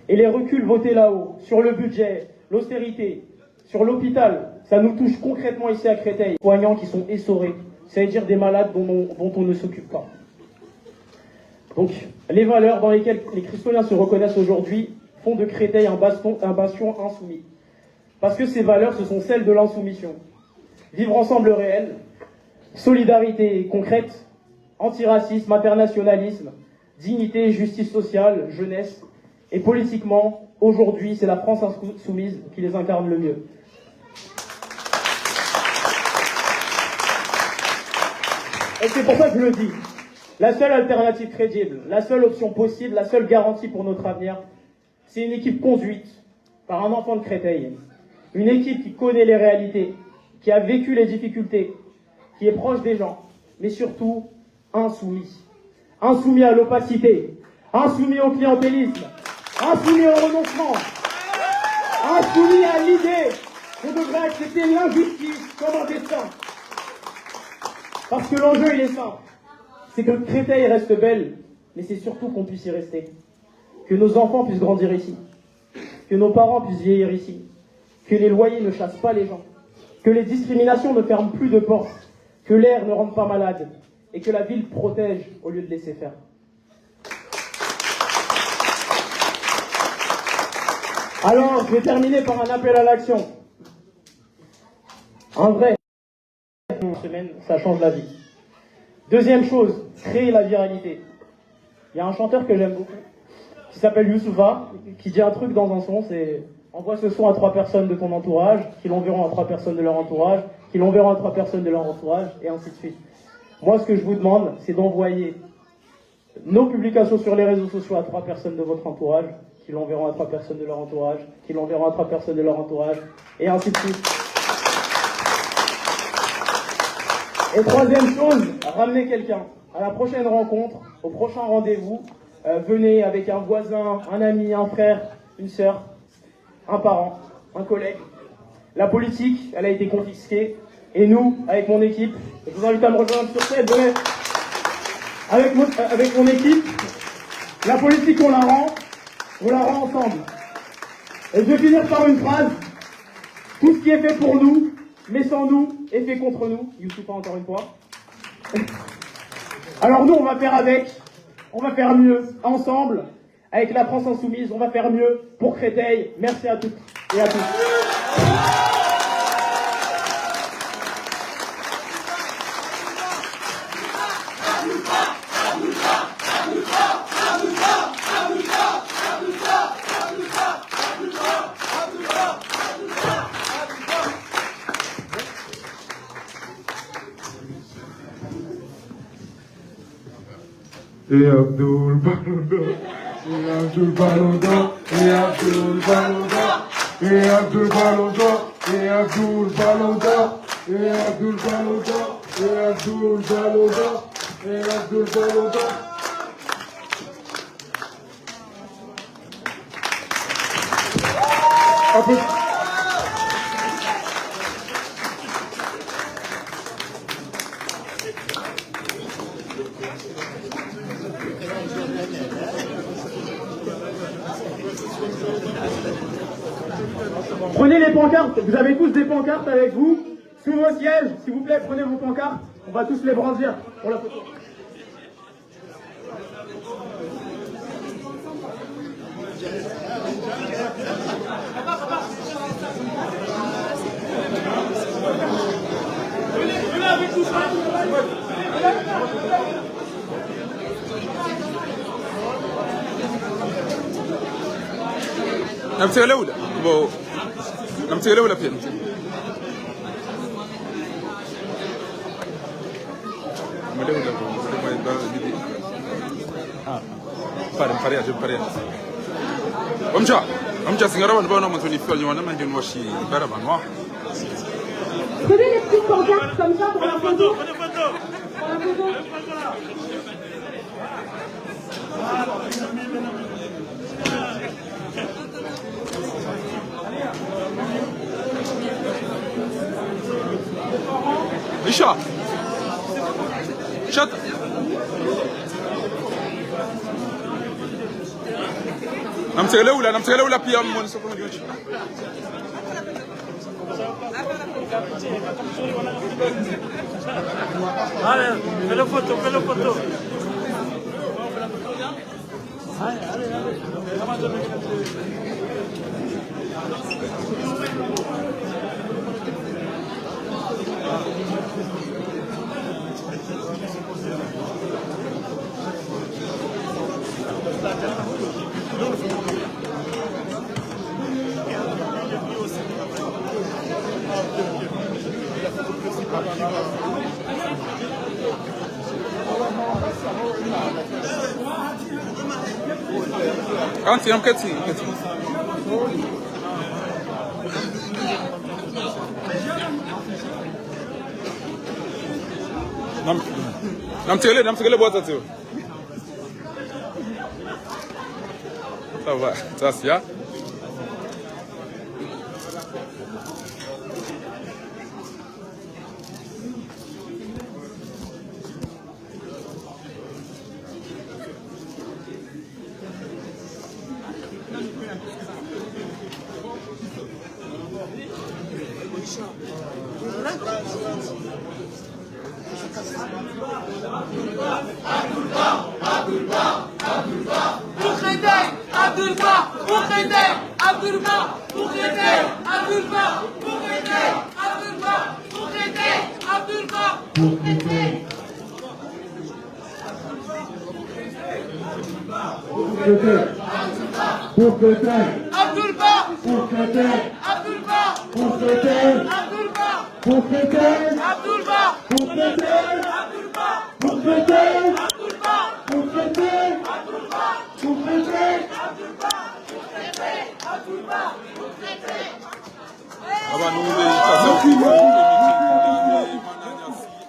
[SPEAKER 1] Et les reculs votés là-haut, sur le budget, l'austérité, sur l'hôpital, ça nous touche concrètement ici à Créteil. Soignants qui sont essorés, c'est-à-dire des malades dont on ne s'occupe pas. Donc, les valeurs dans lesquelles les Cristoléens se reconnaissent aujourd'hui font de Créteil un bastion insoumis. Parce que ces valeurs, ce sont celles de l'insoumission. Vivre ensemble réel, solidarité concrète, antiracisme, internationalisme, dignité, justice sociale, jeunesse. Et politiquement, aujourd'hui, c'est la France insoumise qui les incarne le mieux. Et c'est pour ça que je le dis. La seule alternative crédible, la seule option possible, la seule garantie pour notre avenir, c'est une équipe conduite par un enfant de Créteil. Une équipe qui connaît les réalités, qui a vécu les difficultés, qui est proche des gens, mais surtout insoumis. Insoumis à l'opacité, insoumis au clientélisme, insoumis au renoncement, insoumis à l'idée qu'on devrait accepter l'injustice comme un destin. Parce que l'enjeu, il est simple. C'est que Créteil reste belle, mais c'est surtout qu'on puisse y rester. Que nos enfants puissent grandir ici. Que nos parents puissent vieillir ici. Que les loyers ne chassent pas les gens. Que les discriminations ne ferment plus de portes. Que l'air ne rende pas malade. Et que la ville protège au lieu de laisser faire. Alors, je vais terminer par un appel à l'action. Un vrai. Une semaine, ça change la vie. Deuxième chose, créer la viralité. Il y a un chanteur que j'aime beaucoup, qui s'appelle Youssoupha, qui dit un truc dans un son, c'est « Envoie ce son à 3 personnes de ton entourage, qui l'enverront à 3 personnes de leur entourage, qui l'enverront à 3 personnes de leur entourage, et ainsi de suite. » Moi, ce que je vous demande, c'est d'envoyer nos publications sur les réseaux sociaux à 3 personnes de votre entourage, qui l'enverront à 3 personnes de leur entourage, qui l'enverront à 3 personnes de leur entourage, et ainsi de suite. Et troisième chose, ramenez quelqu'un. À la prochaine rencontre, au prochain rendez-vous, venez avec un voisin, un ami, un frère, une sœur, un parent, un collègue. La politique, elle a été confisquée. Et nous, avec mon équipe, je vous invite à me rejoindre sur scène. Avec mon équipe, la politique, on la rend ensemble. Et je vais finir par une phrase. Tout ce qui est fait pour nous, mais sans nous, est fait contre nous. Youssoupha encore une fois. Alors nous, on va faire avec, on va faire mieux, ensemble, avec la France insoumise, on va faire mieux pour Créteil. Merci à toutes et à tous.
[SPEAKER 15] et Abdul Ballon d'Or, et Abdul Ballon d'Or, et Abdul Ballon d'Or, et Abdul Ballon d'Or, et Abdul Ballon d'Or, et Abdul Ballon d'Or, et Abdul Ballon d'Or, et Abdul Ballon d'Or.
[SPEAKER 1] Prenez les pancartes, vous avez tous des pancartes avec vous. Sous vos sièges, s'il vous plaît, prenez vos pancartes. On va tous les brandir pour la photo.
[SPEAKER 3] نمسك الأولى نمسك الأولى فين؟
[SPEAKER 2] Prenez les petites pancartes comme ça pour la photo. Pour la photo.
[SPEAKER 3] Richard, chat. نمسك الأولى بيام
[SPEAKER 9] Allez, fais le photo, fais le photo.
[SPEAKER 3] أنت يوم كتير نمسك له بواتاتيو ça va ça c'est bien.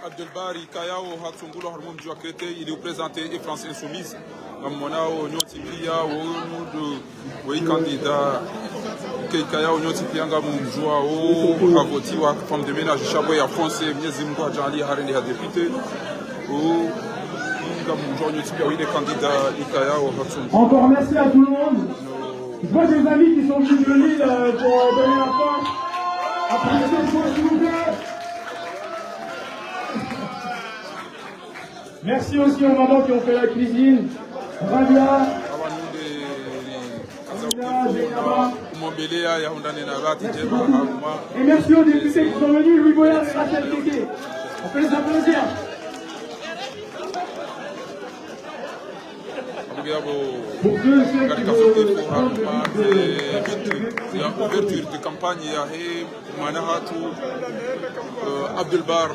[SPEAKER 3] Abdelbari Kayao Hatsungulo Hormon Juakrete, il est présenté et France Insoumise. Monao Nyotipia, oui candidat Kayao Nyotipianga Mumjua, Avoti, femme de ménage, Chaboy à Français, Miezimko Jali Hareli a député, ou Nyotipia, oui, les candidats Kayao Hatsungulo.
[SPEAKER 1] Encore merci à tout le monde. Je vois des amis qui sont venus de l'île pour donner la force. Applaudissez-vous, s'il vous plaît. Merci aussi aux mamans qui ont fait la cuisine. Rabia. Et merci aux députés qui sont venus, Louis Boyard et Rachel Kéké. On peut les applaudir. Pour ceux qui veulent
[SPEAKER 3] l'ouverture de campagne Abdelbar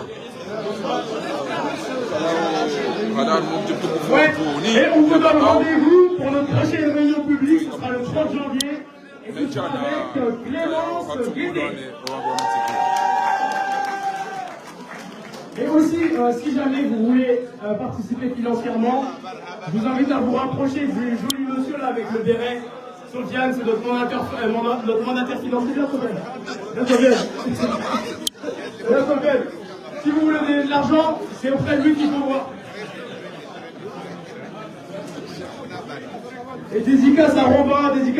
[SPEAKER 1] Ouais, et on vous donne rendez-vous pour notre prochaine réunion publique, ce sera le 30 janvier, et ce sera avec Clémence Guédé. Et aussi, si jamais vous voulez participer financièrement, je vous invite à vous rapprocher du joli monsieur là avec le béret. Sofiane, c'est notre mandataire financier. Bien Sofiane. Si vous voulez donner de l'argent, c'est auprès de lui qu'il faut voir. Et dédicace à Robin, dédicace